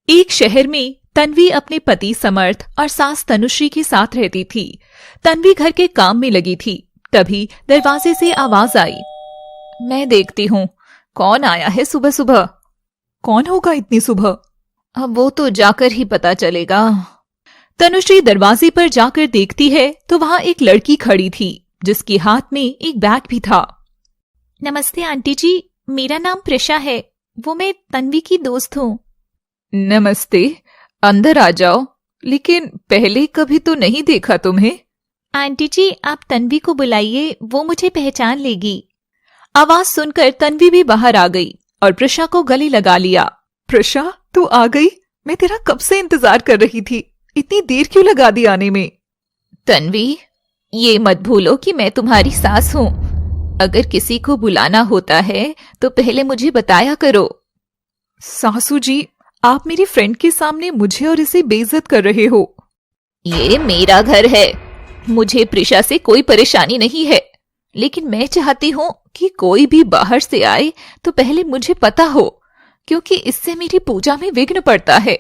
एक शहर में तन्वी अपने पति समर्थ और सास तनुश्री के साथ रहती थी। तन्वी घर के काम में लगी थी। तभी दरवाजे से आवाज आई। मैं देखती हूँ कौन आया है सुबह सुबह। कौन होगा इतनी सुबह? अब वो तो जाकर ही पता चलेगा। तनुश्री दरवाजे पर जाकर देखती है तो वहां एक लड़की खड़ी थी जिसके हाथ में एक बैग भी था। नमस्ते आंटी जी, मेरा नाम प्रिशा है। वो मैं तन्वी की दोस्त हूँ। नमस्ते, अंदर आ जाओ। लेकिन पहले कभी तो नहीं देखा तुम्हें। आंटी जी, आप तन्वी को बुलाइए, वो मुझे पहचान लेगी। आवाज सुनकर तन्वी भी बाहर आ गई और प्रिशा को गले लगा लिया। प्रिशा, तू आ गई? मैं तेरा कब से इंतजार कर रही थी। इतनी देर क्यों लगा दी आने में? तन्वी, ये मत भूलो कि मैं तुम्हारी सास हूँ। अगर किसी को बुलाना होता है तो पहले मुझे बताया करो। सासू जी, आप मेरी फ्रेंड के सामने मुझे और इसे बेइज्जत कर रहे हो। ये मेरा घर है। मुझे प्रिशा से कोई परेशानी नहीं है, लेकिन मैं चाहती हूँ कि कोई भी बाहर से आए तो पहले मुझे पता हो, क्योंकि इससे मेरी पूजा में विघ्न पड़ता है।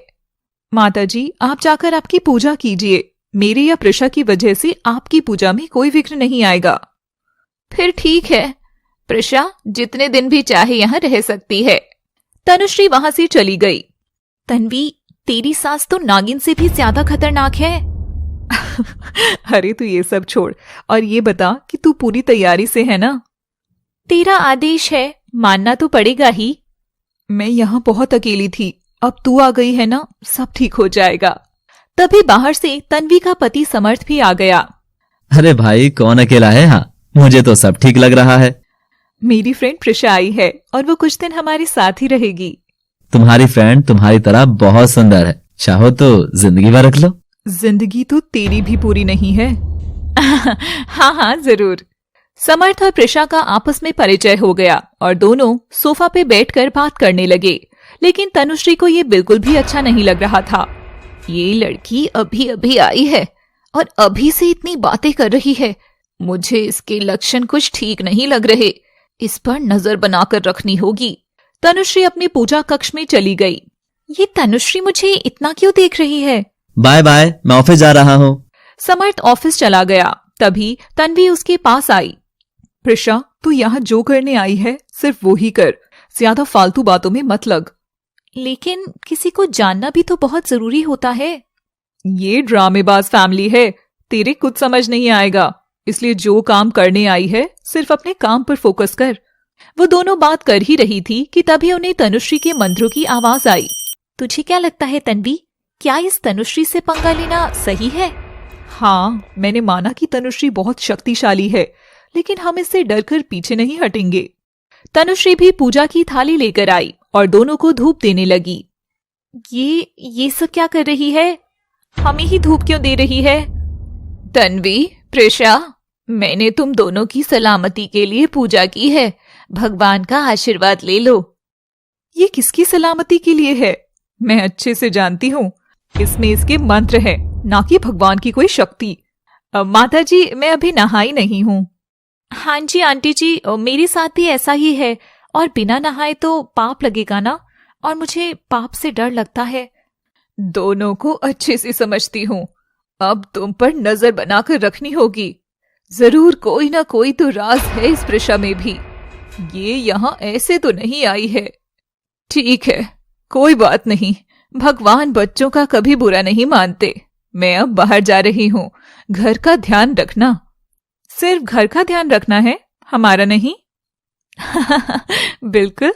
माता जी, आप जाकर आपकी पूजा कीजिए। मेरी या प्रिशा की वजह से आपकी पूजा में कोई विघ्न नहीं आएगा। फिर ठीक है, प्रिशा जितने दिन भी चाहे यहाँ रह सकती है। तनुश्री वहां से चली गई। तन्वी, तेरी सास तो नागिन से भी ज्यादा खतरनाक है। अरे तू ये सब छोड़ और ये बता कि तू पूरी तैयारी से है ना? तेरा आदेश है, मानना तो पड़ेगा ही। मैं यहाँ बहुत अकेली थी, अब तू आ गई है ना, सब ठीक हो जाएगा। तभी बाहर से तन्वी का पति समर्थ भी आ गया। अरे भाई, कौन अकेला है यहाँ? मुझे तो सब ठीक लग रहा है। मेरी फ्रेंड प्रिशा आई है और वो कुछ दिन हमारे साथ ही रहेगी। तुम्हारी फ्रेंड तुम्हारी तरह बहुत सुंदर है, चाहो तो जिंदगी भर रख लो। जिंदगी तो तेरी भी पूरी नहीं है। हाँ हाँ जरूर। समर्थ और प्रिशा का आपस में परिचय हो गया और दोनों सोफा पे बैठकर बात करने लगे। लेकिन तनुश्री को ये बिल्कुल भी अच्छा नहीं लग रहा था। ये लड़की अभी अभी आई है और अभी से इतनी बातें कर रही है। मुझे इसके लक्षण कुछ ठीक नहीं लग रहे। इस पर नजर बनाकर रखनी होगी। तनुश्री अपने पूजा कक्ष में चली गई। ये तनुश्री मुझे इतना क्यों देख रही है? बाय बाय, मैं ऑफिस जा रहा हूँ। समर्थ ऑफिस चला गया। तभी तन्वी उसके पास आई। प्रिशा, तू यहाँ जो करने आई है सिर्फ वो ही कर, ज्यादा फालतू बातों में मत लग। लेकिन किसी को जानना भी तो बहुत जरूरी होता है। ये ड्रामेबाज फैमिली है, तेरे कुछ समझ नहीं आएगा। इसलिए जो काम करने आई है सिर्फ अपने काम पर फोकस कर। वो दोनों बात कर ही रही थी कि तभी उन्हें तनुश्री के मंत्रों की आवाज आई। तुझे क्या लगता है तन्वी, क्या इस तनुश्री से पंगा लेना सही है? हाँ, मैंने माना कि तनुश्री बहुत शक्तिशाली है, लेकिन हम इससे डरकर पीछे नहीं हटेंगे। तनुश्री भी पूजा की थाली लेकर आई और दोनों को धूप देने लगी। ये सब क्या कर रही है? हमें ही धूप क्यों दे रही है? तन्वी, प्रिशा, मैंने तुम दोनों की सलामती के लिए पूजा की है। भगवान का आशीर्वाद ले लो। ये किसकी सलामती के लिए है? मैं अच्छे से जानती हूँ, इसमें इसके मंत्र है, ना कि भगवान की कोई शक्ति। माता जी, मैं अभी नहाई नहीं हूँ। हाँ जी आंटी जी, मेरे साथ भी ऐसा ही है, और बिना नहाए तो पाप लगेगा ना, और मुझे पाप से डर लगता है। दोनों को अच्छे से समझती हूँ। अब तुम पर नजर बनाकर रखनी होगी। जरूर कोई ना कोई तो राज है इस प्रिशा में भी। ये यहाँ ऐसे तो नहीं आई है। ठीक है, कोई बात नहीं। भगवान बच्चों का कभी बुरा नहीं मानते। मैं अब बाहर जा रही हूँ। घर का ध्यान रखना। सिर्फ घर का ध्यान रखना है, हमारा नहीं। बिल्कुल।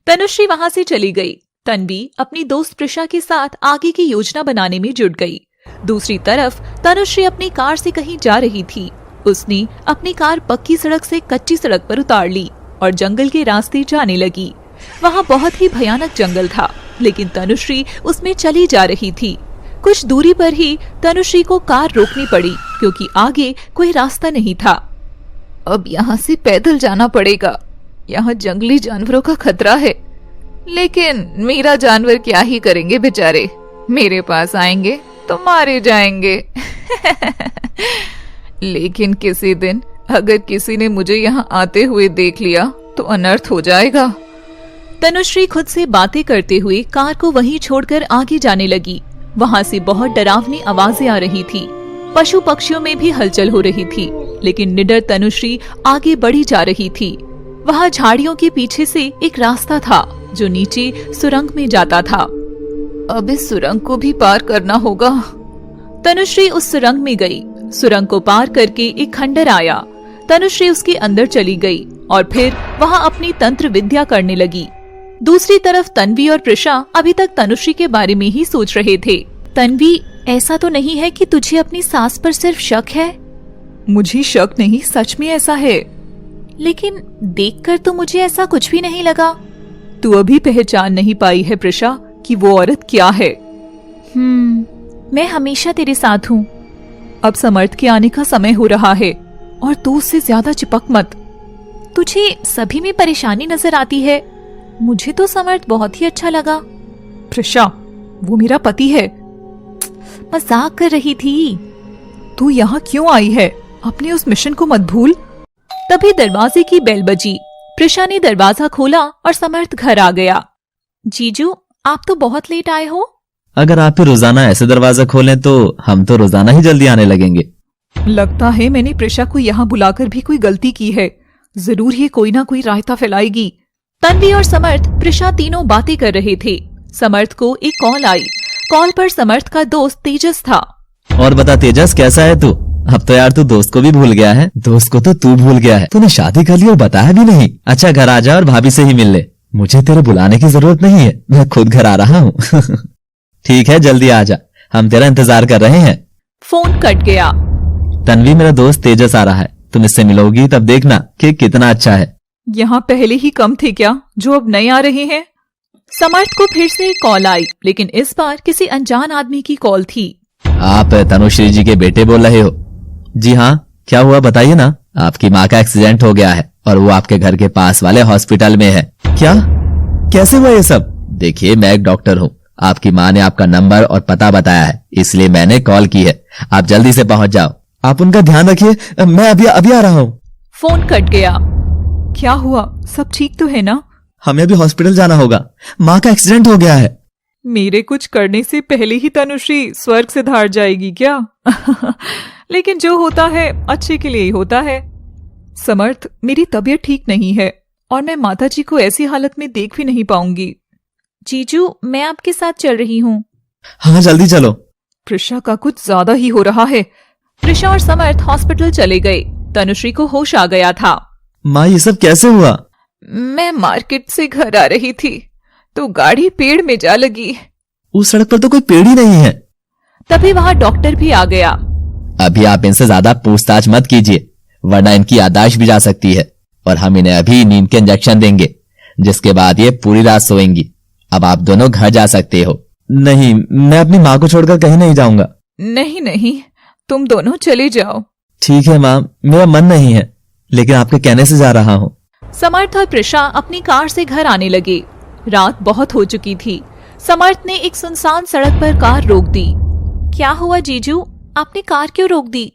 तनुश्री वहां से चली गई। तन्वी अपनी दोस्त प्रिशा के साथ आगे की योजना बनाने में जुट गई। दूसरी तरफ तनुश्री अपनी कार से कहीं जा रही थी। उसने अपनी कार पक्की सड़क से कच्ची सड़क पर उतार ली और जंगल के रास्ते जाने लगी। वहाँ बहुत ही भयानक जंगल था, लेकिन तनुश्री उसमें चली जा रही थी। कुछ दूरी पर ही तनुश्री को कार रोकनी पड़ी, क्योंकि आगे कोई रास्ता नहीं था। अब यहाँ से पैदल जाना पड़ेगा। यहाँ जंगली जानवरों का खतरा है, लेकिन मेरा जानवर क्या ही करेंगे बेचारे। मेरे पास आएंगे तो मारे जाएंगे। लेकिन किसी दिन अगर किसी ने मुझे यहाँ आते हुए देख लिया तो अनर्थ हो जाएगा। तनुश्री खुद से बातें करते हुए कार को वहीं छोड़कर आगे जाने लगी। वहाँ से बहुत डरावनी आवाजें आ रही थी। पशु पक्षियों में भी हलचल हो रही थी, लेकिन निडर तनुश्री आगे बढ़ी जा रही थी। वहाँ झाड़ियों के पीछे से एक रास्ता था जो नीचे सुरंग में जाता था। अब इस सुरंग को भी पार करना होगा। तनुश्री उस सुरंग में गई। सुरंग को पार करके एक खंडर आया। तनुश्री उसके अंदर चली गई और फिर वहाँ अपनी तंत्र विद्या करने लगी। दूसरी तरफ तन्वी और प्रिशा अभी तक तनुश्री के बारे में ही सोच रहे थे। तन्वी, ऐसा तो नहीं है कि तुझे अपनी सास पर सिर्फ शक है? मुझे शक नहीं, सच में ऐसा है। लेकिन देखकर तो मुझे ऐसा कुछ भी नहीं लगा। तू अभी पहचान नहीं पाई है प्रिशा कि वो औरत क्या है। मैं हमेशा तेरे साथ हूँ। अब समर्थ के आने का समय हो रहा है और तू उससे ज्यादा चिपक मत। तुझे सभी में परेशानी नजर आती है। मुझे तो समर्थ बहुत ही अच्छा लगा। प्रिशा, वो मेरा पति है। मजाक कर रही थी। तू यहाँ क्यों आई है? अपने उस मिशन को मत भूल। तभी दरवाजे की बेल बजी। प्रिशा ने दरवाजा खोला और समर्थ घर आ गया। जीजू, आप तो बहुत लेट आए हो। अगर आप ही रोजाना ऐसे दरवाजा खोलें तो हम तो रोजाना ही जल्दी आने लगेंगे। लगता है मैंने प्रिशा को यहाँ बुलाकर भी कोई गलती की है। जरूर ये कोई ना कोई रायता फैलाएगी। तन्वी और समर्थ, प्रिशा तीनों बातें कर रहे थे। समर्थ को एक कॉल आई। कॉल पर समर्थ का दोस्त तेजस था। और बता तेजस, कैसा है तू? अब तो यार तू दोस्त को भी भूल गया है। दोस्त को तो तू भूल गया है। तूने शादी कर ली और बताया भी नहीं। अच्छा, घर आ जा और भाभी से ही मिल ले। मुझे तेरे बुलाने की जरूरत नहीं है, मैं खुद घर आ रहा हूँ। ठीक है, जल्दी आ जा, हम तेरा इंतजार कर रहे हैं। फोन कट गया। तन्वी, मेरा दोस्त तेजस आ रहा है, तुम इससे मिलोगी तब देखना कि कितना अच्छा है। यहाँ पहले ही कम थे क्या जो अब नए आ रहे हैं? समर्थ को फिर से कॉल आई, लेकिन इस बार किसी अनजान आदमी की कॉल थी। आप तनुश्री जी के बेटे बोल रहे हो? जी हाँ, क्या हुआ बताइए ना। आपकी माँ का एक्सीडेंट हो गया है और वो आपके घर के पास वाले हॉस्पिटल में है। क्या? कैसे हुआ ये सब? देखिए, मैं एक डॉक्टर हूँ। आपकी माँ ने आपका नंबर और पता बताया है, इसलिए मैंने कॉल की है। आप जल्दी से पहुंच जाओ। आप उनका ध्यान रखिए, मैं अभी आ रहा हूँ। फोन कट गया। क्या हुआ? सब ठीक तो है ना? हमें अभी हॉस्पिटल जाना होगा, माँ का एक्सीडेंट हो गया है। मेरे कुछ करने से पहले ही तनुश्री स्वर्ग से धार जाएगी क्या? लेकिन जो होता है अच्छे के लिए ही होता है। समर्थ, मेरी तबीयत ठीक नहीं है और मैं माताजी को ऐसी हालत में देख भी नहीं पाऊंगी। जीजू, मैं आपके साथ चल रही हूँ। हाँ, जल्दी चलो। प्रिशा का कुछ ज्यादा ही हो रहा है। प्रिशा और समर्थ हॉस्पिटल चले गए। तनुश्री को होश आ गया था। माँ, ये सब कैसे हुआ? मैं मार्केट से घर आ रही थी तो गाड़ी पेड़ में जा लगी। उस सड़क पर तो कोई पेड़ ही नहीं है। तभी वहाँ डॉक्टर भी आ गया। अभी आप इनसे ज्यादा पूछताछ मत कीजिए, वरना इनकी याददाश्त भी जा सकती है और हम इन्हें अभी नींद के इंजेक्शन देंगे, जिसके बाद ये पूरी रात सोएंगी। अब आप दोनों घर जा सकते हो। नहीं, मैं अपनी माँ को छोड़कर कहीं नहीं जाऊंगा। नहीं नहीं, तुम दोनों चले जाओ। ठीक है माँ, मेरा मन नहीं है, लेकिन आपके कहने से जा रहा हूँ। समर्थ और प्रिशा अपनी कार से घर आने लगे। रात बहुत हो चुकी थी। समर्थ ने एक सुनसान सड़क पर कार रोक दी। क्या हुआ जीजू, आपने कार क्यों रोक दी?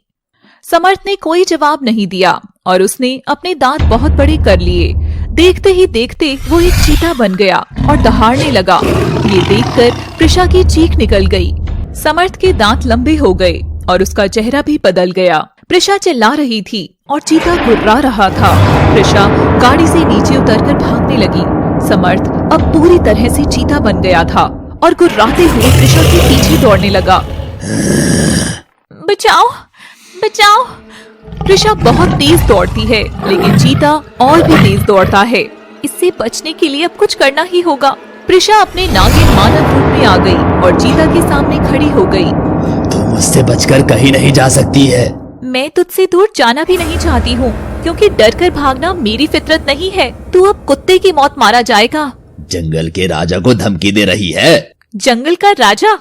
समर्थ ने कोई जवाब नहीं दिया और उसने अपने दांत बहुत बड़े कर लिए। देखते ही देखते वो एक चीता बन गया और दहाड़ने लगा। ये देखकर प्रिशा की चीख निकल गई। समर्थ के दांत लंबे हो गए और उसका चेहरा भी बदल गया। प्रिशा चिल्ला रही थी और चीता गुर्रा रहा था। प्रिशा गाड़ी से नीचे उतरकर भागने लगी। समर्थ अब पूरी तरह से चीता बन गया था और गुर्राते हुए प्रिशा के पीछे दौड़ने लगा। बचाओ, बचाओ। प्रिशा बहुत तेज दौड़ती है, लेकिन चीता और भी तेज दौड़ता है। इससे बचने के लिए अब कुछ करना ही होगा। प्रिशा अपने नागिन मानव रूप में आ गई और चीता के सामने खड़ी हो गई। तुम मुझसे बचकर कहीं नहीं जा सकती है। मैं तुझसे दूर जाना भी नहीं चाहती हूँ, क्योंकि डर कर भागना मेरी फितरत नहीं है। तू अब कुत्ते की मौत मारा जाएगा। जंगल के राजा को धमकी दे रही है? जंगल का राजा?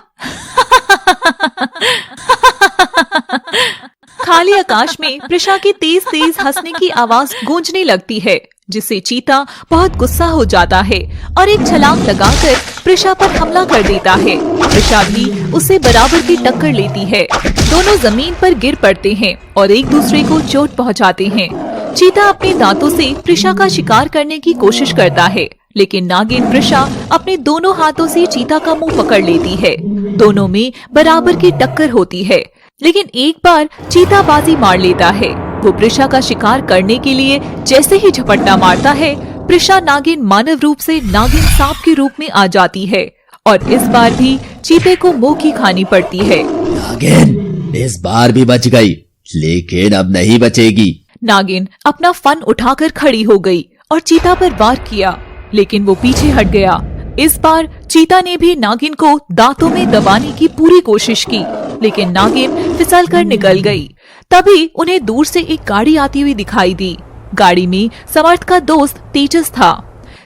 खाली आकाश में प्रिशा की तेज तेज हंसने की आवाज गूंजने लगती है, जिससे चीता बहुत गुस्सा हो जाता है और एक छलांग लगाकर प्रिशा पर हमला कर देता है। प्रिशा भी उसे बराबर की टक्कर लेती है। दोनों जमीन पर गिर पड़ते हैं और एक दूसरे को चोट पहुंचाते हैं। चीता अपने दांतों से प्रिशा का शिकार करने की कोशिश करता है, लेकिन नागिन प्रिशा अपने दोनों हाथों से चीता का मुंह पकड़ लेती है। दोनों में बराबर की टक्कर होती है, लेकिन एक बार चीता बाजी मार लेता है। वो प्रिशा का शिकार करने के लिए जैसे ही झपट्टा मारता है, प्रिशा नागिन मानव रूप से नागिन सांप के रूप में आ जाती है और इस बार भी चीते को मुंह की खानी पड़ती है। नागिन इस बार भी बच गई, लेकिन अब नहीं बचेगी। नागिन अपना फन उठाकर खड़ी हो गई और चीता पर वार किया, लेकिन वो पीछे हट गया। इस बार चीता ने भी नागिन को दांतों में दबाने की पूरी कोशिश की, लेकिन नागिन फिसलकर निकल गई। तभी उन्हें दूर से एक गाड़ी आती हुई दिखाई दी। गाड़ी में समर्थ का दोस्त तेजस था।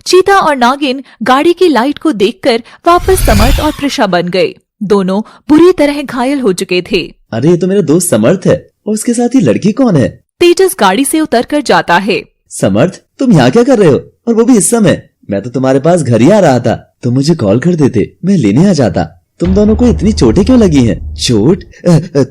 चीता और नागिन गाड़ी की लाइट को देखकर वापस समर्थ और प्रिशा बन गए। दोनों बुरी तरह घायल हो चुके थे। अरे ये तो मेरा दोस्त समर्थ है, और उसके साथ ही लड़की कौन है? तेजस गाड़ी से उतरकर जाता है। समर्थ, तुम यहाँ क्या कर रहे हो, और वो भी इस समय? मैं तो तुम्हारे पास घर ही आ रहा था, तुम मुझे कॉल कर देते, मैं लेने आ जाता। तुम दोनों को इतनी चोटें क्यों लगी हैं? चोट?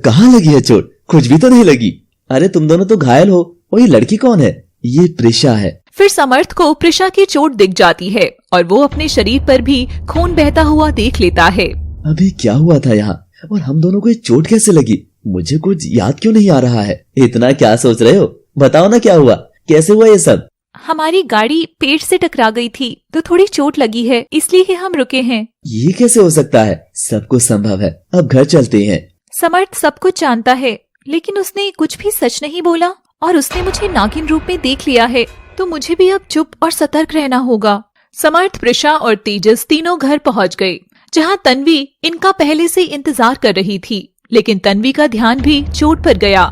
कहाँ लगी है चोट? कुछ भी तो नहीं लगी। अरे तुम दोनों तो घायल हो, और ये लड़की कौन है? ये प्रिशा है। फिर समर्थ को प्रिशा की चोट दिख जाती है और वो अपने शरीर पर भी खून बहता हुआ देख लेता है। अभी क्या हुआ था यहाँ, और हम दोनों को ये चोट कैसे लगी? मुझे कुछ याद क्यों नहीं आ रहा है। इतना क्या सोच रहे हो, बताओ ना क्या हुआ, कैसे हुआ ये सब? हमारी गाड़ी पेड़ से टकरा गई थी तो थोड़ी चोट लगी है, इसलिए ही हम रुके हैं। ये कैसे हो सकता है? सब कुछ संभव है, अब घर चलते हैं। समर्थ सब कुछ जानता है, लेकिन उसने कुछ भी सच नहीं बोला और उसने मुझे नागिन रूप में देख लिया है, तो मुझे भी अब चुप और सतर्क रहना होगा। समर्थ, प्रिशा और तेजस तीनों घर पहुंच गए, जहां तन्वी इनका पहले से इंतजार कर रही थी। लेकिन तन्वी का ध्यान भी चोट पर गया।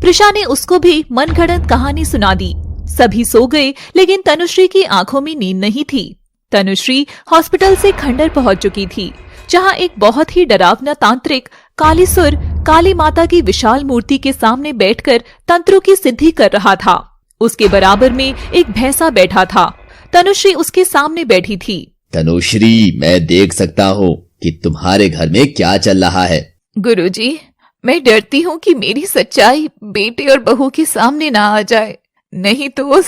प्रिशा ने उसको भी मनगढ़ंत कहानी सुना दी। सभी सो गए, लेकिन तनुश्री की आंखों में नींद नहीं थी। तनुश्री हॉस्पिटल से खंडर पहुंच चुकी थी, जहां एक बहुत ही डरावना तांत्रिक कालीसुर काली माता की विशाल मूर्ति के सामने बैठकर तंत्रों की सिद्धि कर रहा था। उसके बराबर में एक भैंसा बैठा था। तनुश्री उसके सामने बैठी थी। तनुश्री, मैं देख सकता हूँ कि तुम्हारे घर में क्या चल रहा है। गुरुजी, मैं डरती हूँ कि मेरी सच्चाई बेटे और बहू के सामने ना आ जाए, नहीं तो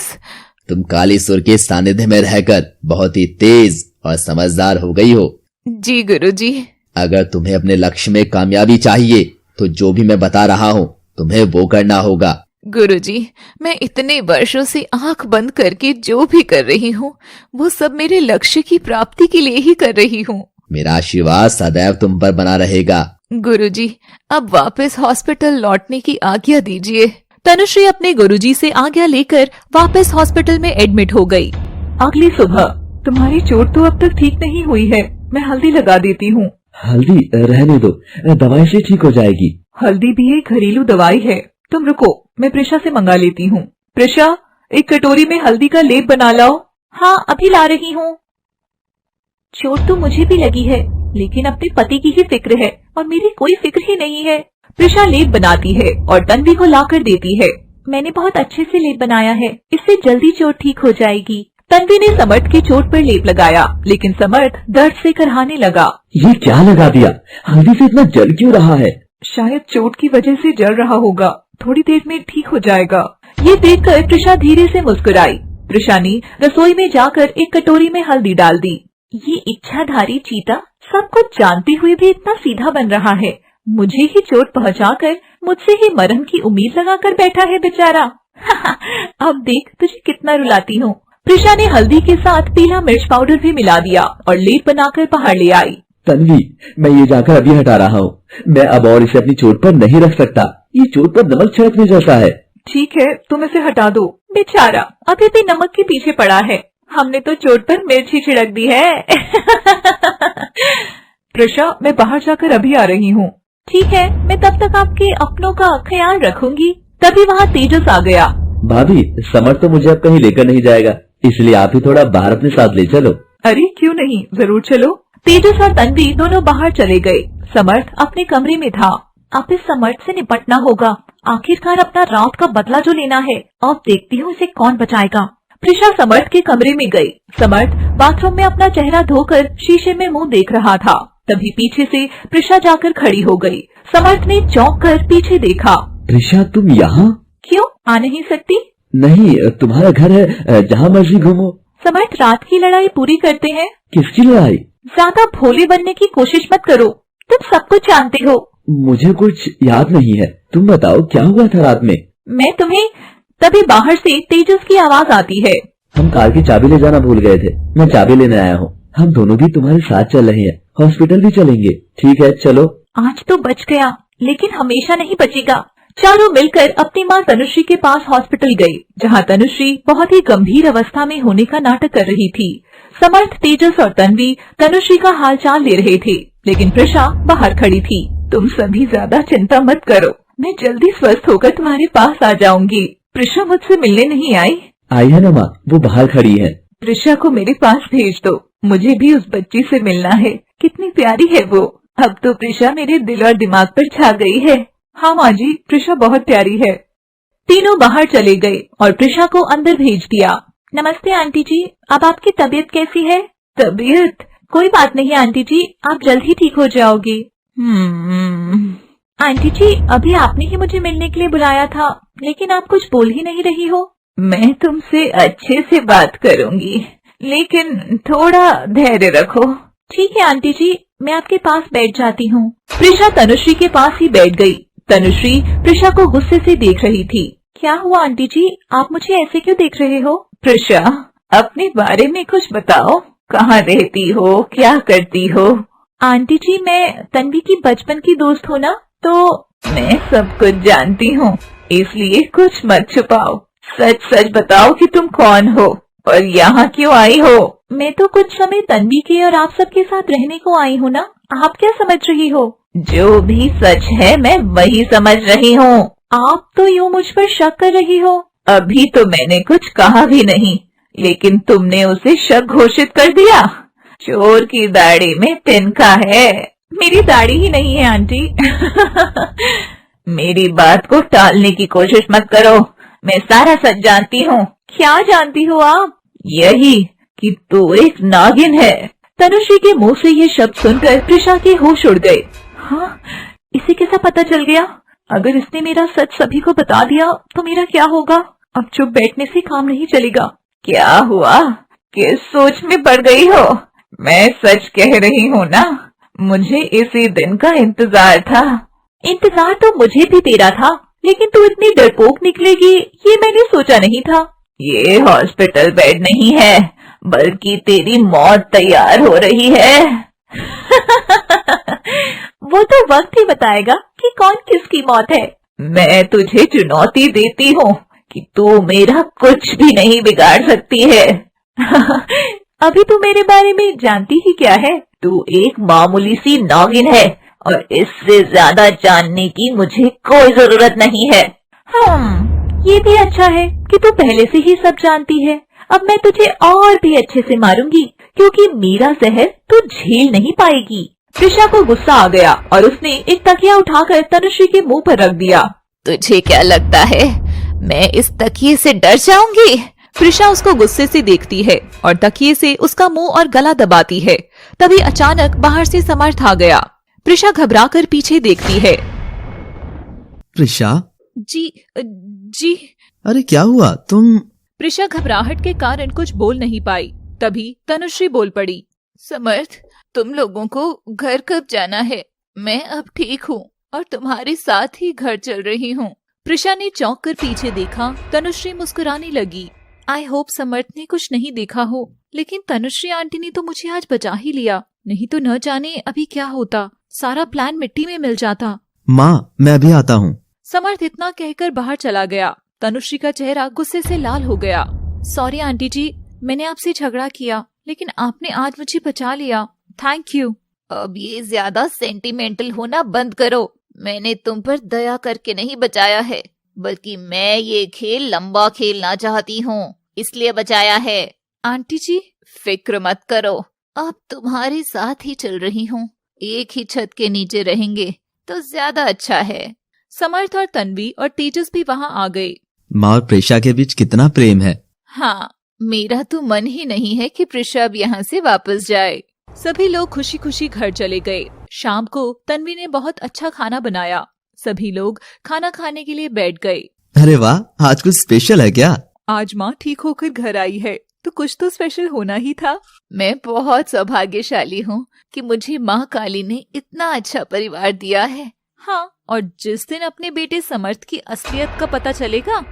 तुम कालीसुर के सानिध्य में रहकर बहुत ही तेज और समझदार हो गई हो। जी गुरुजी। अगर तुम्हें अपने लक्ष्य में कामयाबी चाहिए तो जो भी मैं बता रहा हूँ तुम्हें वो करना होगा। गुरुजी, मैं इतने वर्षों से आंख बंद करके जो भी कर रही हूँ वो सब मेरे लक्ष्य की प्राप्ति के लिए ही कर रही हूँ। मेरा आशीर्वाद सदैव तुम पर बना रहेगा। गुरुजी, अब वापस हॉस्पिटल लौटने की आज्ञा दीजिए। तनुश्री अपने गुरुजी से आज्ञा लेकर वापस हॉस्पिटल में एडमिट हो गई। अगली सुबह, तुम्हारी चोट तो अब तक ठीक नहीं हुई है, मैं हल्दी लगा देती हूँ। हल्दी रहने दो, दवाई से ठीक हो जाएगी। हल्दी भी एक घरेलू दवाई है, तुम रुको, मैं प्रिशा से मंगा लेती हूँ। प्रिशा, एक कटोरी में हल्दी का लेप बना लाओ। हाँ, अभी ला रही हूँ। चोट तो मुझे भी लगी है, लेकिन अपने पति की ही फिक्र है और मेरी कोई फिक्र ही नहीं है। प्रिशा लेप बनाती है और तन्वी को लाकर देती है। मैंने बहुत अच्छे से लेप बनाया है, इससे जल्दी चोट ठीक हो जाएगी। तन्वी ने समर्थ की चोट पर लेप लगाया, लेकिन समर्थ दर्द से करहाने लगा। ये क्या लगा दिया? हल्दी से इतना जल क्यों रहा है? शायद चोट की वजह से जल रहा होगा, थोड़ी देर में ठीक हो जाएगा। ये देखकर प्रिशा धीरे से मुस्कुराई। प्रिशा ने रसोई में जाकर एक कटोरी में हल्दी डाल दी। ये इच्छाधारी चीता सब कुछ जानते हुए भी इतना सीधा बन रहा है। मुझे ही चोट पहुंचाकर मुझसे ही मरण की उम्मीद लगाकर बैठा है बेचारा। अब देख तुझे कितना रुलाती हूँ। प्रिशा ने हल्दी के साथ पीला मिर्च पाउडर भी मिला दिया और लेप बनाकर बाहर ले आई। तन्वी, मैं ये जाकर अभी हटा रहा हूँ। मैं अब और इसे अपनी चोट पर नहीं रख सकता, ये चोट पर नमक छिड़कने जैसा है। ठीक है, तुम इसे हटा दो। बेचारा अभी भी नमक के पीछे पड़ा है, हमने तो चोट पर मिर्च ही छिड़क दी है। प्रिशा, मैं बाहर जाकर अभी आ रही हूँ। ठीक है, मैं तब तक आपके अपनों का ख्याल रखूंगी। तभी वहाँ तेजस आ गया। भाभी, समर्थ तो मुझे अब कहीं लेकर नहीं जाएगा, इसलिए आप ही थोड़ा बाहर अपने साथ ले चलो। अरे क्यों नहीं, जरूर चलो। तेजस और तन्वी दोनों बाहर चले गए। समर्थ अपने कमरे में था। अब इस समर्थ से निपटना होगा, आखिरकार अपना रात का बदला जो लेना है। अब देखती हूँ इसे कौन बचाएगा। प्रिशा समर्थ के कमरे में गई। समर्थ बाथरूम में अपना चेहरा धोकर शीशे में मुंह देख रहा था। तभी पीछे से प्रिशा जाकर खड़ी हो गई। समर्थ ने चौंक कर पीछे देखा। प्रिशा, तुम यहाँ? क्यों, आ नहीं सकती? नहीं, तुम्हारा घर है, जहाँ मर्जी घूमो। समर्थ, रात की लड़ाई पूरी करते हैं। किसकी लड़ाई? ज्यादा भोले बनने की कोशिश मत करो, तुम सब कुछ जानते हो। मुझे कुछ याद नहीं है, तुम बताओ क्या हुआ था रात में? मैं तुम्हें तभी बाहर से तेजस की आवाज आती है। हम कार की चाबी ले जाना भूल गए थे, मैं चाबी लेने आया हूँ। हम दोनों भी तुम्हारे साथ चल रहे हैं, हॉस्पिटल भी चलेंगे। ठीक है चलो। आज तो बच गया, लेकिन हमेशा नहीं बचेगा। चारों मिलकर अपनी माँ तनुश्री के पास हॉस्पिटल गए, जहाँ तनुश्री बहुत ही गंभीर अवस्था में होने का नाटक कर रही थी। समर्थ, तेजस और तन्वी तनुश्री का हालचाल ले रहे थे, लेकिन प्रिशा बाहर खड़ी थी। तुम सभी ज्यादा चिंता मत करो, मैं जल्दी स्वस्थ होकर तुम्हारे पास आ जाऊंगी। प्रिशा मुझसे मिलने नहीं आई? आई है ना माँ, वो बाहर खड़ी है। प्रिशा को मेरे पास भेज दो, मुझे भी उस बच्ची से मिलना है। कितनी प्यारी है वो। अब तो प्रिशा मेरे दिल और दिमाग पर छा गई है। हाँ माँ जी, प्रिशा बहुत प्यारी है। तीनों बाहर चले गए और प्रिशा को अंदर भेज दिया। नमस्ते आंटी जी, अब आपकी तबीयत कैसी है? तबीयत? कोई बात नहीं आंटी जी, आप जल्द ही ठीक हो जाओगे। आंटी जी, अभी आपने ही मुझे मिलने के लिए बुलाया था, लेकिन आप कुछ बोल ही नहीं रही हो। मैं तुमसे अच्छे से बात करूंगी, लेकिन थोड़ा धैर्य रखो। ठीक है आंटी जी, मैं आपके पास बैठ जाती हूँ। प्रिशा तनुश्री के पास ही बैठ गई। तनुश्री प्रिशा को गुस्से से देख रही थी। क्या हुआ आंटी जी, आप मुझे ऐसे क्यों देख रहे हो? प्रिशा, अपने बारे में कुछ बताओ, कहाँ रहती हो, क्या करती हो? आंटी जी, मैं तन्वी की बचपन की दोस्त हूँ ना, तो मैं सब कुछ जानती हूँ, इसलिए कुछ मत छुपाओ। सच सच बताओ कि तुम कौन हो और यहाँ क्यों आई हो? मैं तो कुछ समय तन्वी के और आप सबके साथ रहने को आई हूँ ना, आप क्या समझ रही हो? जो भी सच है मैं वही समझ रही हूँ। आप तो यूँ मुझ पर शक कर रही हो। अभी तो मैंने कुछ कहा भी नहीं, लेकिन तुमने उसे शक घोषित कर दिया। चोर की दाढ़ी में तिनका है। मेरी दाढ़ी ही नहीं है आंटी। मेरी बात को टालने की कोशिश मत करो, मैं सारा सच जानती हूँ। क्या जानती हो आप? यही कि तू एक नागिन है। तनुश्री के मुंह से ये शब्द सुनकर प्रिशा के होश उड़ गए। हाँ, इसे कैसा पता चल गया? अगर इसने मेरा सच सभी को बता दिया तो मेरा क्या होगा? अब चुप बैठने से काम नहीं चलेगा। क्या हुआ, किस सोच में पड़ गई हो? मैं सच कह रही हूँ ना, मुझे इसी दिन का इंतजार था। इंतजार तो मुझे भी तेरा था, लेकिन तू इतनी डरपोक निकलेगी ये मैंने सोचा नहीं था। ये हॉस्पिटल बेड नहीं है, बल्कि तेरी मौत तैयार हो रही है। वो तो वक्त ही बताएगा कि कौन किसकी मौत है। मैं तुझे चुनौती देती हूँ कि तू मेरा कुछ भी नहीं बिगाड़ सकती है। अभी तू मेरे बारे में जानती ही क्या है? तू एक मामूली सी नागिन है और इससे ज्यादा जानने की मुझे कोई जरूरत नहीं है। ये भी अच्छा है कि तू पहले से ही सब जानती है। अब मैं तुझे और भी अच्छे से मारूंगी, क्योंकि मेरा जहर तू झेल नहीं पाएगी। प्रिशा को गुस्सा आ गया और उसने एक तकिया उठाकर तनुश्री के मुंह पर रख दिया। तुझे क्या लगता है मैं इस तकिए से डर जाऊंगी? प्रिशा उसको गुस्से से देखती है और तकिए से उसका मुंह और गला दबाती है। तभी अचानक बाहर से समर्थ आ गया। प्रिशा घबराकर पीछे देखती है। प्रिशा, जी। अरे क्या हुआ? तुम? प्रिशा घबराहट के कारण कुछ बोल नहीं पाई। तभी तनुश्री बोल पड़ी। समर्थ, तुम लोगों को घर कब जाना है? मैं अब ठीक हूँ और तुम्हारे साथ ही घर चल रही हूँ। प्रिशा ने चौंक कर पीछे देखा। तनुश्री मुस्कुराने लगी। आई होप समर्थ ने कुछ नहीं देखा हो, लेकिन तनुश्री आंटी ने तो मुझे आज बचा ही लिया, नहीं तो न जाने अभी क्या होता। सारा प्लान मिट्टी में मिल जाता। माँ, मैं अभी आता हूँ। समर्थ इतना कहकर बाहर चला गया। तनुश्री का चेहरा गुस्से से लाल हो गया। सॉरी आंटी जी, मैंने आपसे झगड़ा किया, लेकिन आपने आज मुझे बचा लिया। Thank you. अब ये ज्यादा सेंटिमेंटल होना बंद करो। मैंने तुम पर दया करके नहीं बचाया है, बल्कि मैं ये खेल लंबा खेलना चाहती हूँ, इसलिए बचाया है। आंटी जी, फिक्र मत करो, अब तुम्हारे साथ ही चल रही हूँ। एक ही छत के नीचे रहेंगे तो ज्यादा अच्छा है। समर्थ और तन्वी और तेजस भी वहाँ आ गए। माँ और प्रिशा के बीच कितना प्रेम है। हाँ, मेरा तो मन ही नहीं है कि प्रिशा अब यहाँ से वापस जाए। सभी लोग खुशी खुशी घर चले गए। शाम को तन्वी ने बहुत अच्छा खाना बनाया। सभी लोग खाना खाने के लिए बैठ गए। अरे वाह, आज कुछ स्पेशल है क्या? आज माँ ठीक होकर घर आई है। तो कुछ तो स्पेशल होना ही था। मैं बहुत सौभाग्यशाली हूँ कि मुझे माँ काली ने इतना अच्छा परिवार दिया है। हाँ, और जिस दिन अपने बेटे समर्थ की असलियत का पता चलेगा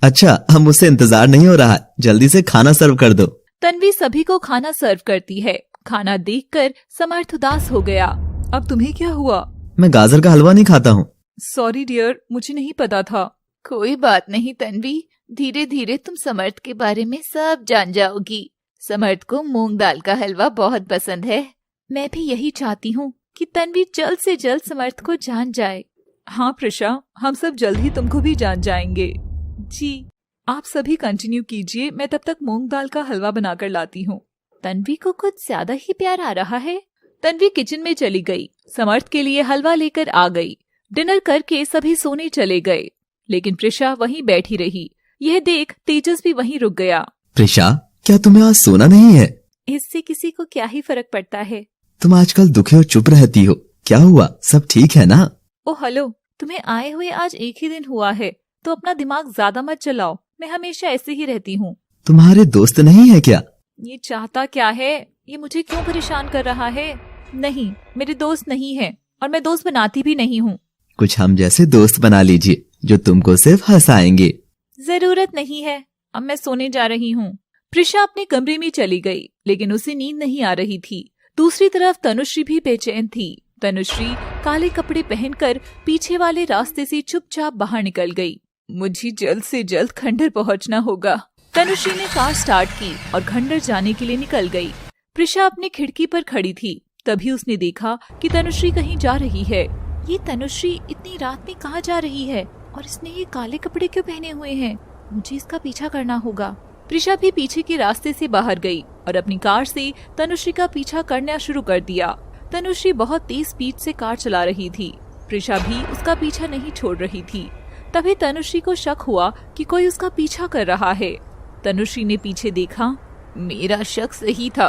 अच्छा, हम मुझसे इंतजार नहीं हो रहा, जल्दी से खाना सर्व कर दो। तन्वी सभी को खाना सर्व करती है। खाना देखकर समर्थ उदास हो गया। अब तुम्हें क्या हुआ? मैं गाजर का हलवा नहीं खाता हूँ। सॉरी डियर, मुझे नहीं पता था। कोई बात नहीं तन्वी, धीरे धीरे तुम समर्थ के बारे में सब जान जाओगी। समर्थ को मूंग दाल का हलवा बहुत पसंद है। मैं भी यही चाहती हूँ कि तन्वी जल्द से जल्द समर्थ को जान जाए। हाँ प्रिशा, हम सब जल्द ही तुमको भी जान जाएंगे। जी, आप सभी कंटिन्यू कीजिए, मैं तब तक मूंग दाल का हलवा बनाकर लाती हूँ। तन्वी को कुछ ज्यादा ही प्यार आ रहा है। तन्वी किचन में चली गई, समर्थ के लिए हलवा लेकर आ गई। डिनर करके सभी सोने चले गए, लेकिन प्रिशा वहीं बैठी रही। यह देख तेजस भी वहीं रुक गया। प्रिशा, क्या तुम्हें आज सोना नहीं है? इससे किसी को क्या ही फर्क पड़ता है। तुम आजकल दुखी और चुप रहती हो, क्या हुआ? सब ठीक है ना? ओ हेलो, तुम्हें आए हुए आज एक ही दिन हुआ है, तो अपना दिमाग ज्यादा मत चलाओ। मैं हमेशा ऐसे ही रहती हूँ। तुम्हारे दोस्त नहीं है क्या? ये चाहता क्या है? ये मुझे क्यों परेशान कर रहा है? नहीं, मेरे दोस्त नहीं है और मैं दोस्त बनाती भी नहीं हूँ। कुछ हम जैसे दोस्त बना लीजिए जो तुमको सिर्फ हंसाएंगे। जरूरत नहीं है, अब मैं सोने जा रही हूँ। प्रिशा अपने कमरे में चली गई, लेकिन उसे नींद नहीं आ रही थी। दूसरी तरफ तनुश्री भी बेचैन थी। तनुश्री काले कपड़े पहनकर पीछे वाले रास्ते से चुपचाप बाहर निकल गई। मुझे जल्द से जल्द खंडर पहुंचना होगा। तनुश्री ने कार स्टार्ट की और खंडर जाने के लिए निकल गई। प्रिशा अपनी खिड़की पर खड़ी थी, तभी उसने देखा कि तनुश्री कहीं जा रही है। ये तनुश्री इतनी रात में कहाँ जा रही है और इसने ये काले कपड़े क्यों पहने हुए हैं? मुझे इसका पीछा करना होगा। प्रिशा भी पीछे के रास्ते से बाहर गई और अपनी कार से तनुश्री का पीछा करना शुरू कर दिया। तनुश्री बहुत तेज स्पीड से कार चला रही थी। प्रिशा भी उसका पीछा नहीं छोड़ रही थी। तभी तनुश्री को शक हुआ कि कोई उसका पीछा कर रहा है। तनुश्री ने पीछे देखा, मेरा शक सही था,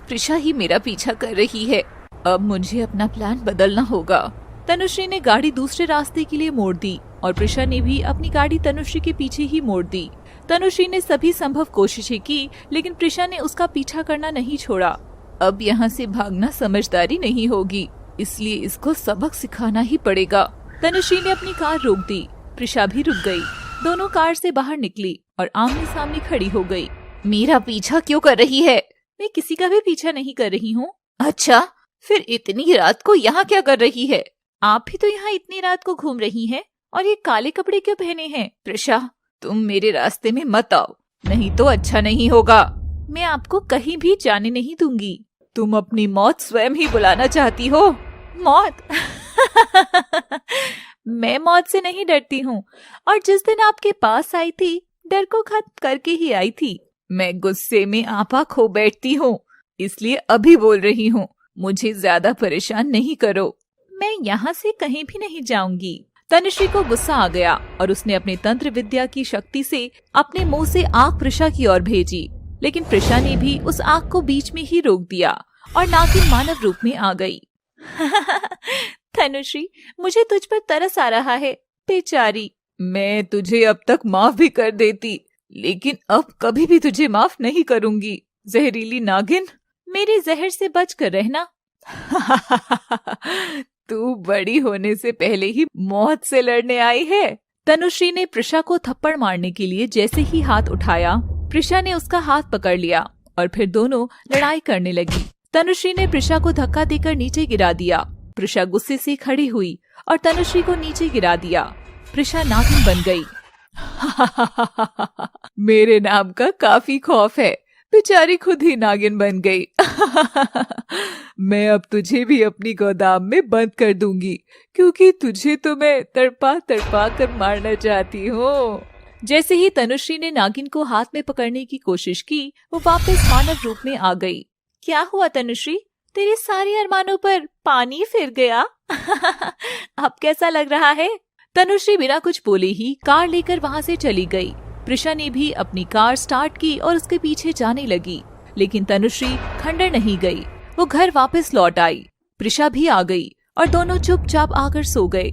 प्रिशा ही मेरा पीछा कर रही है। अब मुझे अपना प्लान बदलना होगा। तनुश्री ने गाड़ी दूसरे रास्ते के लिए मोड़ दी और प्रिशा ने भी अपनी गाड़ी तनुश्री के पीछे ही मोड़ दी। तनुश्री ने सभी संभव कोशिशें की, लेकिन प्रिशा ने उसका पीछा करना नहीं छोड़ा। अब यहाँ से भागना समझदारी नहीं होगी, इसलिए इसको सबक सिखाना ही पड़ेगा। तनुश्री ने अपनी कार रोक दी। प्रिशा भी रुक गई। दोनों कार से बाहर निकली और आमने सामने खड़ी हो गई। मेरा पीछा क्यों कर रही है? मैं किसी का भी पीछा नहीं कर रही हूँ। अच्छा, फिर इतनी रात को यहाँ क्या कर रही है? आप भी तो यहाँ इतनी रात को घूम रही हैं और ये काले कपड़े क्यों पहने हैं? प्रिशा, तुम मेरे रास्ते में मत आओ, नहीं तो अच्छा नहीं होगा। मैं आपको कहीं भी जाने नहीं दूंगी। तुम अपनी मौत स्वयं ही बुलाना चाहती हो। मौत? मैं मौत से नहीं डरती हूँ, और जिस दिन आपके पास आई थी डर को खत्म करके ही आई थी। मैं गुस्से में आपा खो बैठती हूँ, इसलिए अभी बोल रही हूँ। मुझे ज्यादा परेशान नहीं करो। मैं यहाँ से कहीं भी नहीं जाऊंगी। तनुश्री को गुस्सा आ गया और उसने अपने तंत्र विद्या की शक्ति से अपने मुंह से आग प्रिशा की ओर भेजी, लेकिन प्रिशा ने भी उस आग को बीच में ही रोक दिया और नागिन मानव रूप में आ गई। तनुश्री, मुझे तुझ पर तरस आ रहा है, बेचारी। मैं तुझे अब तक माफ भी कर देती, लेकिन अब कभी भी तुझे माफ नहीं करूंगी। जहरीली नागिन, मेरे जहर से बच कर रहना। तू बड़ी होने से पहले ही मौत से लड़ने आई है। तनुश्री ने प्रिशा को थप्पड़ मारने के लिए जैसे ही हाथ उठाया, प्रिशा ने उसका हाथ पकड़ लिया और फिर दोनों लड़ाई करने लगी। तनुश्री ने प्रिशा को धक्का देकर नीचे गिरा दिया। प्रिशा गुस्से से खड़ी हुई और तनुश्री को नीचे गिरा दिया। प्रिशा नागिन बन गई। मेरे नाम का काफी खौफ है, बेचारी खुद ही नागिन बन गई। मैं अब तुझे भी अपनी गोदाम में बंद कर दूंगी, क्योंकि तुझे तो मैं तड़पा तड़पा कर मारना चाहती हूँ। जैसे ही तनुश्री ने नागिन को हाथ में पकड़ने की कोशिश की, वो वापस मानव रूप में आ गई। क्या हुआ तनुश्री? तेरे सारे अरमानों पर पानी फिर गया। अब कैसा लग रहा है? तनुश्री बिना कुछ बोले ही कार लेकर वहाँ से चली गई। प्रिशा ने भी अपनी कार स्टार्ट की और उसके पीछे जाने लगी, लेकिन तनुश्री खंडर नहीं गई। वो घर वापस लौट आई। प्रिशा भी आ गई और दोनों चुपचाप आकर सो गए।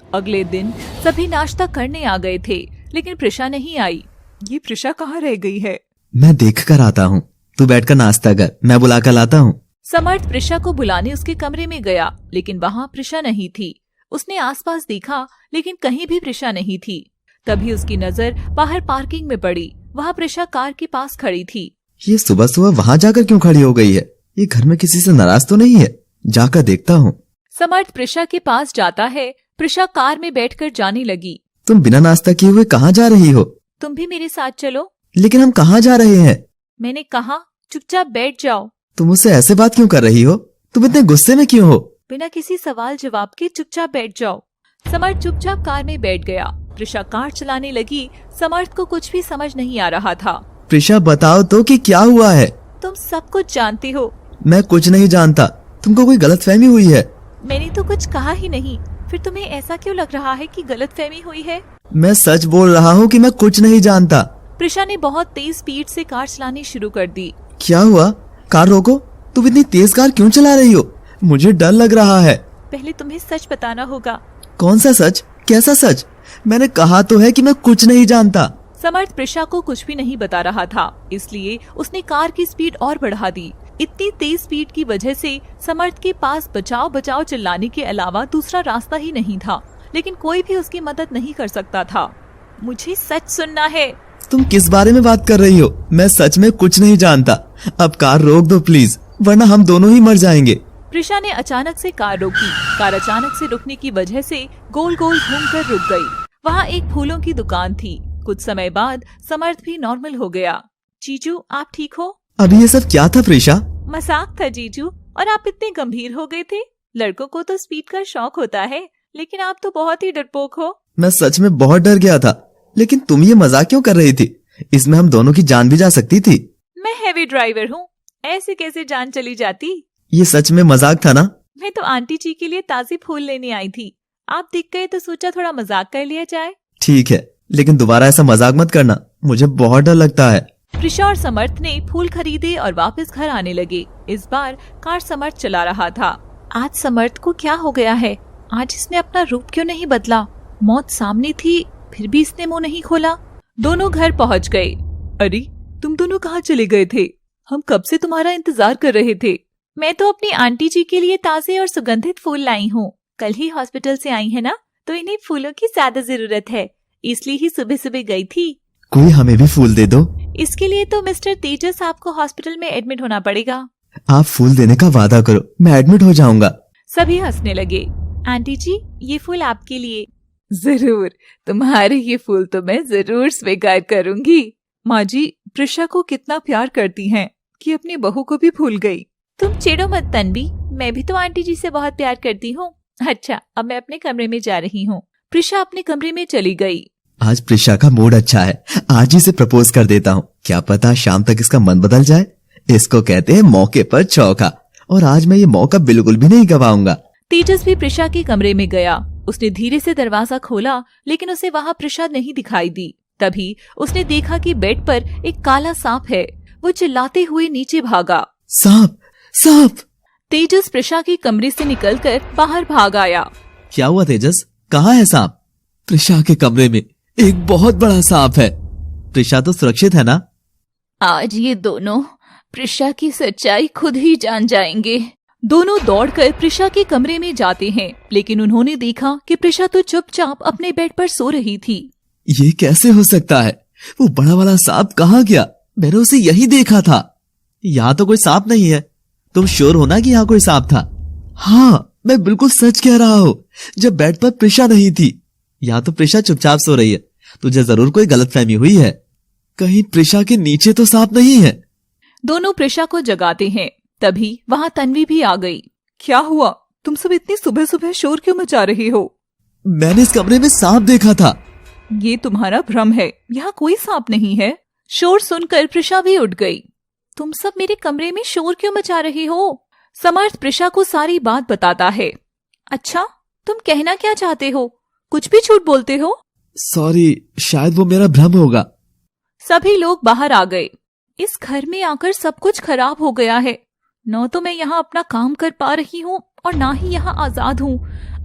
अगले दिन सभी नाश्ता करने आ गए थे, लेकिन प्रिशा नहीं आई। ये प्रिशा कहाँ रह गई है? मैं देख कर आता हूँ, तू बैठकर नाश्ता कर, मैं बुला कर लाता हूँ। समर्थ प्रिशा को बुलाने उसके कमरे में गया, लेकिन वहाँ प्रिशा नहीं थी। उसने आसपास देखा, लेकिन कहीं भी प्रिशा नहीं थी। तभी उसकी नजर बाहर पार्किंग में पड़ी। वहाँ प्रिशा कार के पास खड़ी थी। ये सुबह सुबह वहाँ जाकर क्यों खड़ी हो गई है? ये घर में किसी से नाराज तो नहीं है? जाकर देखता हूँ। समर्थ प्रिशा के पास जाता है। प्रिशा कार में बैठकर जाने लगी। तुम बिना नाश्ता किए हुए कहाँ जा रही हो? तुम भी मेरे साथ चलो। लेकिन हम कहाँ जा रहे हैं? मैंने कहा चुपचाप बैठ जाओ। तुम मुझसे ऐसे बात क्यों कर रही हो? तुम इतने गुस्से में क्यों हो? बिना किसी सवाल जवाब के चुपचाप बैठ जाओ। समर्थ चुपचाप कार में बैठ गया। प्रिशा कार चलाने लगी। समर्थ को कुछ भी समझ नहीं आ रहा था। प्रिशा बताओ तो कि क्या हुआ है? तुम सब कुछ जानती हो। मैं कुछ नहीं जानता। तुमको कोई गलतफहमी हुई है? मैंने तो कुछ कहा ही नहीं, फिर तुम्हें ऐसा क्यों लग रहा है कि गलतफहमी हुई है? मैं सच बोल रहा हूँ कि मैं कुछ नहीं जानता। प्रिशा ने बहुत तेज स्पीड से कार चलानी शुरू कर दी। क्या हुआ? कार रोको। तुम इतनी तेज कार क्यों चला रही हो? मुझे डर लग रहा है। पहले तुम्हें सच बताना होगा। कौन सा सच? कैसा सच? मैंने कहा तो है कि मैं कुछ नहीं जानता। समर्थ प्रिशा को कुछ भी नहीं बता रहा था, इसलिए उसने कार की स्पीड और बढ़ा दी। इतनी तेज स्पीड की वजह से समर्थ के पास बचाओ बचाओ चिल्लाने के अलावा दूसरा रास्ता ही नहीं था, लेकिन कोई भी उसकी मदद नहीं कर सकता था। मुझे सच सुनना है। तुम किस बारे में बात कर रही हो? मैं सच में कुछ नहीं जानता। अब कार रोक दो प्लीज, वरना हम दोनों ही मर जाएंगे। प्रिशा ने अचानक से कार रोकी। कार अचानक से रुकने की वजह से गोल गोल घूमकर रुक गई। वहाँ एक फूलों की दुकान थी। कुछ समय बाद समर्थ भी नॉर्मल हो गया। जीजू, आप ठीक हो? अभी ये सब क्या था प्रिशा? मजाक था जीजू, और आप इतने गंभीर हो गए थे। लड़कों को तो स्पीड का शौक होता है, लेकिन आप तो बहुत ही डरपोक हो। मैं सच में बहुत डर गया था, लेकिन तुम ये मजाक क्यों कर रही थी? इसमें हम दोनों की जान भी जा सकती थी। मैं हैवी ड्राइवर हूँ, ऐसे कैसे जान चली जाती? ये सच में मजाक था ना? मैं तो आंटी जी के लिए ताजे फूल लेने आई थी। आप दिख गए तो सोचा थोड़ा मजाक कर लिया जाए। ठीक है, लेकिन दोबारा ऐसा मजाक मत करना, मुझे बहुत डर लगता है। प्रिशा और समर्थ ने फूल खरीदे और वापस घर आने लगे। इस बार कार समर्थ चला रहा था। आज समर्थ को क्या हो गया है? आज इसने अपना रूप क्यों नहीं बदला? मौत सामने थी, फिर भी इसने मुंह नहीं खोला। दोनों घर पहुंच गए। अरे, तुम दोनों कहाँ चले गए थे? हम कब से तुम्हारा इंतजार कर रहे थे। मैं तो अपनी आंटी जी के लिए ताजे और सुगंधित फूल लाई हूँ। कल ही हॉस्पिटल से आई है ना, तो इन्हें फूलों की ज्यादा जरूरत है, इसलिए ही सुबह सुबह गई थी। कोई हमें भी फूल दे दो। इसके लिए तो मिस्टर तेजस आपको हॉस्पिटल में एडमिट होना पड़ेगा। आप फूल देने का वादा करो, मैं एडमिट हो जाऊंगा। सभी हंसने लगे। आंटी जी, ये फूल आपके लिए। जरूर, तुम्हारे ये फूल तो मैं जरूर स्वीकार करूंगी। माँ जी प्रिशा को कितना प्यार करती हैं कि अपनी बहू को भी भूल गई। तुम चिढ़ो मत तन्वी, मैं भी तो आंटी जी से बहुत प्यार करती हूँ। अच्छा, अब मैं अपने कमरे में जा रही हूँ। प्रिशा अपने कमरे में चली गई। आज प्रिशा का मूड अच्छा है, आज ही से प्रपोज कर देता हूँ। क्या पता शाम तक इसका मन बदल जाए। इसको कहते हैं मौके पर चौका, और आज मैं ये मौका बिल्कुल भी नहीं गवाऊंगा। तेजस भी प्रिशा के कमरे में गया। उसने धीरे से दरवाजा खोला, लेकिन उसे वहाँ प्रिशा नहीं दिखाई दी। तभी उसने देखा कि बेड पर एक काला सांप है। वो चिल्लाते हुए नीचे भागा। सांप, सांप! तेजस प्रिशा के कमरे से निकलकर बाहर भाग आया। क्या हुआ तेजस, कहाँ है सांप? प्रिशा के कमरे में एक बहुत बड़ा सांप है। प्रिशा तो सुरक्षित है ना? आज ये दोनों प्रिशा की सच्चाई खुद ही जान जाएंगे। दोनों दौड़कर प्रिशा के कमरे में जाते हैं, लेकिन उन्होंने देखा कि प्रिशा तो चुपचाप अपने बेड पर सो रही थी। ये कैसे हो सकता है? वो बड़ा वाला सांप कहाँ गया? मैंने उसे यही देखा था। यहाँ तो कोई सांप नहीं है। तुम श्योर हो ना कि यहाँ कोई सांप था? हाँ, मैं बिल्कुल सच कह रहा हूँ। जब बेड पर प्रिशा नहीं थी, यहाँ तो प्रिशा चुपचाप सो रही है। तुझे जरूर कोई गलतफहमी हुई है। कहीं प्रिशा के नीचे तो सांप नहीं है? दोनों प्रिशा को जगाते हैं। तभी वहाँ तन्वी भी आ गई। क्या हुआ? तुम सब इतनी सुबह सुबह शोर क्यों मचा रही हो? मैंने इस कमरे में सांप देखा था। ये तुम्हारा भ्रम है, यहाँ कोई सांप नहीं है। शोर सुनकर प्रिशा भी उठ गई। तुम सब मेरे कमरे में शोर क्यों मचा रही हो? समर्थ प्रिशा को सारी बात बताता है। अच्छा, तुम कहना क्या चाहते हो? कुछ भी झूठ बोलते हो। सॉरी, शायद वो मेरा भ्रम होगा। सभी लोग बाहर आ गए। इस घर में आकर सब कुछ खराब हो गया है। न तो मैं यहाँ अपना काम कर पा रही हूँ और ना ही यहाँ आजाद हूँ।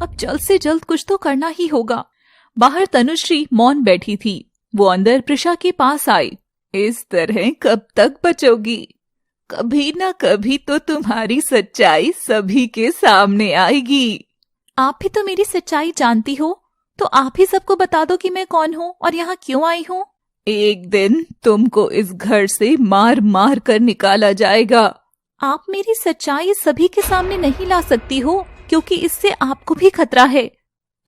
अब जल्द से जल्द कुछ तो करना ही होगा। बाहर तनुश्री मौन बैठी थी। वो अंदर प्रिशा के पास आई। इस तरह कब तक बचोगी? कभी ना कभी तो तुम्हारी सच्चाई सभी के सामने आएगी। आप भी तो मेरी सच्चाई जानती हो, तो आप ही सबको बता दो कि मैं कौन हूँ और यहाँ क्यों आई हूँ। एक दिन तुमको इस घर से मार मार कर निकाला जाएगा। आप मेरी सच्चाई सभी के सामने नहीं ला सकती हो, क्योंकि इससे आपको भी खतरा है।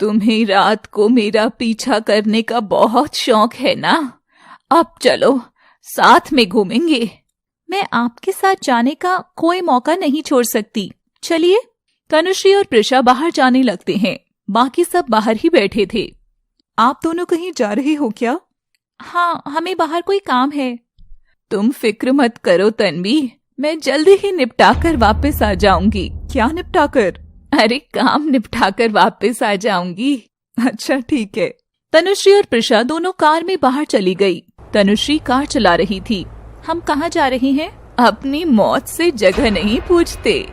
तुम्हें रात को मेरा पीछा करने का बहुत शौक है ना? अब चलो साथ में घूमेंगे। मैं आपके साथ जाने का कोई मौका नहीं छोड़ सकती। चलिए। तनुश्री और प्रिशा बाहर जाने लगते हैं। बाकी सब बाहर ही बैठे थे। आप दोनों कहीं जा रहे हो क्या? हाँ, हमें बाहर कोई काम है। तुम फिक्र मत करो तन्वी, मैं जल्दी ही निपटा कर वापस आ जाऊंगी। क्या निपटा कर? अरे काम निपटा कर वापस आ जाऊंगी। अच्छा ठीक है। तनुश्री और प्रिशा दोनों कार में बाहर चली गई। तनुश्री कार चला रही थी। हम कहाँ जा रही हैं? अपनी मौत से जगह नहीं पूछते,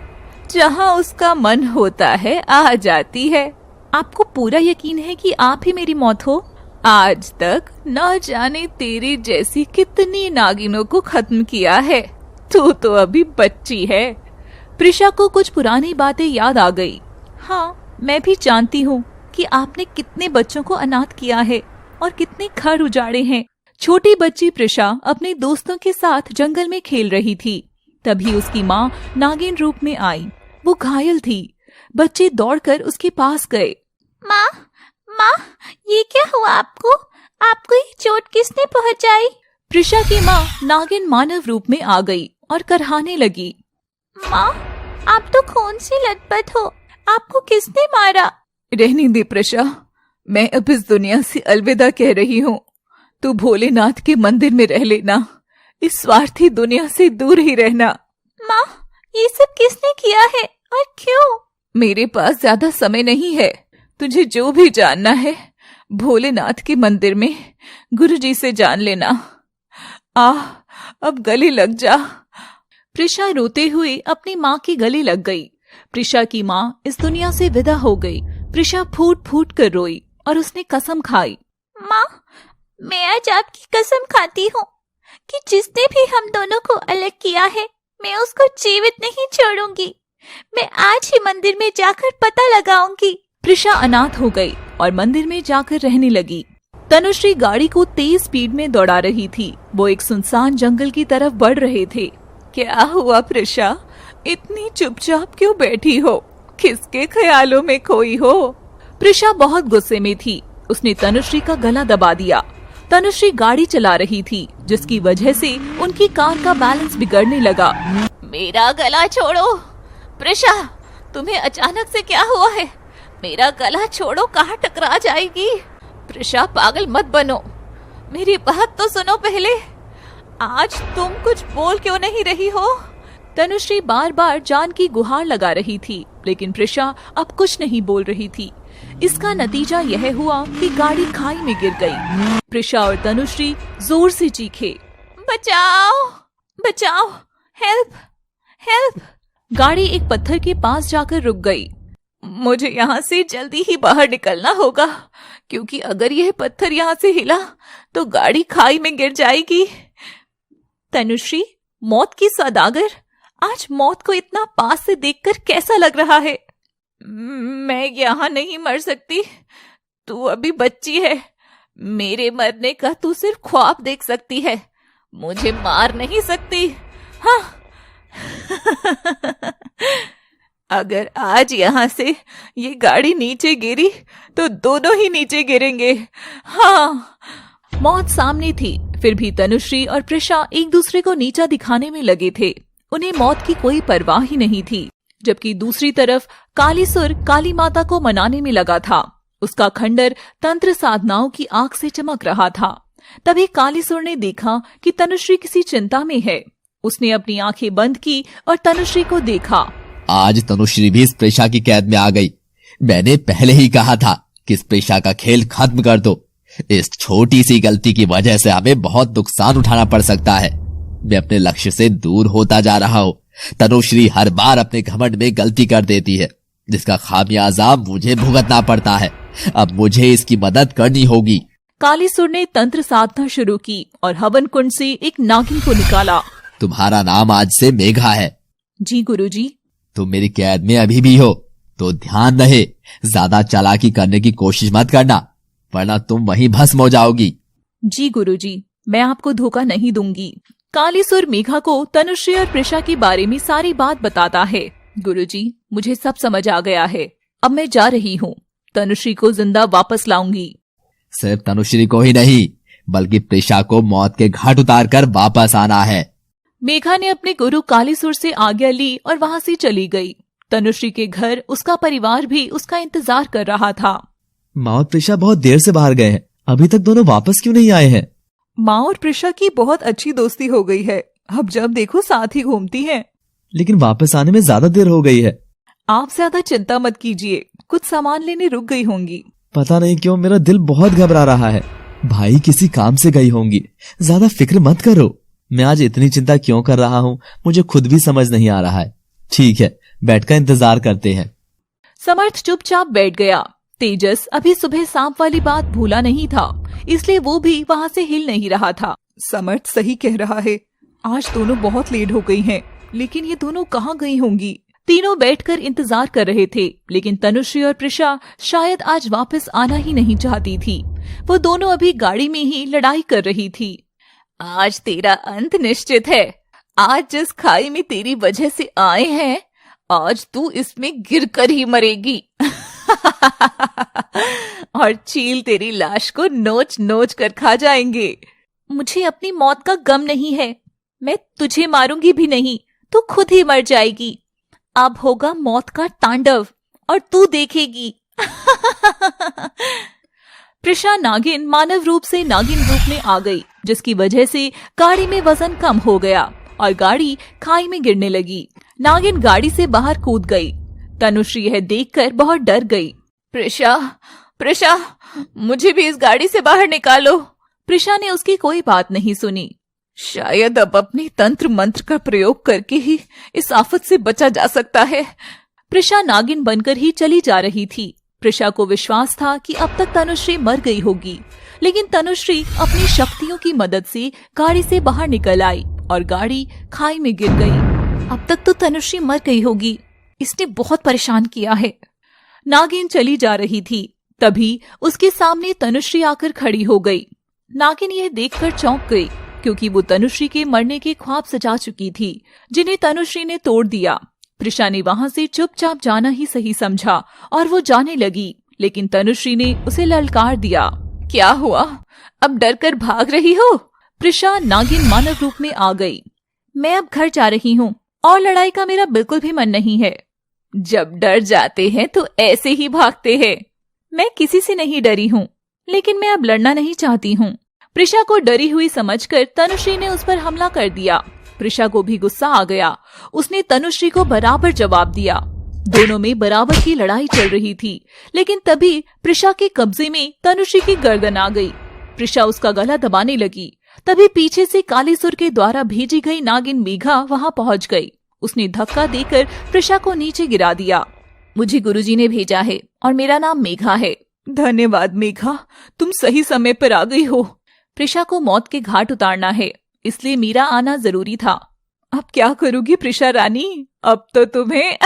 जहाँ उसका मन होता है आ जाती है। आपको पूरा यकीन है कि आप ही मेरी मौत हो? आज तक न जाने तेरे जैसी कितनी नागिनों को खत्म किया है। तू तो अभी बच्ची है। प्रिशा को कुछ पुरानी बातें याद आ गई। हाँ, मैं भी जानती हूँ कि आपने कितने बच्चों को अनाथ किया है और कितने घर उजाड़े हैं। छोटी बच्ची प्रिशा अपने दोस्तों के साथ जंगल में खेल रही थी। तभी उसकी माँ नागिन रूप में आई। वो घायल थी। बच्चे दौड़कर उसके पास गए। माँ, माँ, ये क्या हुआ आपको? आपको ये चोट किसने पहुँचाई? प्रिशा की माँ नागिन मानव रूप में आ गई और करहाने लगी। माँ, आप तो खून से लथपथ हो। आपको किसने मारा? रहने दे प्रिशा, मैं अब इस दुनिया से अलविदा कह रही हूँ। तू भोलेनाथ के मंदिर में रह लेना। इस स्वार्थी दुनिया से दूर ही रहना। माँ, ये सब किसने किया है और क्यों? मेरे पास ज्यादा समय नहीं है। तुझे जो भी जानना है भोलेनाथ के मंदिर में गुरुजी से जान लेना। अब गले लग जा। प्रिशा रोते हुए अपनी माँ की गले लग गई। प्रिशा की माँ इस दुनिया से विदा हो गई। प्रिशा फूट फूट कर रोई और उसने कसम खाई। माँ, मैं आज आपकी कसम खाती हूँ कि जिसने भी हम दोनों को अलग किया है, मैं उसको जीवित नहीं छोड़ूंगी। मैं आज ही मंदिर में जाकर पता लगाऊंगी। प्रिशा अनाथ हो गई और मंदिर में जाकर रहने लगी। तनुश्री गाड़ी को तेज स्पीड में दौड़ा रही थी। वो एक सुनसान जंगल की तरफ बढ़ रहे थे। क्या हुआ प्रिशा? इतनी चुपचाप क्यों बैठी हो? किसके ख्यालों में खोई हो? प्रिशा बहुत गुस्से में थी। उसने तनुश्री का गला दबा दिया। तनुश्री गाड़ी चला रही थी, जिसकी वजह से उनकी कार का बैलेंस बिगड़ने लगा। मेरा गला छोड़ो। प्रिशा, तुम्हें अचानक से क्या हुआ है? मेरा गला छोड़ो, कहाँ टकरा जाएगी। प्रिशा, पागल मत बनो। मेरी बात तो सुनो पहले। आज तुम कुछ बोल क्यों नहीं रही हो? तनुश्री बार बार जान की गुहार लगा रही थी, लेकिन प्रिशा अब कुछ नहीं बोल रही थी। इसका नतीजा यह हुआ कि गाड़ी खाई में गिर गई। प्रिशा और तनुश्री जोर से चीखे, बचाओ, बचाओ, हेल्प, हेल्प। गाड़ी एक पत्थर के पास जाकर रुक गई। मुझे यहाँ से जल्दी ही बाहर निकलना होगा, क्योंकि अगर यह पत्थर यहाँ से हिला तो गाड़ी खाई में गिर जाएगी। तनुश्री, मौत की सौदागर, आज मौत को इतना पास से देखकर कैसा लग रहा है? मैं यहाँ नहीं मर सकती। तू अभी बच्ची है। मेरे मरने का तू सिर्फ ख्वाब देख सकती है, मुझे मार नहीं सकती। हाँ। अगर आज यहाँ से ये गाड़ी नीचे गिरी तो दोनों ही नीचे गिरेंगे। हाँ। मौत सामने थी, फिर भी तनुश्री और प्रिशा एक दूसरे को नीचा दिखाने में लगे थे। उन्हें मौत की कोई परवाह ही नहीं थी। जबकि दूसरी तरफ कालीसुर काली माता को मनाने में लगा था। उसका खंडर तंत्र साधनाओं की आग से चमक रहा था। तभी कालीसुर ने देखा कि तनुश्री किसी चिंता में है। उसने अपनी आंखें बंद की और तनुश्री को देखा। आज तनुश्री भी इस प्रिशा की कैद में आ गई। मैंने पहले ही कहा था कि इस प्रिशा का खेल खत्म कर दो। इस छोटी सी गलती की वजह से हमें बहुत नुकसान उठाना पड़ सकता है। मैं अपने लक्ष्य से दूर होता जा रहा हूँ। तनुश्री हर बार अपने घमंड में गलती कर देती है, जिसका खामियाजा मुझे भुगतना पड़ता है। अब मुझे इसकी मदद करनी होगी। कालीसुर ने तंत्र साधना शुरू की और हवन कुंड से एक नागिन को निकाला। तुम्हारा नाम आज से मेघा है। जी गुरुजी। तुम मेरी कैद में अभी भी हो, तो ध्यान रहे, ज्यादा चालाकी करने की कोशिश मत करना, वरना तुम वहीं भस्म हो जाओगी। जी गुरुजी, मैं आपको धोखा नहीं दूंगी। कालीसुर मेघा को तनुश्री और प्रिशा के बारे में सारी बात बताता है। गुरुजी, मुझे सब समझ आ गया है, अब मैं जा रही हूँ, तनुश्री को जिंदा वापस लाऊंगी। सिर्फ तनुश्री को ही नहीं, बल्कि प्रिशा को मौत के घाट उतार कर वापस आना है। मेघा ने अपने गुरु कालीसुर से आज्ञा ली और वहाँ से चली गई। तनुश्री के घर उसका परिवार भी उसका इंतजार कर रहा था। माँ और प्रिशा बहुत देर से बाहर गए हैं, अभी तक दोनों वापस क्यों नहीं आए हैं? माँ और प्रिशा की बहुत अच्छी दोस्ती हो गई है, अब जब देखो साथ ही घूमती हैं। लेकिन वापस आने में ज्यादा देर हो गई है। आप ज्यादा चिंता मत कीजिए, कुछ सामान लेने रुक गई होंगी। पता नहीं क्यों मेरा दिल बहुत घबरा रहा है। भाई किसी काम से गई होंगी, ज्यादा फिक्र मत करो। मैं आज इतनी चिंता क्यों कर रहा हूँ, मुझे खुद भी समझ नहीं आ रहा है। ठीक है, बैठकर इंतजार करते हैं। समर्थ चुपचाप बैठ गया। तेजस अभी सुबह सांप वाली बात भूला नहीं था, इसलिए वो भी वहाँ से हिल नहीं रहा था। समर्थ सही कह रहा है, आज दोनों बहुत लेट हो गई हैं, लेकिन ये दोनों कहाँ गई होंगी। तीनों बैठकर इंतजार कर रहे थे, लेकिन तनुश्री और प्रिशा शायद आज वापस आना ही नहीं चाहती थी। वो दोनों अभी गाड़ी में ही लड़ाई कर रही थी। आज तेरा अंत निश्चित है। आज जिस खाई में तेरी वजह से आए हैं, आज तू इसमें गिरकर ही मरेगी। और चील तेरी लाश को नोच नोच कर खा जाएंगे। मुझे अपनी मौत का गम नहीं है, मैं तुझे मारूंगी भी नहीं, तू खुद ही मर जाएगी। अब होगा मौत का तांडव और तू देखेगी। प्रिशा नागिन मानव रूप से नागिन रूप में आ गई, जिसकी वजह से गाड़ी में वजन कम हो गया और गाड़ी खाई में गिरने लगी। नागिन गाड़ी से बाहर कूद गई। तनुश्री यह देखकर बहुत डर गई। प्रिशा, प्रिशा, मुझे भी इस गाड़ी से बाहर निकालो। प्रिशा ने उसकी कोई बात नहीं सुनी। शायद अब अपने तंत्र मंत्र का प्रयोग करके ही इस आफत से बचा जा सकता है। प्रिशा नागिन बनकर ही चली जा रही थी। प्रिशा को विश्वास था कि अब तक तनुश्री मर गई होगी, लेकिन तनुश्री अपनी शक्तियों की मदद से गाड़ी से बाहर निकल आई और गाड़ी खाई में गिर गई। अब तक तो तनुश्री मर गई होगी, इसने बहुत परेशान किया है। नागिन चली जा रही थी, तभी उसके सामने तनुश्री आकर खड़ी हो गई। नागिन यह देखकर चौंक गई, क्योंकि वो तनुश्री के मरने के ख्वाब सजा चुकी थी, जिन्हें तनुश्री ने तोड़ दिया। प्रिशा ने वहां से चुपचाप जाना ही सही समझा और वो जाने लगी, लेकिन तनुश्री ने उसे ललकार दिया। क्या हुआ, अब डर कर भाग रही हो? प्रिशा नागिन मानव रूप में आ गई। मैं अब घर जा रही हूँ और लड़ाई का मेरा बिल्कुल भी मन नहीं है। जब डर जाते हैं तो ऐसे ही भागते हैं। मैं किसी से नहीं डरी हूँ, लेकिन मैं अब लड़ना नहीं चाहती हूँ। प्रिशा को डरी हुई समझकर तनुश्री ने उस पर हमला कर दिया। प्रिशा को भी गुस्सा आ गया। उसने तनुश्री को बराबर जवाब दिया। दोनों में बराबर की लड़ाई चल रही थी, लेकिन तभी प्रिशा के कब्जे में तनुश्री की गर्दन आ गई। प्रिशा उसका गला दबाने लगी। तभी पीछे से कालीसुर के द्वारा भेजी गई नागिन मेघा वहां पहुंच गई। उसने धक्का देकर प्रिशा को नीचे गिरा दिया। मुझे गुरुजी ने भेजा है और मेरा नाम मेघा है। धन्यवाद मेघा, तुम सही समय पर आ गई हो। प्रिशा को मौत के घाट उतारना है, इसलिए मेरा आना जरूरी था। अब क्या करोगी प्रिशा रानी, अब तो तुम्हें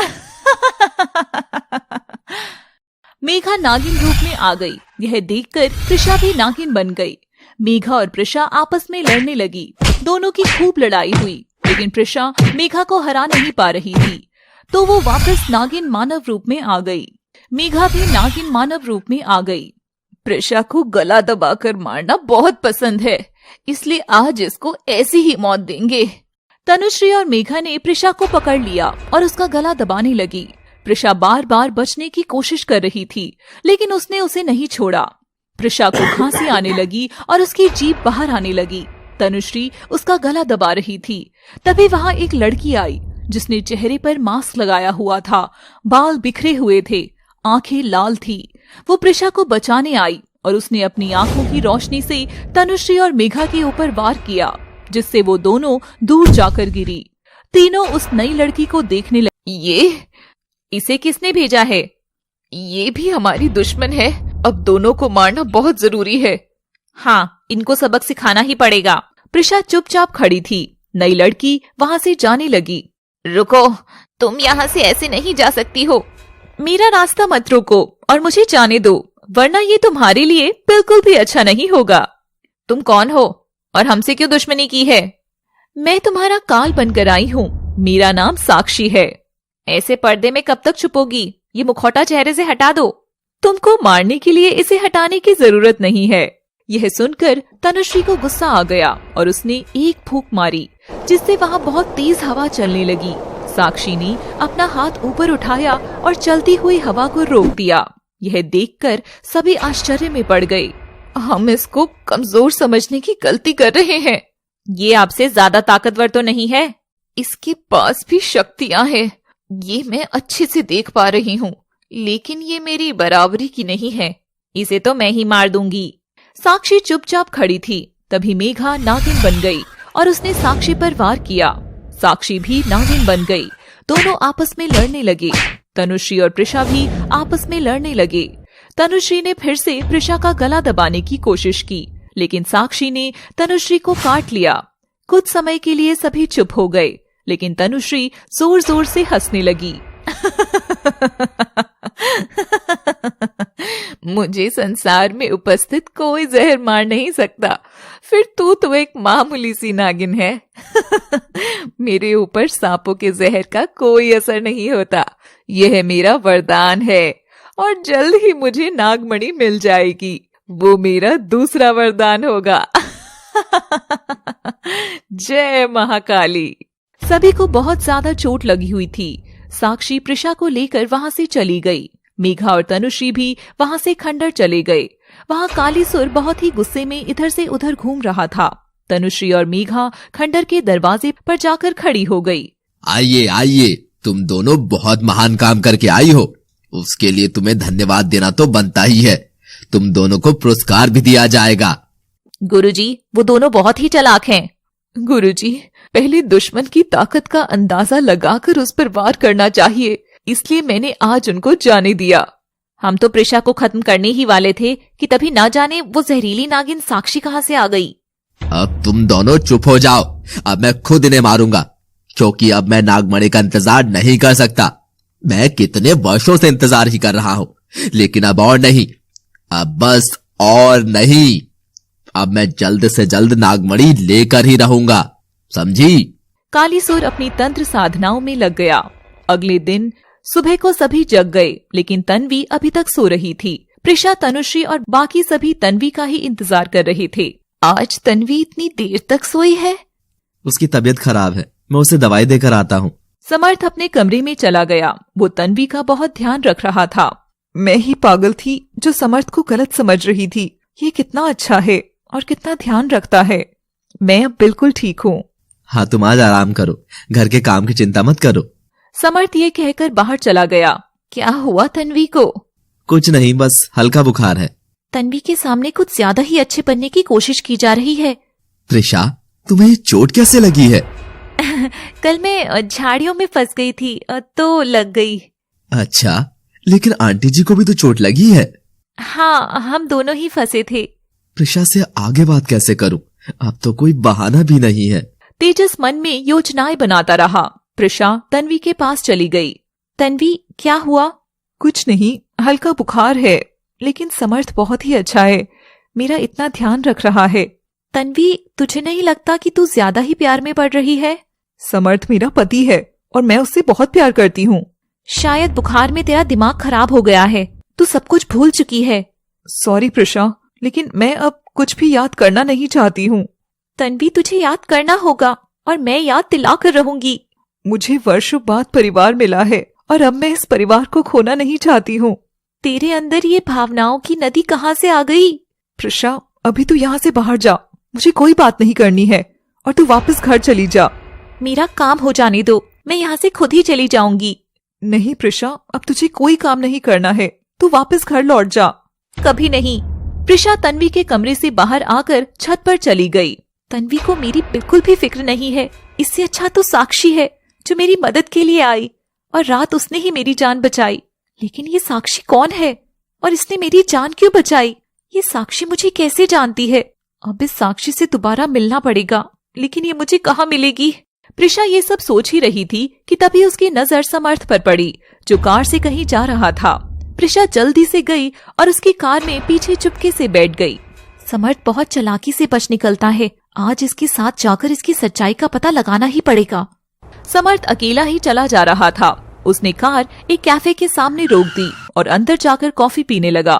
मेघा नागिन रूप में आ गई। यह देखकर प्रिशा भी नागिन बन गई। मेघा और प्रिशा आपस में लड़ने लगी। दोनों की खूब लड़ाई हुई, लेकिन प्रिशा मेघा को हरा नहीं पा रही थी, तो वो वापस नागिन मानव रूप में आ गई। मेघा भी नागिन मानव रूप में आ गई। प्रिशा को गला दबाकर मारना बहुत पसंद है, इसलिए आज इसको ऐसी ही मौत देंगे। तनुश्री और मेघा ने प्रिशा को पकड़ लिया और उसका गला दबाने लगी। प्रिशा बार बार बचने की कोशिश कर रही थी, लेकिन उसने उसे नहीं छोड़ा। प्रिशा को खांसी आने लगी और उसकी जीभ बाहर आने लगी। तनुश्री उसका गला दबा रही थी। तभी वहां एक लड़की आई, जिसने चेहरे पर मास्क लगाया हुआ था, बाल बिखरे हुए थे, आंखें लाल थी। वो प्रिशा को बचाने आई और उसने अपनी आंखों की रोशनी से तनुश्री और मेघा के ऊपर वार किया, जिससे वो दोनों दूर जाकर गिरी। तीनों उस नई लड़की को देखने लगे। इसे किसने भेजा है? ये भी हमारी दुश्मन है। अब दोनों को मारना बहुत जरूरी है। हाँ, इनको सबक सिखाना ही पड़ेगा। प्रिशा चुपचाप खड़ी थी। नई लड़की वहाँ से जाने लगी। रुको, तुम यहाँ से ऐसे नहीं जा सकती हो। मेरा रास्ता मत रोको और मुझे जाने दो, वरना ये तुम्हारे लिए बिल्कुल भी अच्छा नहीं होगा। तुम कौन हो और हमसे क्यों दुश्मनी की है? मैं तुम्हारा काल बनकर आई हूँ। मेरा नाम साक्षी है। ऐसे पर्दे में कब तक छुपोगी? ये मुखौटा चेहरे से हटा दो। तुमको मारने के लिए इसे हटाने की जरूरत नहीं है। यह सुनकर तनुश्री को गुस्सा आ गया और उसने एक फूंक मारी, जिससे वहाँ बहुत तेज हवा चलने लगी। साक्षी ने अपना हाथ ऊपर उठाया और चलती हुई हवा को रोक दिया। यह देखकर सभी आश्चर्य में पड़ गए। हम इसको कमजोर समझने की गलती कर रहे हैं। ये आपसे ज्यादा ताकतवर तो नहीं है। इसके पास भी शक्तियां हैं, ये मैं अच्छे से देख पा रही हूँ, लेकिन ये मेरी बराबरी की नहीं है। इसे तो मैं ही मार दूंगी। साक्षी चुपचाप खड़ी थी। तभी मेघा नागिन बन गई और उसने साक्षी पर वार किया। साक्षी भी नागिन बन गई। दोनों आपस में लड़ने लगे। तनुश्री और प्रिशा भी आपस में लड़ने लगे। तनुश्री ने फिर से प्रिशा का गला दबाने की कोशिश की, लेकिन साक्षी ने तनुश्री को काट लिया। कुछ समय के लिए सभी चुप हो गए, लेकिन तनुश्री जोर जोर से हंसने लगी। मुझे संसार में उपस्थित कोई जहर मार नहीं सकता, फिर तू तो एक मामूली सी नागिन है। मेरे ऊपर सांपों के जहर का कोई असर नहीं होता। यह मेरा वरदान है और जल्द ही मुझे नागमणि मिल जाएगी। वो मेरा दूसरा वरदान होगा। जय महाकाली। सभी को बहुत ज्यादा चोट लगी हुई थी। साक्षी प्रिशा को लेकर वहाँ से चली गई। मेघा और तनुश्री भी वहाँ से खंडर चले गए। वहाँ कालीसुर बहुत ही गुस्से में इधर से उधर घूम रहा था। तनुश्री और मेघा खंडर के दरवाजे पर जाकर खड़ी हो गई। आइए आइए, तुम दोनों बहुत महान काम करके आई हो। उसके लिए तुम्हें धन्यवाद देना तो बनता ही है। तुम दोनों को पुरस्कार भी दिया जाएगा। गुरुजी, वो दोनों बहुत ही चालाक हैं। गुरुजी, पहले दुश्मन की ताकत का अंदाजा लगाकर उस पर वार करना चाहिए, इसलिए मैंने आज उनको जाने दिया। हम तो प्रिशा को खत्म करने ही वाले थे कि तभी ना जाने वो जहरीली नागिन साक्षी कहाँ से आ गई। अब तुम दोनों चुप हो जाओ। अब मैं खुद इन्हें मारूंगा, क्योंकि अब मैं नागमणि का इंतजार नहीं कर सकता। मैं कितने वर्षों से इंतजार ही कर रहा हूं, लेकिन अब और नहीं। अब बस और नहीं। अब मैं जल्द से जल्द नागमणि लेकर ही रहूंगा, समझी? कालीसुर अपनी तंत्र साधनाओं में लग गया। अगले दिन सुबह को सभी जग गए, लेकिन तन्वी अभी तक सो रही थी। प्रिशा, तनुश्री और बाकी सभी तन्वी का ही इंतजार कर रहे थे। आज तन्वी इतनी देर तक सोई है? उसकी तबीयत खराब है, मैं उसे दवाई देकर आता हूँ। समर्थ अपने कमरे में चला गया। वो तन्वी का बहुत ध्यान रख रहा था। मैं ही पागल थी जो समर्थ को गलत समझ रही थी। ये कितना अच्छा है और कितना ध्यान रखता है। मैं अब बिल्कुल ठीक हूँ। हाँ, तुम आज आराम करो, घर के काम की चिंता मत करो। समर्थ ये कहकर बाहर चला गया। क्या हुआ तन्वी को? कुछ नहीं, बस हल्का बुखार है। तन्वी के सामने कुछ ज्यादा ही अच्छे बनने की कोशिश की जा रही है। त्रिशा, तुम्हें चोट कैसे लगी है? कल मैं झाड़ियों में फंस गई थी तो लग गई। अच्छा, लेकिन आंटी जी को भी तो चोट लगी है। हाँ, हम दोनों ही फंसे थे। त्रिशा से आगे बात कैसे करूं? अब तो कोई बहाना भी नहीं है। तेजस मन में योजनाएं बनाता रहा। प्रिशा तन्वी के पास चली गई। तन्वी, क्या हुआ? कुछ नहीं, हल्का बुखार है, लेकिन समर्थ बहुत ही अच्छा है। मेरा इतना ध्यान रख रहा है। तन्वी, तुझे नहीं लगता कि तू ज्यादा ही प्यार में पड़ रही है? समर्थ मेरा पति है और मैं उससे बहुत प्यार करती हूँ। शायद बुखार में तेरा दिमाग खराब हो गया है। तू सब कुछ भूल चुकी है। सॉरी प्रिशा, लेकिन मैं अब कुछ भी याद करना नहीं चाहती हूँ। तन्वी, तुझे याद करना होगा और मैं याद दिला कर रहूंगी। मुझे वर्षों बाद परिवार मिला है और अब मैं इस परिवार को खोना नहीं चाहती हूँ। तेरे अंदर ये भावनाओं की नदी कहाँ से आ गई? प्रिशा, अभी तू यहाँ से बाहर जा। मुझे कोई बात नहीं करनी है और तू वापस घर चली जा। मेरा काम हो जाने दो, मैं यहाँ से खुद ही चली जाऊंगी। नहीं प्रिशा, अब तुझे कोई काम नहीं करना है। तू वापस घर लौट जा। कभी नहीं। प्रिशा तन्वी के कमरे से बाहर आकर छत पर चली गई। तन्वी को मेरी बिल्कुल भी फिक्र नहीं है। इससे अच्छा तो साक्षी है जो मेरी मदद के लिए आई और रात उसने ही मेरी जान बचाई। लेकिन ये साक्षी कौन है और इसने मेरी जान क्यों बचाई? ये साक्षी मुझे कैसे जानती है? अब इस साक्षी से दोबारा मिलना पड़ेगा, लेकिन ये मुझे कहाँ मिलेगी? प्रिशा ये सब सोच ही रही थी कि तभी उसकी नजर समर्थ पर पड़ी, जो कार से कहीं जा रहा था। प्रिशा जल्दी से गई और उसकी कार में पीछे चुपके से बैठ गई। समर्थ बहुत चालाकी से बच निकलता है, आज इसके साथ जाकर इसकी सच्चाई का पता लगाना ही पड़ेगा। समर्थ अकेला ही चला जा रहा था। उसने कार एक कैफे के सामने रोक दी और अंदर जाकर कॉफी पीने लगा।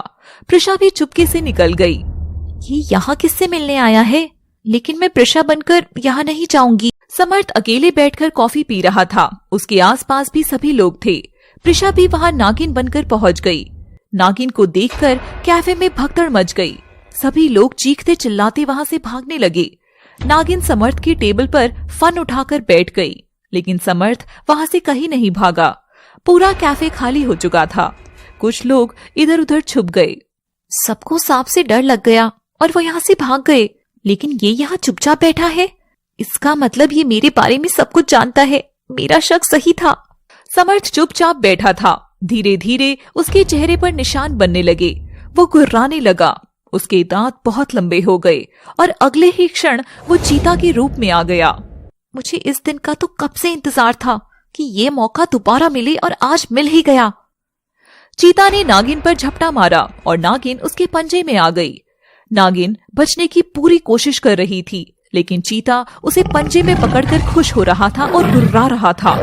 प्रिशा भी चुपके से निकल गई। ये यहाँ किससे मिलने आया है? लेकिन मैं प्रिशा बनकर यहाँ नहीं जाऊंगी। समर्थ अकेले बैठकर कॉफी पी रहा था। उसके आसपास भी सभी लोग थे। प्रिशा भी वहाँ नागिन बनकर पहुँच गई। नागिन को देखकर कैफे में भगदड़ मच गई। सभी लोग चीखते चिल्लाते वहाँ से भागने लगे। नागिन समर्थ की टेबल पर फन उठाकर बैठ गई, लेकिन समर्थ वहाँ से कहीं नहीं भागा। पूरा कैफे खाली हो चुका था। कुछ लोग इधर उधर छुप गए। सबको सांप से डर लग गया और वो यहाँ से भाग गए, लेकिन ये यहाँ चुपचाप बैठा है। इसका मतलब ये मेरे बारे में सब कुछ जानता है। मेरा शक सही था। समर्थ चुपचाप बैठा था। धीरे धीरे उसके चेहरे पर निशान बनने लगे। वो गुर्राने लगा। उसके दांत बहुत लंबे हो गए और अगले ही क्षण वो चीता के रूप में आ गया। मुझे इस दिन का तो कब से इंतजार था कि ये मौका दोबारा मिले, और आज मिल ही गया। चीता ने नागिन पर झपटा मारा और नागिन उसके पंजे में आ गई। नागिन बचने की पूरी कोशिश कर रही थी, लेकिन चीता उसे पंजे में पकड़कर खुश हो रहा था और गुर्रा रहा था।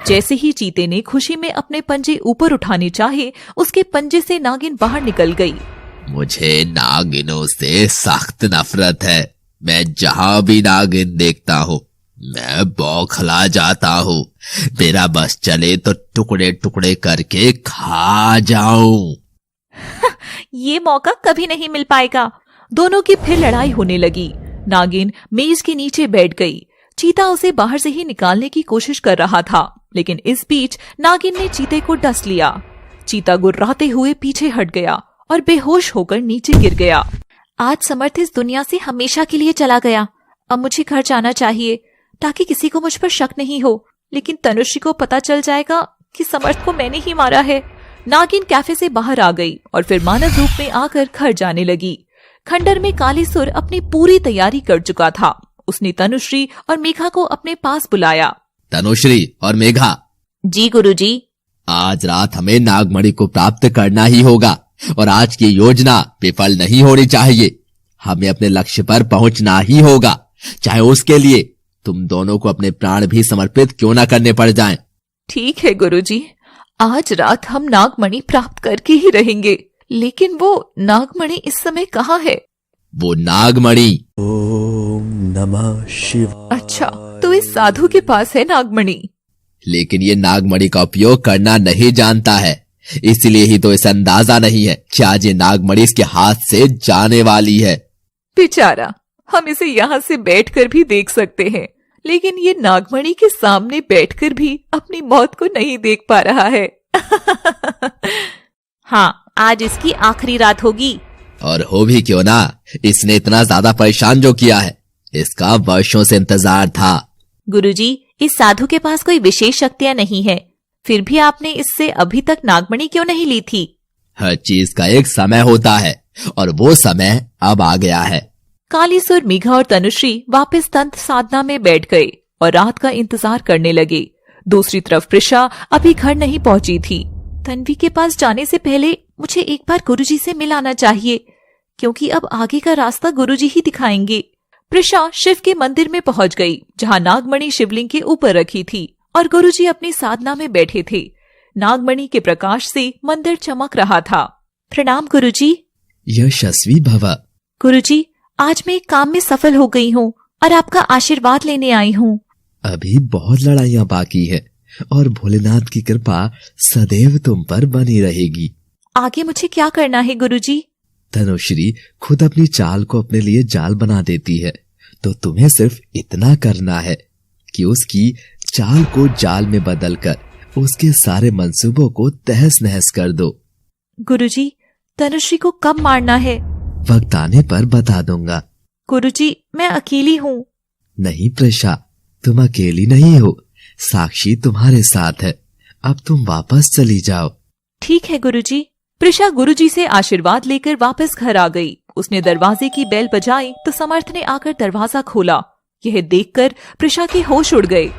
जैसे ही चीते ने खुशी में अपने पंजे ऊपर उठाने चाहे, उसके पंजे से नागिन बाहर निकल गई। मुझे नागिनों से सख्त नफरत है। मैं जहाँ भी नागिन देखता हूँ मैं बौखला जाता हूँ। मेरा बस चले तो टुकड़े टुकड़े करके खा जाऊं। ये मौका कभी नहीं मिल पाएगा। दोनों की फिर लड़ाई होने लगी। नागिन मेज के नीचे बैठ गई। चीता उसे बाहर से ही निकालने की कोशिश कर रहा था, लेकिन इस बीच नागिन ने चीते को डस लिया। चीता गुर्राते हुए पीछे हट गया और बेहोश होकर नीचे गिर गया। आज समर्थ इस दुनिया से हमेशा के लिए चला गया। अब मुझे घर जाना चाहिए ताकि किसी को मुझ पर शक नहीं हो, लेकिन तनुश्री को पता चल जाएगा कि समर्थ को मैंने ही मारा है। नागिन कैफे से बाहर आ गई और फिर मानव रूप में आकर घर जाने लगी। खंडर में कालीसुर अपनी पूरी तैयारी कर चुका था। उसने तनुश्री और मेघा को अपने पास बुलाया। तनुश्री और मेघा। जी गुरुजी। आज रात हमें नागमणि को प्राप्त करना ही होगा और आज की योजना विफल नहीं होनी चाहिए। हमें अपने लक्ष्य पर पहुंचना ही होगा, चाहे उसके लिए तुम दोनों को अपने प्राण भी समर्पित क्यों न करने पड़ जाएं। ठीक है गुरुजी, आज रात हम नागमणि प्राप्त करके ही रहेंगे, लेकिन वो नागमणि इस समय कहाँ है? वो नागमणि ओम नमः शिवाय। अच्छा, तो इस साधु के पास है नागमणि। लेकिन ये नागमणि का उपयोग करना नहीं जानता है, इसलिए ही तो इसे अंदाजा नहीं है कि आज ये नागमणि इसके हाथ से जाने वाली है। बेचारा, हम इसे यहाँ से बैठकर भी देख सकते हैं, लेकिन ये नागमणि के सामने बैठकर भी अपनी मौत को नहीं देख पा रहा है। हाँ, आज इसकी आखिरी रात होगी। और हो भी क्यों ना, इसने इतना ज्यादा परेशान जो किया है, इसका वर्षों से इंतजार था। गुरुजी, इस साधु के पास कोई विशेष शक्तियाँ नहीं है, फिर भी आपने इससे अभी तक नागमणि क्यों नहीं ली थी? हर चीज का एक समय होता है और वो समय अब आ गया है। कालीसुर, मेघा और तनुश्री वापस तंत्र साधना में बैठ गए और रात का इंतजार करने लगे। दूसरी तरफ प्रिशा अभी घर नहीं पहुंची थी। तन्वी के पास जाने से पहले मुझे एक बार गुरुजी से मिल आना चाहिए, क्योंकि अब आगे का रास्ता गुरुजी ही दिखाएंगे। प्रिशा शिव के मंदिर में पहुंच गई, जहां नागमणि शिवलिंग के ऊपर रखी थी और गुरुजी अपनी साधना में बैठे थे। नागमणि के प्रकाश से मंदिर चमक रहा था। प्रणाम गुरुजी। यशस्वी भव। गुरुजी, आज मैं एक काम में सफल हो गई हूँ और आपका आशीर्वाद लेने आई हूँ। अभी बहुत लड़ाइयाँ बाकी है और भोलेनाथ की कृपा सदैव तुम पर बनी रहेगी। आगे मुझे क्या करना है गुरुजी? तनुश्री खुद अपनी चाल को अपने लिए जाल बना देती है, तो तुम्हें सिर्फ इतना करना है कि उसकी चाल को जाल में बदलकर उसके सारे मंसूबों को तहस नहस कर दो। गुरुजी, तनुश्री को कब मारना है? वक्त आने पर बता दूंगा। गुरुजी, मैं अकेली हूँ। नहीं प्रिशा, तुम अकेली नहीं हो, साक्षी तुम्हारे साथ है। अब तुम वापस चली जाओ। ठीक है गुरुजी, प्रिशा गुरुजी से आशीर्वाद लेकर वापस घर आ गई। उसने दरवाजे की बेल बजाई तो समर्थ ने आकर दरवाजा खोला। यह देखकर प्रिशा के होश उड़ गए।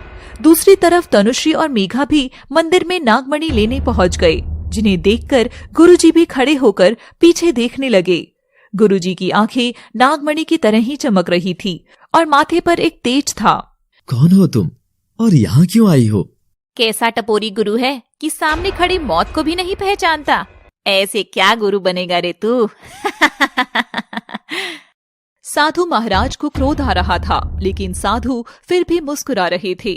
दूसरी तरफ तनुश्री और मेघा भी मंदिर में नागमणि लेने पहुंच गए, जिन्हें देखकर गुरुजी भी खड़े होकर पीछे देखने लगे। गुरुजी की आंखें नागमणि की तरह ही चमक रही थी और माथे पर एक तेज था। कौन हो तुम और यहाँ क्यों आई हो? कैसा टपोरी गुरु है कि सामने खड़ी मौत को भी नहीं पहचानता। ऐसे क्या गुरु बनेगा रे तू? साधु महाराज को क्रोध आ रहा था, लेकिन साधु फिर भी मुस्कुरा रहे थे।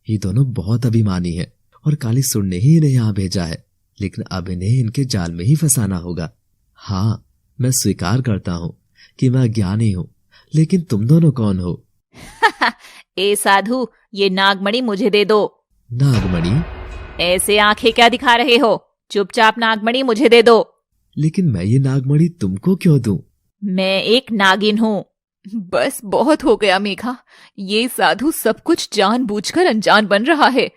ये दोनों बहुत अभिमानी है और काली सुर ने ही इन्हें यहाँ भेजा है, लेकिन अब इन्हें इनके जाल में ही फंसाना होगा। हाँ, मैं स्वीकार करता हूँ कि मैं अज्ञानी हूँ, लेकिन तुम दोनों कौन हो? ए साधु, ये नागमणि मुझे दे दो। नागमणि? ऐसे आंखें क्या दिखा रहे हो? चुपचाप नागमणि मुझे दे दो। लेकिन मैं ये नागमणि तुमको क्यों दूं? मैं एक नागिन हूँ। बस बहुत हो गया मेघा, ये साधु सब कुछ जानबूझकर अनजान बन रहा है।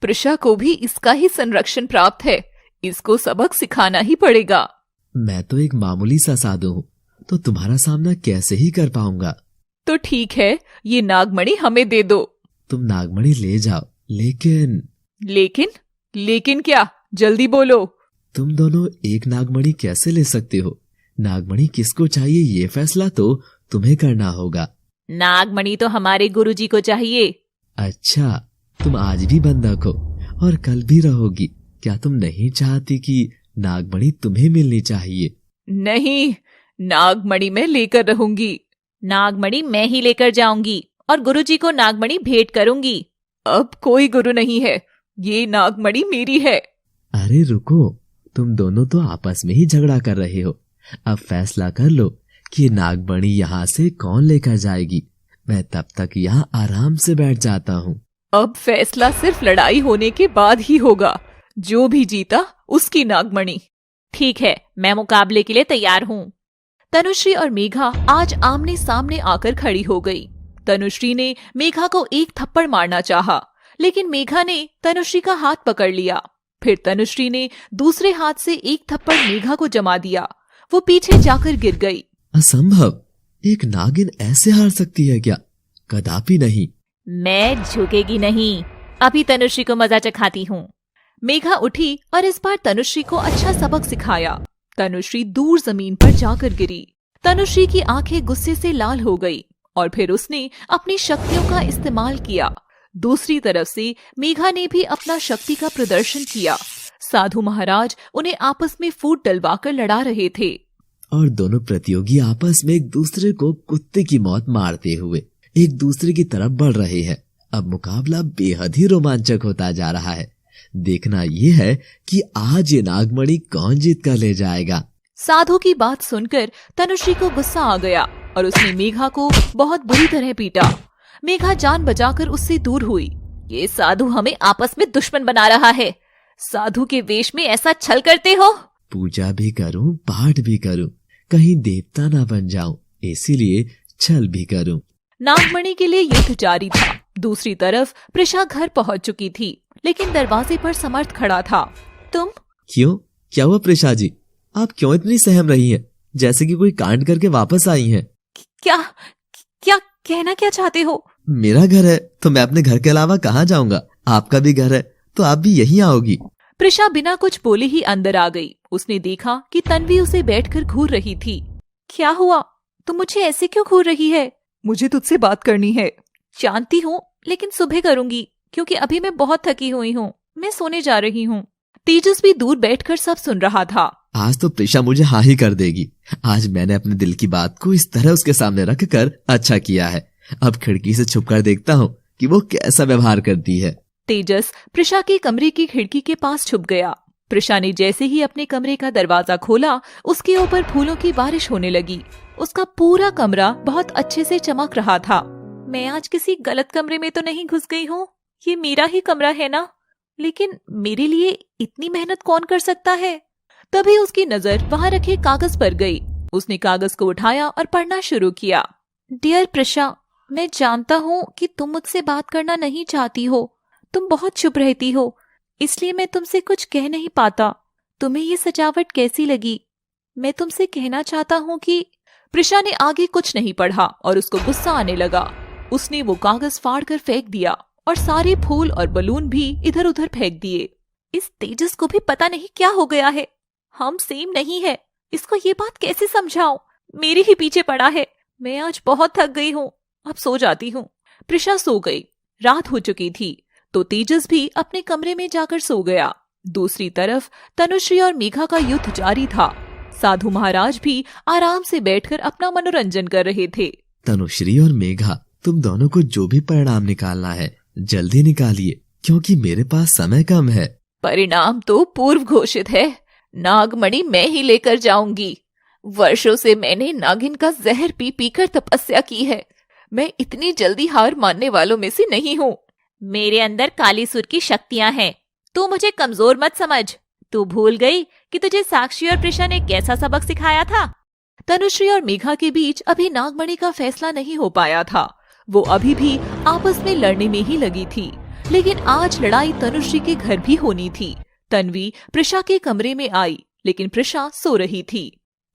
प्रिशा को भी इसका ही संरक्षण प्राप्त है, इसको सबक सिखाना ही पड़ेगा। मैं तो एक मामूली सा साधु हूँ, तो तुम्हारा सामना कैसे ही कर पाऊंगा? तो ठीक है, ये नागमणि हमें दे दो। तुम नागमणि ले जाओ, लेकिन लेकिन क्या? जल्दी बोलो। तुम दोनों एक नागमणि कैसे ले सकते हो? नागमणि किसको चाहिए ये फैसला तो तुम्हें करना होगा। नागमणि तो हमारे गुरुजी को चाहिए। अच्छा, तुम आज भी बंधक हो और कल भी रहोगी। क्या तुम नहीं चाहती कि नागमणि तुम्हें मिलनी चाहिए? नहीं, नागमणि मैं लेकर रहूंगी। नागमणि मैं ही लेकर जाऊंगी और गुरुजी को नागमणि भेंट करूंगी। अब कोई गुरु नहीं है, ये नागमणि मेरी है। अरे रुको, तुम दोनों तो आपस में ही झगड़ा कर रहे हो। अब फैसला कर लो कि नागमणि यहाँ से कौन लेकर जाएगी। मैं तब तक यहाँ आराम से बैठ जाता हूँ। अब फैसला सिर्फ लड़ाई होने के बाद ही होगा। जो भी जीता उसकी नागमणि। ठीक है, मैं मुकाबले के लिए तैयार हूँ। तनुश्री और मेघा आज आमने सामने आकर खड़ी हो गई। तनुश्री ने मेघा को एक थप्पड़ मारना चाहा, लेकिन मेघा ने तनुश्री का हाथ पकड़ लिया। फिर तनुश्री ने दूसरे हाथ से एक थप्पड़ मेघा को जमा दिया। वो पीछे जाकर गिर गई। असंभव, एक नागिन ऐसे हार सकती है क्या? कदापि नहीं। मैं झुकेगी नहीं, अभी तनुश्री को मजा चखाती हूँ। मेघा उठी और इस बार तनुश्री को अच्छा सबक सिखाया। तनुश्री दूर जमीन पर जाकर गिरी। तनुश्री की आंखें गुस्से से लाल हो गई और फिर उसने अपनी शक्तियों का इस्तेमाल किया। दूसरी तरफ से मेघा ने भी अपना शक्ति का प्रदर्शन किया। साधु महाराज उन्हें आपस में फूट डलवाकर लड़ा रहे थे और दोनों प्रतियोगी आपस में एक दूसरे को कुत्ते की मौत मारते हुए एक दूसरे की तरफ बढ़ रहे हैं। अब मुकाबला बेहद ही रोमांचक होता जा रहा है। देखना यह है कि आज ये नागमणि कौन जीत कर ले जाएगा। साधु की बात सुनकर तनुश्री को गुस्सा आ गया और उसने मेघा को बहुत बुरी तरह पीटा। मेघा जान बचाकर उससे दूर हुई। ये साधु हमें आपस में दुश्मन बना रहा है। साधु के वेश में ऐसा छल करते हो? पूजा भी करूं, पाठ भी करूं, कहीं देवता ना बन जाऊं, इसीलिए छल भी करूं। नागमणि के लिए युद्ध जारी था। दूसरी तरफ प्रिशा घर पहुंच चुकी थी, लेकिन दरवाजे पर समर्थ खड़ा था। तुम? क्यों, क्या हुआ प्रिशा जी? आप क्यों इतनी सहम रही हैं, जैसे कि कोई कांड करके वापस आई हैं? क्या क्या कहना क्या चाहते हो? मेरा घर है तो मैं अपने घर के अलावा कहाँ जाऊंगा? आपका भी घर है तो आप भी यहीं आओगी। प्रिशा बिना कुछ बोले ही अंदर आ गई। उसने देखा कि तन्वी उसे बैठकर घूर रही थी। क्या हुआ? तुम मुझे ऐसे क्यों घूर रही है? मुझे तुझसे बात करनी है। जानती हूँ, लेकिन सुबह करूंगी, क्योंकि अभी मैं बहुत थकी हुई हूँ। मैं सोने जा रही हूँ। तेजस भी दूर बैठकर सब सुन रहा था। आज तो प्रिशा मुझे हाँ ही कर देगी। आज मैंने अपने दिल की बात को इस तरह उसके सामने रखकर अच्छा किया है। अब खिड़की से छुपकर देखता हूँ कि वो कैसा व्यवहार करती है। तेजस प्रिशा के कमरे की खिड़की के पास छुप गया। प्रिशा ने जैसे ही अपने कमरे का दरवाजा खोला, उसके ऊपर फूलों की बारिश होने लगी। उसका पूरा कमरा बहुत अच्छे से चमक रहा था। मैं आज किसी गलत कमरे में तो नहीं घुस गई हूँ? ये मेरा ही कमरा है ना? लेकिन मेरे लिए इतनी मेहनत कौन कर सकता है? तभी उसकी नजर वहां रखे कागज पर गई। उसने कागज को उठाया और पढ़ना शुरू किया। डियर प्रिशा, मैं जानता हूँ कि तुम मुझसे बात करना नहीं चाहती हो। तुम बहुत चुप रहती हो, इसलिए मैं तुमसे कुछ कह नहीं पाता। तुम्हें ये सजावट कैसी लगी? मैं तुमसे कहना चाहता हूँ कि प्रिशा ने आगे कुछ नहीं पढ़ा और उसको गुस्सा आने लगा। उसने वो कागज फाड़ कर फेंक दिया और सारे फूल और बलून भी इधर उधर फेंक दिए। इस तेजस को भी पता नहीं क्या हो गया है। हम सेम नहीं है, इसको ये बात कैसे समझाऊं? मेरे ही पीछे पड़ा है। मैं आज बहुत थक गई हूँ, अब सो जाती हूँ। प्रिशा सो गई। रात हो चुकी थी तो तेजस भी अपने कमरे में जाकर सो गया। दूसरी तरफ तनुश्री और मेघा का युद्ध जारी था। साधु महाराज भी आराम से बैठकर अपना मनोरंजन कर रहे थे। तनुश्री और मेघा, तुम दोनों को जो भी परिणाम निकालना है जल्दी निकालिए, क्योंकि मेरे पास समय कम है। परिणाम तो पूर्व घोषित है। नागमणि मैं ही लेकर जाऊंगी। वर्षों से मैंने नागिन का जहर पी पीकर तपस्या की है। मैं इतनी जल्दी हार मानने वालों में से नहीं हूँ। मेरे अंदर कालीसुर की शक्तियां हैं। तू मुझे कमजोर मत समझ। तू भूल गई कि तुझे साक्षी और प्रिशा ने कैसा सबक सिखाया था? तनुश्री और मेघा के बीच अभी नागमणि का फैसला नहीं हो पाया था। वो अभी भी आपस में लड़ने में ही लगी थी। लेकिन आज लड़ाई तनुश्री के घर भी होनी थी। तन्वी प्रिशा के कमरे में आई, लेकिन प्रिशा सो रही थी।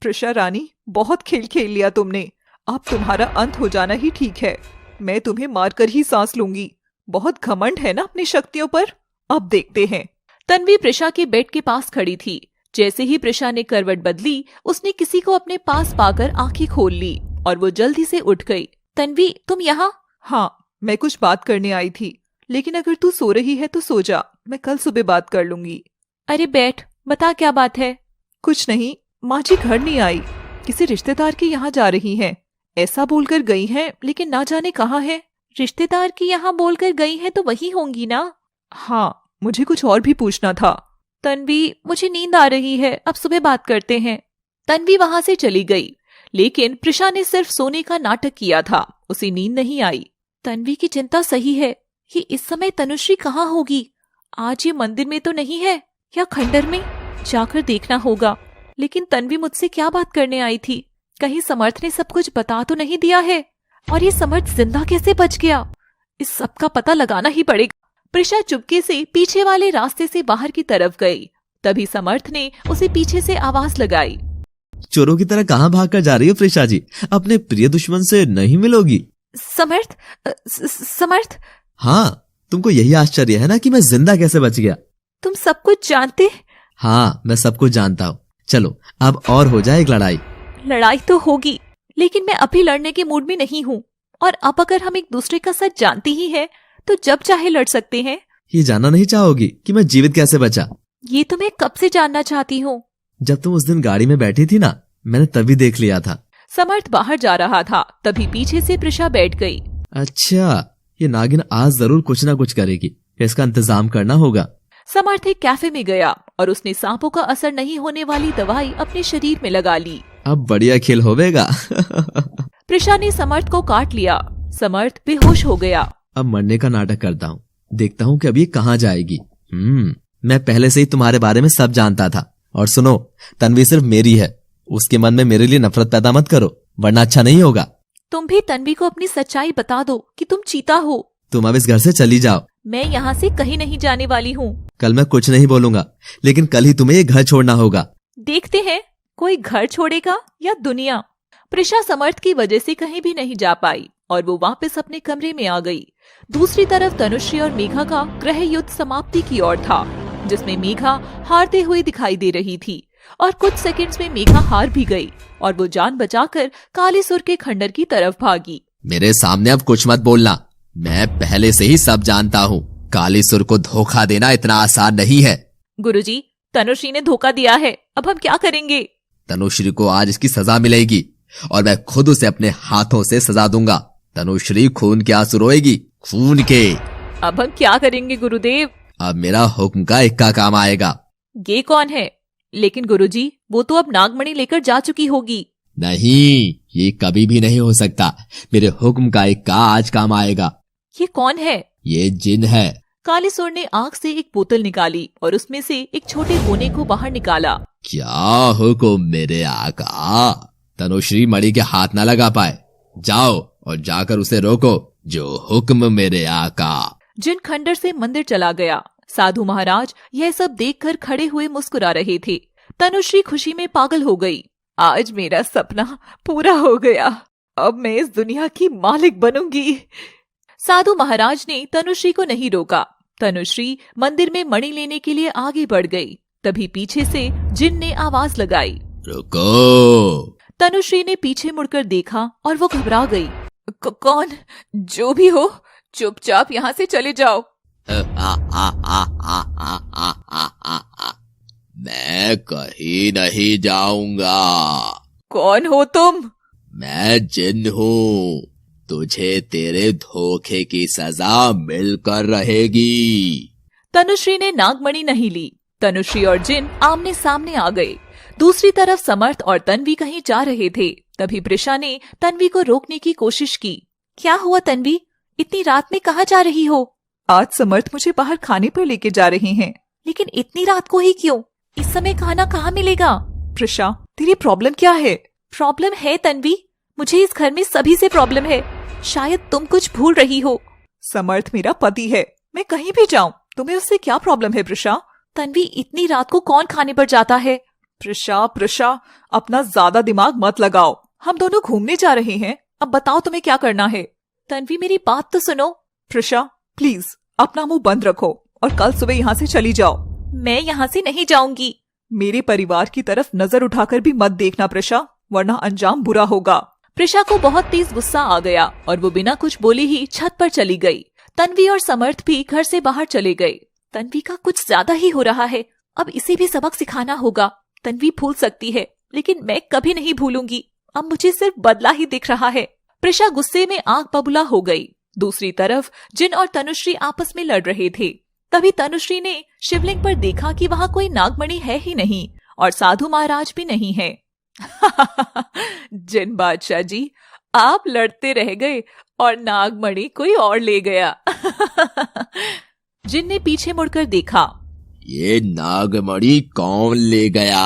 प्रिशा रानी, बहुत खेल खेल लिया तुमने। अब तुम्हारा अंत हो जाना ही ठीक है। मैं तुम्हें मारकर ही सांस लूंगी। बहुत घमंड है ना अपनी शक्तियों पर। अब देखते हैं। तन्वी प्रिशा के बेड के पास खड़ी थी। जैसे ही प्रिशा ने करवट बदली, उसने किसी को अपने पास पाकर आंखें खोल ली और वो जल्दी से उठ गई। तन्वी, तुम यहाँ? हाँ, मैं कुछ बात करने आई थी, लेकिन अगर तू सो रही है तो सो जा। मैं कल सुबह बात कर लूंगी। अरे बैठ, बता क्या बात है? कुछ नहीं, माँ जी घर नहीं आई। किसी रिश्तेदार के यहाँ जा रही हैं, ऐसा बोलकर गई हैं, लेकिन ना जाने कहाँ है। रिश्तेदार की यहाँ बोलकर गई है तो वही होंगी ना? हाँ, मुझे कुछ और भी पूछना था। तन्वी, मुझे नींद आ रही है, अब सुबह बात करते हैं। तन्वी वहां से चली गई, लेकिन प्रिशा ने सिर्फ सोने का नाटक किया था। उसे नींद नहीं आई। तन्वी की चिंता सही है। ये इस समय तनुश्री कहाँ होगी? आज ये मंदिर में तो नहीं है, या खंडर में? जाकर देखना होगा। लेकिन तन्वी मुझसे क्या बात करने आई थी? कहीं समर्थ ने सब कुछ बता तो नहीं दिया है? और ये समर्थ जिंदा कैसे बच गया? इस सब का पता लगाना ही पड़ेगा। प्रिशा चुपके से पीछे वाले रास्ते से बाहर की तरफ गई। तभी समर्थ ने उसे पीछे से आवाज लगाई। चोरों की तरह कहाँ भागकर जा रही हो प्रिशा जी? अपने प्रिय दुश्मन से नहीं मिलोगी? समर्थ? समर्थ? हाँ, तुमको यही आश्चर्य है ना कि मैं जिंदा कैसे बच गया? तुम सब कुछ जानते? हाँ, मैं सब कुछ जानता हूँ। चलो अब और हो जाए एक लड़ाई। लड़ाई तो होगी, लेकिन मैं अभी लड़ने के मूड में नहीं हूँ। और अब अगर हम एक दूसरे का सच जानते ही हैं, तो जब चाहे लड़ सकते हैं। ये जानना नहीं चाहोगी कि मैं जीवित कैसे बचा? ये तो मैं कब से जानना चाहती हूँ। जब तुम उस दिन गाड़ी में बैठी थी ना, मैंने तभी देख लिया था। समर्थ बाहर जा रहा था, तभी पीछे से प्रिशा बैठ गई। अच्छा, ये नागिन आज जरूर कुछ ना कुछ करेगी। इसका इंतजाम करना होगा। समर्थ एक कैफे में गया और उसने सांपों का असर नहीं होने वाली दवाई अपने शरीर में लगा ली। अब बढ़िया खेल होवेगा। प्रिशा ने समर्थ को काट लिया। समर्थ बेहोश हो गया। अब मरने का नाटक करता हूँ, देखता हूँ कि अब ये कहाँ जाएगी। मैं पहले से ही तुम्हारे बारे में सब जानता था। और सुनो, तन्वी सिर्फ मेरी है। उसके मन में मेरे लिए नफरत पैदा मत करो, वरना अच्छा नहीं होगा। तुम भी तन्वी को अपनी सच्चाई बता दो कि तुम चीता हो। तुम अब इस घर से चली जाओ। मैं यहाँ से कहीं नहीं जाने वाली हूँ। कल मैं कुछ नहीं बोलूंगा, लेकिन कल ही तुम्हें ये घर छोड़ना होगा। देखते हैं कोई घर छोड़ेगा या दुनिया। प्रिशा समर्थ की वजह से कहीं भी नहीं जा पाई और वो वापस अपने कमरे में आ गई। दूसरी तरफ तनुश्री और मेघा का ग्रह युद्ध समाप्ति की ओर था, जिसमें मेघा हारते हुए दिखाई दे रही थी और कुछ सेकंड्स में मेघा हार भी गई और वो जान बचाकर कालीसुर के खंडर की तरफ भागी। मेरे सामने अब कुछ मत बोलना, मैं पहले से ही सब जानता हूँ। कालीसुर को धोखा देना इतना आसान नहीं है। गुरुजी, तनुश्री ने धोखा दिया है, अब हम क्या करेंगे? तनुश्री को आज इसकी सजा मिलेगी और मैं खुद उसे अपने हाथों से सजा दूंगा। तनुश्री खून के आंसू रोएगी, खून के। अब हम क्या करेंगे गुरुदेव? अब मेरा हुक्म का इक्का काम आएगा। ये कौन है? लेकिन गुरुजी, वो तो अब नागमणि लेकर जा चुकी होगी। नहीं, ये कभी भी नहीं हो सकता। मेरे हुक्म का इक्का आज काम आएगा। ये कौन है? ये जिन है। कालीसुर ने आग से एक बोतल निकाली और उसमें से एक छोटे कोने को बाहर निकाला। क्या हुक्म मेरे आका? तनुश्री मणि के हाथ ना लगा पाए। जाओ और जाकर उसे रोको। जो हुक्म मेरे आका। जिन खंडर से मंदिर चला गया। साधु महाराज यह सब देखकर खड़े हुए मुस्कुरा रहे थे। तनुश्री खुशी में पागल हो गई। आज मेरा सपना पूरा हो गया, अब मैं इस दुनिया की मालिक बनूंगी। साधु महाराज ने तनुश्री को नहीं रोका। तनुश्री मंदिर में मणि लेने के लिए आगे बढ़ गई। तभी पीछे से जिन ने आवाज लगाई, रुको। तनुश्री ने पीछे मुड़कर देखा और वो घबरा गई। कौन? जो भी हो, चुपचाप यहाँ से चले जाओ। मैं कहीं नहीं जाऊंगा। कौन हो तुम? मैं जिन हूँ। तुझे तेरे धोखे की सजा मिलकर रहेगी। तनुश्री ने नागमणि नहीं ली। तनुश्री और जिन आमने सामने आ गए। दूसरी तरफ समर्थ और तन्वी कहीं जा रहे थे। तभी प्रिशा ने तन्वी को रोकने की कोशिश की। क्या हुआ तन्वी, इतनी रात में कहाँ जा रही हो? आज समर्थ मुझे बाहर खाने पर लेके जा रहे हैं। लेकिन इतनी रात को ही क्यों? इस समय खाना कहाँ मिलेगा? प्रिशा, तेरी प्रॉब्लम क्या है? प्रॉब्लम है तन्वी, मुझे इस घर में सभी से प्रॉब्लम है। शायद तुम कुछ भूल रही हो। समर्थ मेरा पति है, मैं कहीं भी जाऊं, तुम्हें उससे क्या प्रॉब्लम है? प्रिशा, तन्वी, इतनी रात को कौन खाने पर जाता है? प्रिशा, अपना ज्यादा दिमाग मत लगाओ। हम दोनों घूमने जा रहे हैं, अब बताओ तुम्हें क्या करना है? तन्वी, मेरी बात तो सुनो। प्रिशा, प्लीज अपना मुंह बंद रखो और कल सुबह यहाँ से चली जाओ। मैं यहाँ से नहीं जाऊंगी। मेरे परिवार की तरफ नजर उठाकर भी मत देखना प्रिशा, वरना अंजाम बुरा होगा। प्रिशा को बहुत तेज गुस्सा आ गया और वो बिना कुछ बोले ही छत पर चली गई। तन्वी और समर्थ भी घर से बाहर चले गए। तन्वी का कुछ ज्यादा ही हो रहा है, अब इसे भी सबक सिखाना होगा। तन्वी भूल सकती है, लेकिन मैं कभी नहीं भूलूंगी। अब मुझे सिर्फ बदला ही दिख रहा है। प्रिशा गुस्से में आग बबूला हो गई। दूसरी तरफ जिन और तनुश्री आपस में लड़ रहे थे। तभी तनुश्री ने शिवलिंग पर देखा कि वहाँ कोई नागमणि है ही नहीं और साधु महाराज भी नहीं है। जिन बादशाह जी, आप लड़ते रह गए और नागमणि कोई और ले गया। जिन ने पीछे मुड़कर देखा। ये नागमणि कौन ले गया?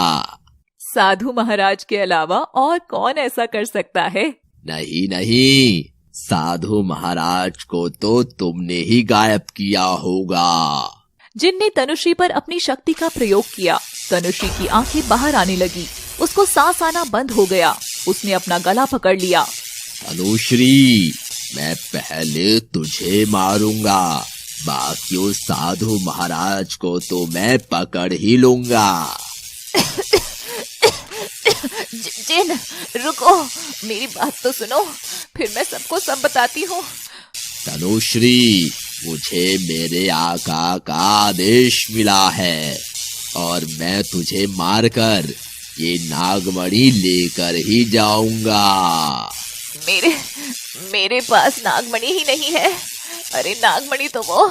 साधु महाराज के अलावा और कौन ऐसा कर सकता है? नहीं, साधु महाराज को तो तुमने ही गायब किया होगा। जिन ने तनुश्री पर अपनी शक्ति का प्रयोग किया। तनुश्री की आंखें बाहर आने लगी। उसको सांस आना बंद हो गया। उसने अपना गला पकड़ लिया। तनुश्री, मैं पहले तुझे मारूंगा, बाकी उस साधु महाराज को तो मैं पकड़ ही लूंगा। जिन, रुको, मेरी बात तो सुनो, फिर मैं सबको सब बताती हूँ। तनुश्री, मुझे मेरे आका का आदेश मिला है और मैं तुझे मारकर ये नागमणि लेकर ही जाऊंगा। मेरे पास नागमणि ही नहीं है। अरे नागमणि तो वो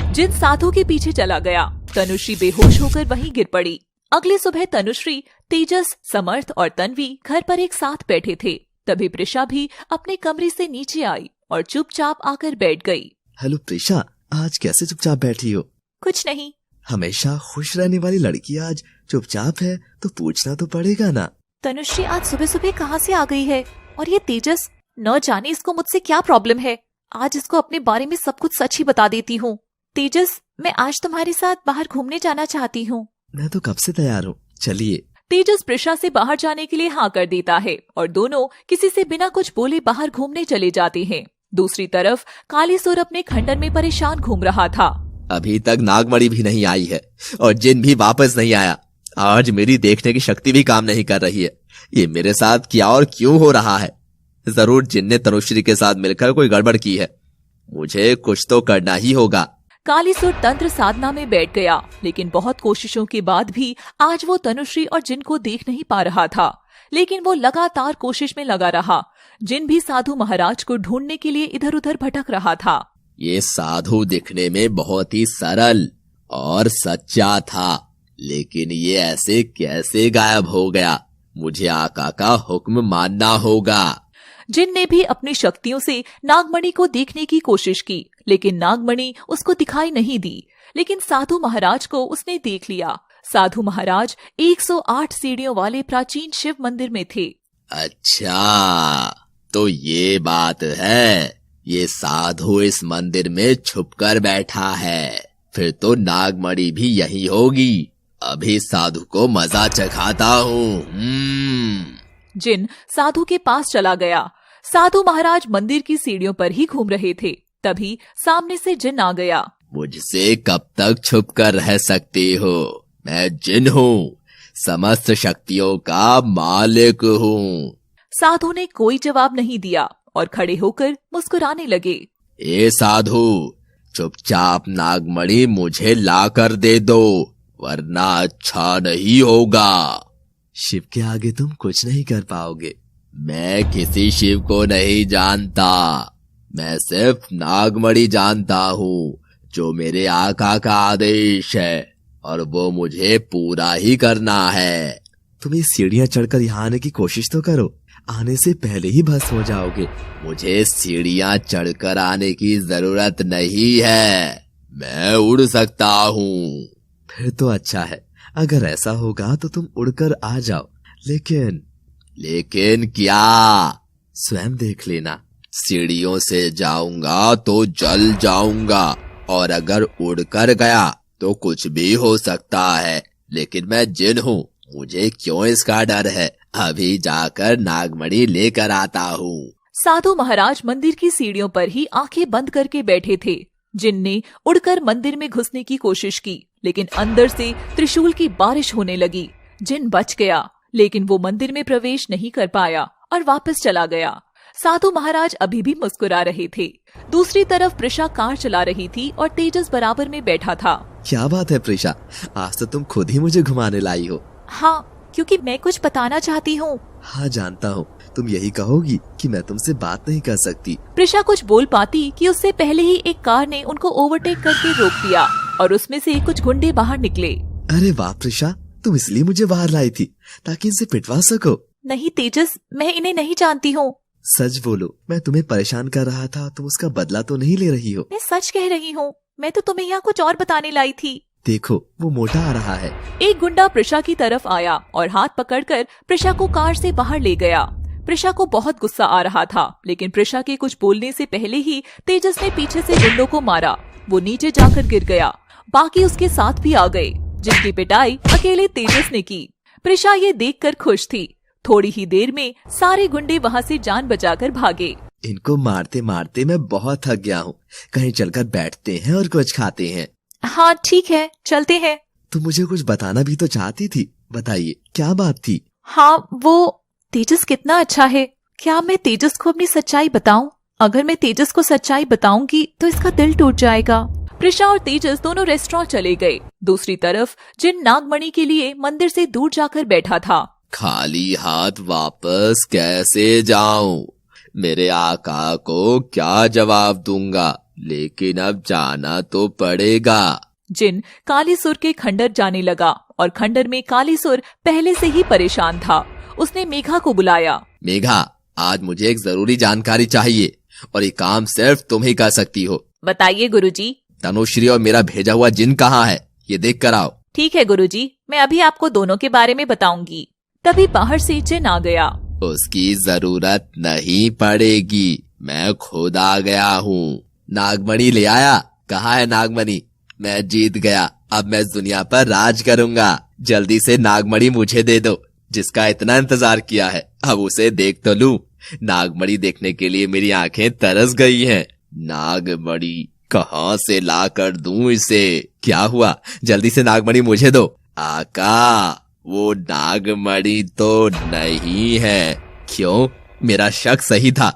जिन साधु के पीछे चला गया। तनुश्री बेहोश होकर वहीं गिर पड़ी। अगली सुबह तनुश्री, तेजस, समर्थ और तन्वी घर पर एक साथ बैठे थे। तभी प्रिशा भी अपने कमरे से नीचे आई और चुपचाप आकर बैठ गई। हेलो प्रिशा, आज कैसे चुपचाप बैठी हो? कुछ नहीं। हमेशा खुश रहने वाली लड़की आज चुपचाप है तो पूछना तो पड़ेगा ना। तनुश्री आज सुबह सुबह कहाँ से आ गई है? और ये तेजस, न जाने इसको मुझसे क्या प्रॉब्लम है। आज इसको अपने बारे में सब कुछ सच ही बता देती हूँ। तेजस, मैं आज तुम्हारे साथ बाहर घूमने जाना चाहती हूँ। मैं तो कब से तैयार हूँ, चलिए। तेजस प्रिशा से बाहर जाने के लिए हाँ कर देता है और दोनों किसी से बिना कुछ बोले बाहर घूमने चले जाते हैं। दूसरी तरफ कालीसुर अपने खंडर में परेशान घूम रहा था। अभी तक नागमणि भी नहीं आई है और जिन भी वापस नहीं आया। आज मेरी देखने की शक्ति भी काम नहीं कर रही है। ये मेरे साथ क्या और क्यों हो रहा है? जरूर जिन ने तनुश्री के साथ मिलकर कोई गड़बड़ की है। मुझे कुछ तो करना ही होगा। कालीसुर तंत्र साधना में बैठ गया, लेकिन बहुत कोशिशों के बाद भी आज वो तनुश्री और जिन को देख नहीं पा रहा था। लेकिन वो लगातार कोशिश में लगा रहा। जिन भी साधु महाराज को ढूंढने के लिए इधर उधर भटक रहा था। ये साधु दिखने में बहुत ही सरल और सच्चा था, लेकिन ये ऐसे कैसे गायब हो गया? मुझे आका का हुक्म मानना होगा। जिन ने भी अपनी शक्तियों से नागमणि को देखने की कोशिश की, लेकिन नागमणि उसको दिखाई नहीं दी। लेकिन साधु महाराज को उसने देख लिया। साधु महाराज 108 सीढ़ियों वाले प्राचीन शिव मंदिर में थे। अच्छा, तो ये बात है। ये साधु इस मंदिर में छुपकर बैठा है, फिर तो नागमणि भी यही होगी। अभी साधु को मजा चखाता हूँ। जिन साधु के पास चला गया। साधु महाराज मंदिर की सीढ़ियों पर ही घूम रहे थे, तभी सामने से जिन आ गया। मुझसे कब तक छुप कर रह सकती हो? मैं जिन हूँ, समस्त शक्तियों का मालिक हूँ। साधु ने कोई जवाब नहीं दिया और खड़े होकर मुस्कुराने लगे। ए साधु, चुपचाप नागमणि मुझे ला कर दे दो, वरना अच्छा नहीं होगा। शिव के आगे तुम कुछ नहीं कर पाओगे। मैं किसी शिव को नहीं जानता, मैं सिर्फ नागमणि जानता हूँ, जो मेरे आका का आदेश है और वो मुझे पूरा ही करना है। तुम ये सीढ़ियां चढ़कर यहाँ आने की कोशिश तो करो, आने से पहले ही भस्म हो जाओगे। मुझे सीढ़ियां चढ़कर आने की जरूरत नहीं है, मैं उड़ सकता हूँ। फिर तो अच्छा है, अगर ऐसा होगा तो तुम उड़कर आ जाओ, लेकिन क्या? स्वयं देख लेना। सीढ़ियों से जाऊंगा तो जल जाऊंगा, और अगर उड़कर गया तो कुछ भी हो सकता है। लेकिन मैं जिन हूँ, मुझे क्यों इसका डर है? अभी जाकर नागमणि लेकर आता हूँ। साधु महाराज मंदिर की सीढ़ियों पर ही आंखें बंद करके बैठे थे। जिन ने उड़कर मंदिर में घुसने की कोशिश की, लेकिन अंदर से त्रिशूल की बारिश होने लगी। जिन बच गया, लेकिन वो मंदिर में प्रवेश नहीं कर पाया और वापस चला गया। साधु महाराज अभी भी मुस्कुरा रहे थे। दूसरी तरफ प्रिशा कार चला रही थी और तेजस बराबर में बैठा था। क्या बात है प्रिशा, आज तो तुम खुद ही मुझे घुमाने लाई हो। हाँ, क्योंकि मैं कुछ बताना चाहती हूँ। हाँ जानता हूँ, तुम यही कहोगी कि मैं तुमसे बात नहीं कर सकती। प्रिशा कुछ बोल पाती कि उससे पहले ही एक कार ने उनको ओवरटेक करके रोक दिया और उसमें से कुछ गुंडे बाहर निकले। अरे वाह प्रिशा, तुम इसलिए मुझे बाहर लाई थी ताकि इनसे पिटवा सको। नहीं तेजस, मैं इन्हें नहीं जानती हूँ। सच बोलो, मैं तुम्हें परेशान कर रहा था, तुम उसका बदला तो नहीं ले रही हो? मैं सच कह रही हूँ, मैं तो तुम्हें यहाँ कुछ और बताने लाई थी। देखो, वो मोटा आ रहा है। एक गुंडा प्रिशा की तरफ आया और हाथ पकड़कर प्रिशा को कार से बाहर ले गया। प्रिशा को बहुत गुस्सा आ रहा था, लेकिन प्रिशा के कुछ बोलने से पहले ही तेजस ने पीछे से गुंडों को मारा। वो नीचे जाकर गिर गया। बाकी उसके साथ भी आ गए, जिनकी पिटाई अकेले तेजस ने की। प्रिशा ये देखकर खुश थी। थोड़ी ही देर में सारे गुंडे वहाँ से जान बचाकर भागे। इनको मारते मारते मैं बहुत थक गया हूँ, कहीं चलकर बैठते हैं और कुछ खाते हैं। हाँ ठीक है, चलते हैं। तुम मुझे कुछ बताना भी तो चाहती थी, बताइए क्या बात थी? हाँ, वो तेजस कितना अच्छा है। क्या मैं तेजस को अपनी सच्चाई बताऊं? अगर मैं तेजस को सच्चाई बताऊंगी तो इसका दिल टूट जाएगा। प्रिशा और तेजस दोनों रेस्टोरेंट चले गए। दूसरी तरफ जिन नागमणि के लिए मंदिर से दूर जाकर बैठा था। खाली हाथ वापस कैसे जाऊं? मेरे आका को क्या जवाब दूंगा? लेकिन अब जाना तो पड़ेगा। जिन कालीसुर के खंडर जाने लगा और खंडर में कालीसुर पहले से ही परेशान था। उसने मेघा को बुलाया। मेघा, आज मुझे एक जरूरी जानकारी चाहिए और ये काम सिर्फ तुम ही कर सकती हो। बताइए गुरुजी। तनुश्री और मेरा भेजा हुआ जिन कहाँ है, ये देख कर आओ। ठीक है गुरुजी, मैं अभी आपको दोनों के बारे में बताऊंगी। तभी बाहर से जिन आ गया। उसकी जरूरत नहीं पड़ेगी, मैं खुद आ गया हूँ। नागमणि ले आया? कहाँ है नागमणि? मैं जीत गया, अब मैं इस दुनिया पर राज करूंगा। जल्दी से नागमणि मुझे दे दो, जिसका इतना इंतजार किया है। अब उसे देख तो लूं। नागमणि देखने के लिए मेरी आंखें तरस गई हैं। नागमणि कहाँ से ला कर दूं इसे? क्या हुआ? जल्दी से नागमणि मुझे दो। आका, वो नागमणि तो नहीं है। क्यों? मेरा शक सही था,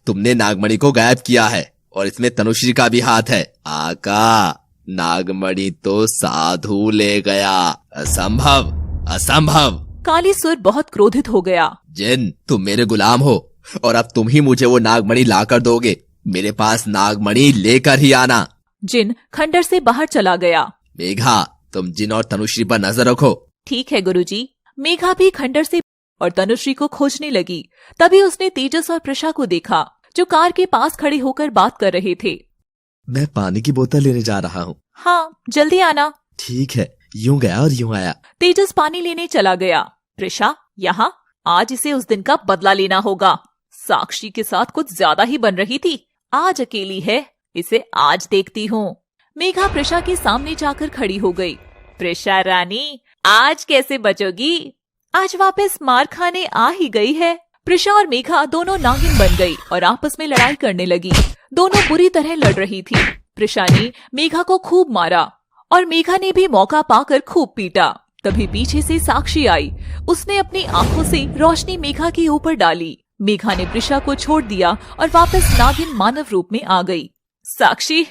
तुमने नागमणि को गायब किया है और इसमें तनुश्री का भी हाथ है। आका, नागमणि तो साधु ले गया। असंभव, असंभव। कालीसुर बहुत क्रोधित हो गया। जिन, तुम मेरे गुलाम हो और अब तुम ही मुझे वो नागमणि लाकर दोगे। मेरे पास नागमणि लेकर ही आना। जिन खंडर से बाहर चला गया। मेघा, तुम जिन और तनुश्री पर नजर रखो। ठीक है गुरुजी। मेघा भी खंडर से और तनुश्री को खोजने लगी। तभी उसने तेजस और प्रिशा को देखा, जो कार के पास खड़े होकर बात कर रहे थे। मैं पानी की बोतल लेने जा रहा हूँ। हाँ, जल्दी आना। ठीक है। यूं गया और यूं आया। तेजस पानी लेने चला गया। प्रिशा, यहाँ आज इसे उस दिन का बदला लेना होगा। साक्षी के साथ कुछ ज्यादा ही बन रही थी। आज अकेली है, इसे आज देखती हूँ। मेघा प्रिशा के सामने जाकर खड़ी हो गई। प्रिशा रानी, आज कैसे बचोगी? आज वापस मार खाने आ ही गई है। प्रिशा और मेघा दोनों नागिन बन गई और आपस में लड़ाई करने लगी। दोनों बुरी तरह लड़ रही थी। प्रिशा ने मेघा को खूब मारा और मेघा ने भी मौका पाकर खूब पीटा। तभी पीछे से साक्षी आई। उसने अपनी आंखों से रोशनी मेघा के ऊपर डाली। मेघा ने प्रिशा को छोड़ दिया और वापस नागिन मानव रूप में आ गई। साक्षी,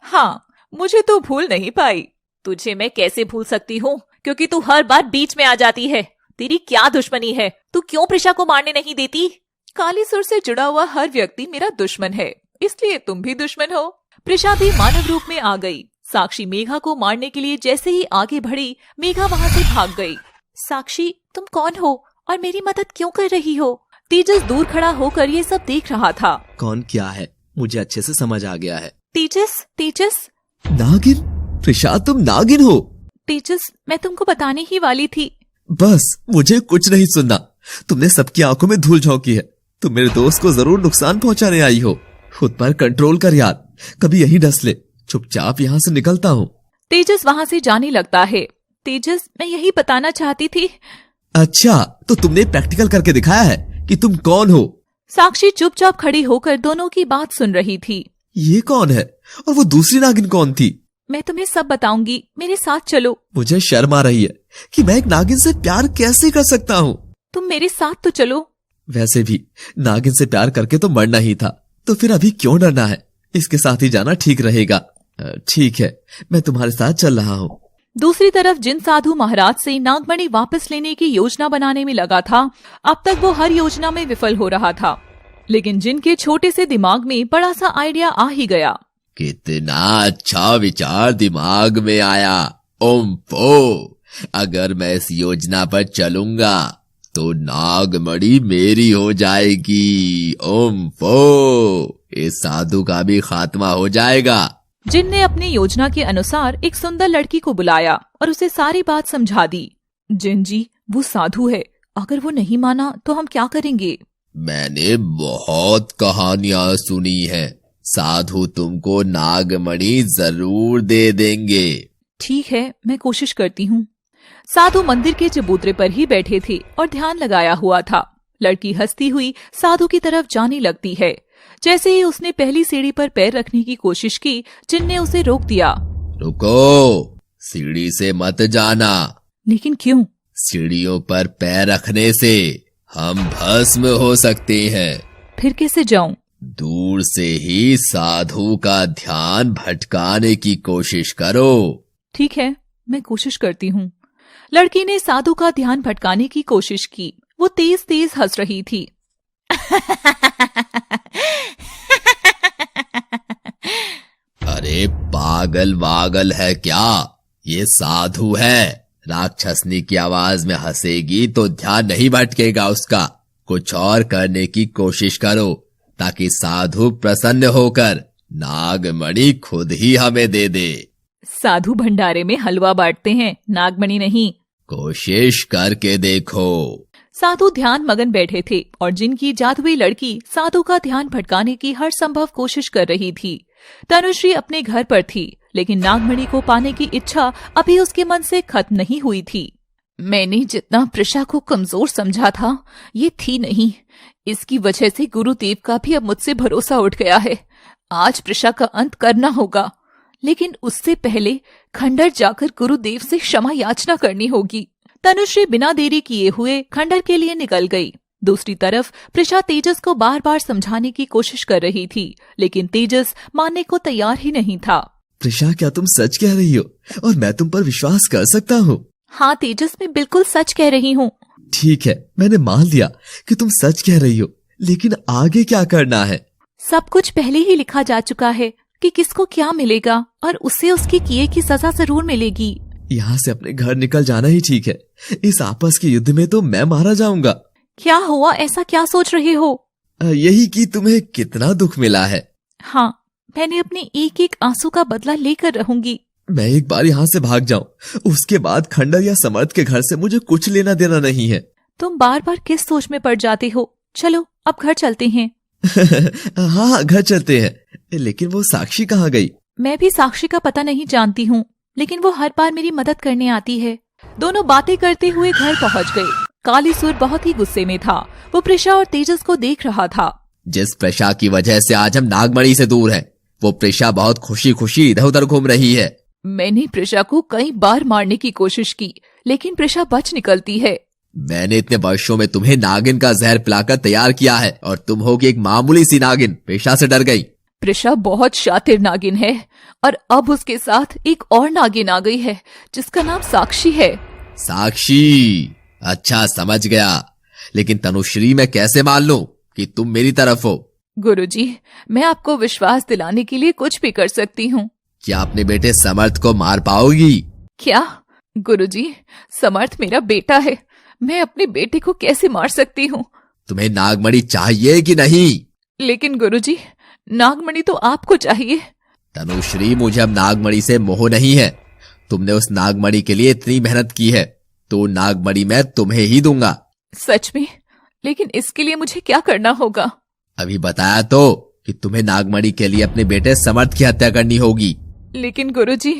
हाँ, मुझे तो भूल नहीं पाई। तुझे मैं कैसे भूल सकती हूँ, क्योंकि तू हर बार बीच में आ जाती है। तेरी क्या दुश्मनी है? तू क्यों प्रिशा को मारने नहीं देती? कालीसुर से जुड़ा हुआ हर व्यक्ति मेरा दुश्मन है, इसलिए तुम भी दुश्मन हो। प्रिशा भी मानव रूप में आ गई। साक्षी मेघा को मारने के लिए जैसे ही आगे बढ़ी, मेघा वहाँ से भाग गई। साक्षी, तुम कौन हो और मेरी मदद क्यों कर रही हो? तेजस दूर खड़ा होकर ये सब देख रहा था। कौन क्या है मुझे अच्छे से समझ आ गया है। तेजस, नागिन? प्रिशा, तुम नागिन हो? तेजस, मैं तुमको बताने ही वाली थी। बस मुझे कुछ नहीं सुनना। तुमने सबकी आंखों में धूल झोंकी है। तुम मेरे दोस्त को जरूर नुकसान पहुंचाने आई हो। खुद पर कंट्रोल कर यार, कभी यही डस ले। चुपचाप यहाँ से निकलता हूँ। तेजस वहाँ से जाने लगता है। तेजस, मैं यही बताना चाहती थी। अच्छा, तो तुमने प्रैक्टिकल करके दिखाया है कि तुम कौन हो? साक्षी चुपचाप खड़ी होकर दोनों की बात सुन रही थी। ये कौन है और वो दूसरी नागिन कौन थी? मैं तुम्हें सब बताऊंगी, मेरे साथ चलो। मुझे शर्म आ रही है कि मैं एक नागिन से प्यार कैसे कर सकता हूँ। तुम मेरे साथ तो चलो। वैसे भी नागिन से प्यार करके तो मरना ही था, तो फिर अभी क्यों डरना है? इसके साथ ही जाना ठीक रहेगा। ठीक है, मैं तुम्हारे साथ चल रहा हूँ। दूसरी तरफ जिन साधु महाराज से नागमणि वापस लेने की योजना बनाने में लगा था, अब तक वो हर योजना में विफल हो रहा था। लेकिन जिन के छोटे से दिमाग में बड़ा सा आइडिया आ ही गया। कितना अच्छा विचार दिमाग में आया। ओम फो, अगर मैं इस योजना पर चलूंगा तो नागमणि मेरी हो जाएगी। ओम फो, इस साधु का भी खात्मा हो जाएगा। जिन ने अपनी योजना के अनुसार एक सुंदर लड़की को बुलाया और उसे सारी बात समझा दी। जिन जी, वो साधु है, अगर वो नहीं माना तो हम क्या करेंगे? मैंने बहुत कहानियां सुनी हैं, साधु तुमको नागमणि जरूर दे देंगे। ठीक है, मैं कोशिश करती हूँ। साधु मंदिर के चबूतरे पर ही बैठे थे और ध्यान लगाया हुआ था। लड़की हंसती हुई साधु की तरफ जाने लगती है। जैसे ही उसने पहली सीढ़ी पर पैर रखने की कोशिश की, जिन ने उसे रोक दिया। रुको, सीढ़ी से मत जाना। लेकिन क्यों? सीढ़ियों पर पैर रखने से हम भस्म हो सकते हैं। फिर कैसे जाऊं? दूर से ही साधु का ध्यान भटकाने की कोशिश करो। ठीक है, मैं कोशिश करती हूँ। लड़की ने साधु का ध्यान भटकाने की कोशिश की। वो तेज तेज हंस रही थी। अरे पागल वागल है क्या? ये साधु है। राक्षसनी की आवाज में हंसेगी तो ध्यान नहीं भटकेगा उसका। कुछ और करने की कोशिश करो ताकि साधु प्रसन्न होकर नागमणि खुद ही हमें दे दे। साधु भंडारे में हलवा बांटते हैं, नागमणि नहीं। कोशिश करके देखो। साधु ध्यान मगन बैठे थे और जिनकी जादुई लड़की साधु का ध्यान भटकाने की हर संभव कोशिश कर रही थी। तनुश्री अपने घर पर थी, लेकिन नागमणि को पाने की इच्छा अभी उसके मन से खत्म नहीं हुई थी। मैंने जितना प्रिशा को कमजोर समझा था, ये थी नहीं। इसकी वजह से गुरुदेव का भी अब मुझसे भरोसा उठ गया है। आज प्रिशा का अंत करना होगा, लेकिन उससे पहले खंडर जाकर गुरुदेव से क्षमा याचना करनी होगी। तनुश्री बिना देरी किए हुए खंडर के लिए निकल गई। दूसरी तरफ प्रिशा तेजस को बार बार समझाने की कोशिश कर रही थी, लेकिन तेजस मानने को तैयार ही नहीं था। प्रिशा, क्या तुम सच कह रही हो और मैं तुम पर विश्वास कर सकता हूँ? हाँ तेजस, मैं बिल्कुल सच कह रही हूँ। ठीक है, मैंने मान लिया कि तुम सच कह रही हो, लेकिन आगे क्या करना है? सब कुछ पहले ही लिखा जा चुका है कि किसको क्या मिलेगा और उसे उसके किए की सजा जरूर मिलेगी। यहाँ से अपने घर निकल जाना ही ठीक है। इस आपस के युद्ध में तो मैं मारा जाऊंगा। क्या हुआ? ऐसा क्या सोच रहे हो? यही कि तुम्हें कितना दुख मिला है। हाँ, मैंने अपने एक एक आंसू का बदला लेकर रहूंगी। मैं एक बार यहाँ से भाग जाऊं, उसके बाद खंडर या समर्थ के घर से मुझे कुछ लेना देना नहीं है। तुम बार बार किस सोच में पड़ जाते हो? चलो अब घर चलते हैं। हाँ, घर चलते हैं। लेकिन वो साक्षी कहाँ गई? मैं भी साक्षी का पता नहीं जानती हूँ, लेकिन वो हर बार मेरी मदद करने आती है। दोनों बातें करते हुए घर पहुँच गए। कालीसुर बहुत ही गुस्से में था। वो प्रिशा और तेजस को देख रहा था। जिस प्रिशा की वजह से आज हम नागमणि से दूर हैं, वो प्रिशा बहुत खुशी खुशी इधर उधर घूम रही है। मैंने प्रिशा को कई बार मारने की कोशिश की, लेकिन प्रिशा बच निकलती है। मैंने इतने वर्षों में तुम्हें नागिन का जहर पिलाकर तैयार किया है और तुम हो कि एक मामूली सी नागिन प्रिशा से डर गई। प्रिशा बहुत शातिर नागिन है और अब उसके साथ एक और नागिन आ गई है जिसका नाम साक्षी है। साक्षी? अच्छा, समझ गया। लेकिन तनुश्री, मैं कैसे मान लूं कि तुम मेरी तरफ हो? गुरुजी, मैं आपको विश्वास दिलाने के लिए कुछ भी कर सकती हूँ। क्या अपने बेटे समर्थ को मार पाओगी? क्या? गुरुजी, समर्थ मेरा बेटा है, मैं अपने बेटे को कैसे मार सकती हूँ? तुम्हें नागमणि चाहिए कि नहीं? लेकिन गुरुजी, नागमणि तो आपको चाहिए। तनुश्री, मुझे अब नागमणि से मोह नहीं है। तुमने उस नागमणि के लिए इतनी मेहनत की है, तो नागमणि मैं तुम्हें ही दूंगा। सच में? लेकिन इसके लिए मुझे क्या करना होगा? अभी बताया तो कि तुम्हें नागमणि के लिए अपने बेटे समर्थ की हत्या करनी होगी। लेकिन गुरुजी।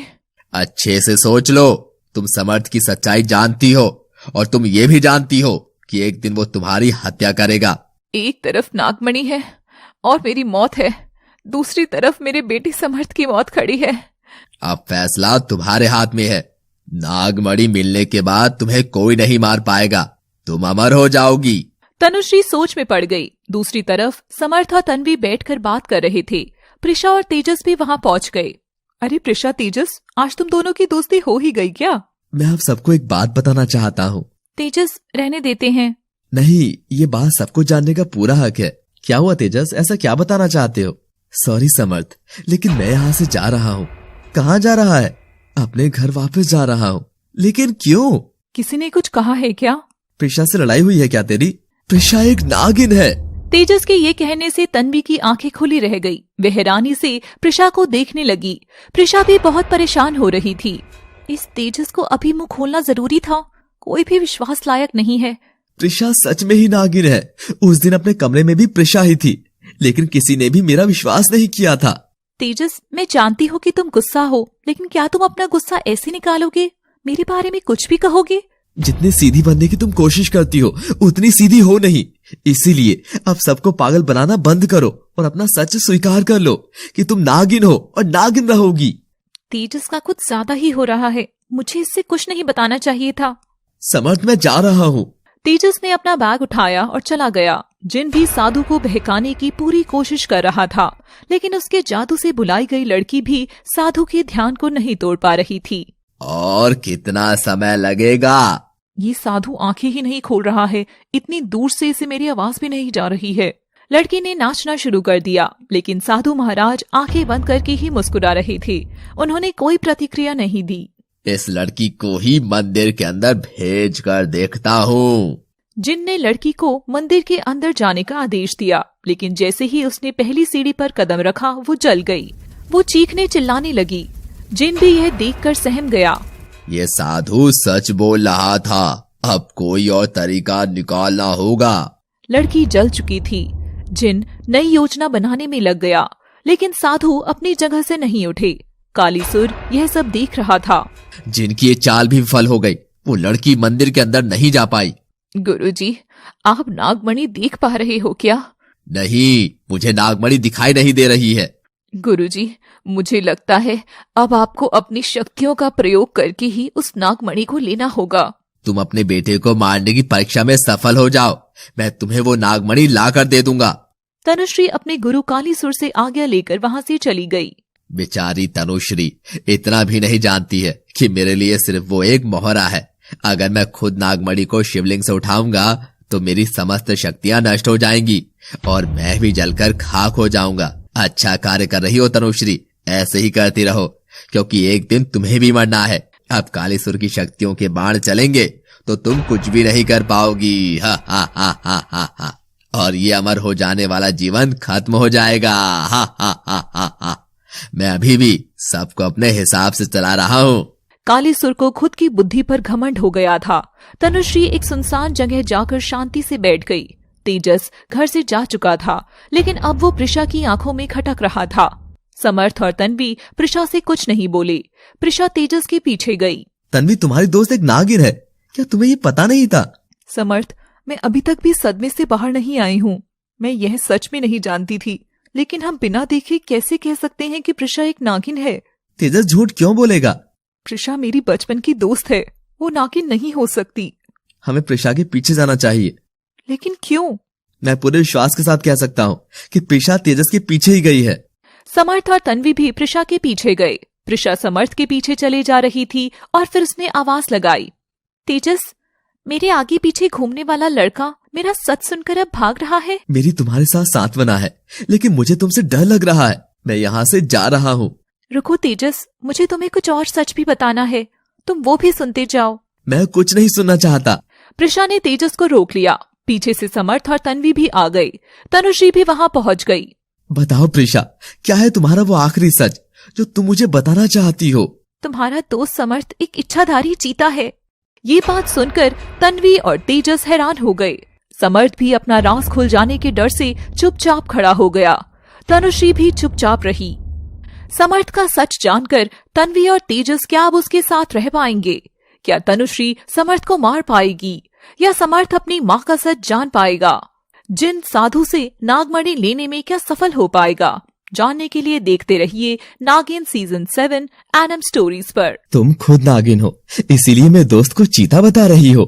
अच्छे से सोच लो। तुम समर्थ की सच्चाई जानती हो और तुम ये भी जानती हो कि एक दिन वो तुम्हारी हत्या करेगा। एक तरफ नागमणि है और मेरी मौत है, दूसरी तरफ मेरे बेटे समर्थ की मौत खड़ी है। अब फैसला तुम्हारे हाथ में है। नागमणि मिलने के बाद तुम्हें कोई नहीं मार पाएगा, तुम अमर हो जाओगी। तनुश्री सोच में पड़ गई। दूसरी तरफ समर्थ और तन्वी बैठकर बात कर रहे थे। प्रिशा और तेजस भी वहां पहुंच गए। अरे प्रिशा, तेजस, आज तुम दोनों की दोस्ती हो ही गई क्या? मैं आप सबको एक बात बताना चाहता हूँ। तेजस, रहने देते हैं। नहीं, ये बात सबको जानने का पूरा हक है। क्या हुआ तेजस, ऐसा क्या बताना चाहते हो? सॉरी समर्थ, लेकिन मैं यहाँ से जा रहा हूँ। कहाँ जा रहा है? अपने घर वापस जा रहा हूँ। लेकिन क्यों? किसी ने कुछ कहा है क्या? प्रिशा से लड़ाई हुई है क्या तेरी? प्रिशा एक नागिन है। तेजस के ये कहने से तन्वी की आंखें खुली रह गई। वह हैरानी से प्रिशा को देखने लगी। प्रिशा भी बहुत परेशान हो रही थी। इस तेजस को अभी मुंह खोलना जरूरी था। कोई भी विश्वास लायक नहीं है। प्रिशा सच में ही नागिन है। उस दिन अपने कमरे में भी प्रिशा ही थी, लेकिन किसी ने भी मेरा विश्वास नहीं किया था। तेजस, मैं जानती हूँ कि तुम गुस्सा हो, लेकिन क्या तुम अपना गुस्सा ऐसे निकालोगे? मेरे बारे में कुछ भी कहोगे? जितनी सीधी बनने की तुम कोशिश करती हो, उतनी सीधी हो नहीं। इसीलिए अब सबको पागल बनाना बंद करो और अपना सच स्वीकार कर लो कि तुम नागिन हो और नागिन रहोगी। तेजस का कुछ ज्यादा ही हो रहा है। मुझे इससे कुछ नहीं बताना चाहिए था। समर्थ, मैं जा रहा हूँ। तेजस ने अपना बैग उठाया और चला गया। जिन भी साधु को बहकाने की पूरी कोशिश कर रहा था, लेकिन उसके जादू से बुलाई गई लड़की भी साधु के ध्यान को नहीं तोड़ पा रही थी। और कितना समय लगेगा? ये साधु आंखें ही नहीं खोल रहा है। इतनी दूर से इसे मेरी आवाज भी नहीं जा रही है। लड़की ने नाचना शुरू कर दिया, लेकिन साधु महाराज आंखें बंद करके ही मुस्कुरा रहे थे। उन्होंने कोई प्रतिक्रिया नहीं दी। इस लड़की को ही मंदिर के अंदर भेज कर देखता हूँ। जिन ने लड़की को मंदिर के अंदर जाने का आदेश दिया, लेकिन जैसे ही उसने पहली सीढ़ी पर कदम रखा, वो जल गई। वो चीखने चिल्लाने लगी। जिन भी यह देखकर सहम गया। ये साधु सच बोल रहा था। अब कोई और तरीका निकालना होगा। लड़की जल चुकी थी। जिन नई योजना बनाने में लग गया, लेकिन साधु अपनी जगह से नहीं उठे। कालीसुर यह सब देख रहा था। जिनकी ये चाल भी विफल हो गई। वो लड़की मंदिर के अंदर नहीं जा पाई। गुरुजी, आप नागमणि देख पा रहे हो क्या? नहीं, मुझे नागमणि दिखाई नहीं दे रही है। गुरुजी, मुझे लगता है अब आपको अपनी शक्तियों का प्रयोग करके ही उस नागमणि को लेना होगा। तुम अपने बेटे को मारने की परीक्षा में सफल हो जाओ, मैं तुम्हें वो नागमणि ला कर दे दूंगा। तनुश्री अपने गुरु कालीसुर से आज्ञा लेकर वहां से चली गई। बेचारी तनुश्री इतना भी नहीं जानती है कि मेरे लिए सिर्फ वो एक मोहरा है। अगर मैं खुद नागमणि को शिवलिंग से उठाऊंगा तो मेरी समस्त शक्तियां नष्ट हो जाएंगी और मैं भी जलकर खाक हो जाऊंगा। अच्छा कार्य कर रही हो तनुश्री, ऐसे ही करती रहो, क्योंकि एक दिन तुम्हें भी मरना है। अब कालीसुर की शक्तियों के बाण चलेंगे तो तुम कुछ भी नहीं कर पाओगी। हा हा हा हा हा हा। और ये अमर हो जाने वाला जीवन खत्म हो जाएगा। हा हा हा हा हा। मैं अभी भी सबको अपने हिसाब से चला रहा हूँ। कालीसुर को खुद की बुद्धि पर घमंड हो गया था। तनुश्री एक सुनसान जगह जाकर शांति से बैठ गई। तेजस घर से जा चुका था, लेकिन अब वो प्रिशा की आंखों में खटक रहा था। समर्थ और तन्वी प्रिशा से कुछ नहीं बोले। प्रिशा तेजस के पीछे गई। तन्वी, तुम्हारी दोस्त एक नागिन है, क्या तुम्हें ये पता नहीं था? समर्थ, मैं अभी तक भी सदमे से बाहर नहीं आई हूँ। मैं यह सच में नहीं जानती थी, लेकिन हम बिना देखे कैसे कह सकते हैं कि प्रिशा एक नागिन है? तेजस झूठ क्यों बोलेगा? प्रिशा मेरी बचपन की दोस्त है, वो नागिन नहीं हो सकती। हमें प्रिशा के पीछे जाना चाहिए। लेकिन क्यों? मैं पूरे विश्वास के साथ कह सकता हूँ कि प्रिशा तेजस के पीछे ही गई है। समर्थ और तन्वी भी प्रिशा के पीछे गए। प्रिशा समर्थ के पीछे चले जा रही थी और फिर उसने आवाज लगाई, तेजस, मेरे आगे पीछे घूमने वाला लड़का मेरा सच सुनकर अब भाग रहा है। मेरी तुम्हारे साथ सांत्वना है, लेकिन मुझे तुमसे डर लग रहा है। मैं यहाँ से जा रहा हूँ। रुको तेजस, मुझे तुम्हें कुछ और सच भी बताना है, तुम वो भी सुनते जाओ। मैं कुछ नहीं सुनना चाहता। प्रिशा ने तेजस को रोक लिया। पीछे से समर्थ और तन्वी भी आ गई। तनुश्री भी वहां पहुंच गई। बताओ प्रिशा, क्या है तुम्हारा वो आखिरी सच जो तुम मुझे बताना चाहती हो? तुम्हारा दोस्त समर्थ एक इच्छाधारी चीता है। ये बात सुनकर तन्वी और तेजस हैरान हो गए। समर्थ भी अपना राज खुल जाने के डर से चुपचाप खड़ा हो गया। तनुश्री भी चुपचाप रही। समर्थ का सच जानकर तन्वी और तेजस क्या अब उसके साथ रह पाएंगे? क्या तनुश्री समर्थ को मार पाएगी या समर्थ अपनी माँ का सच जान पाएगा? जिन साधु से नागमणि लेने में क्या सफल हो पाएगा? जानने के लिए देखते रहिए नागिन सीजन 7 एनएम स्टोरीज पर। तुम खुद नागिन हो, इसीलिए मैं दोस्त को चीता बता रही हो।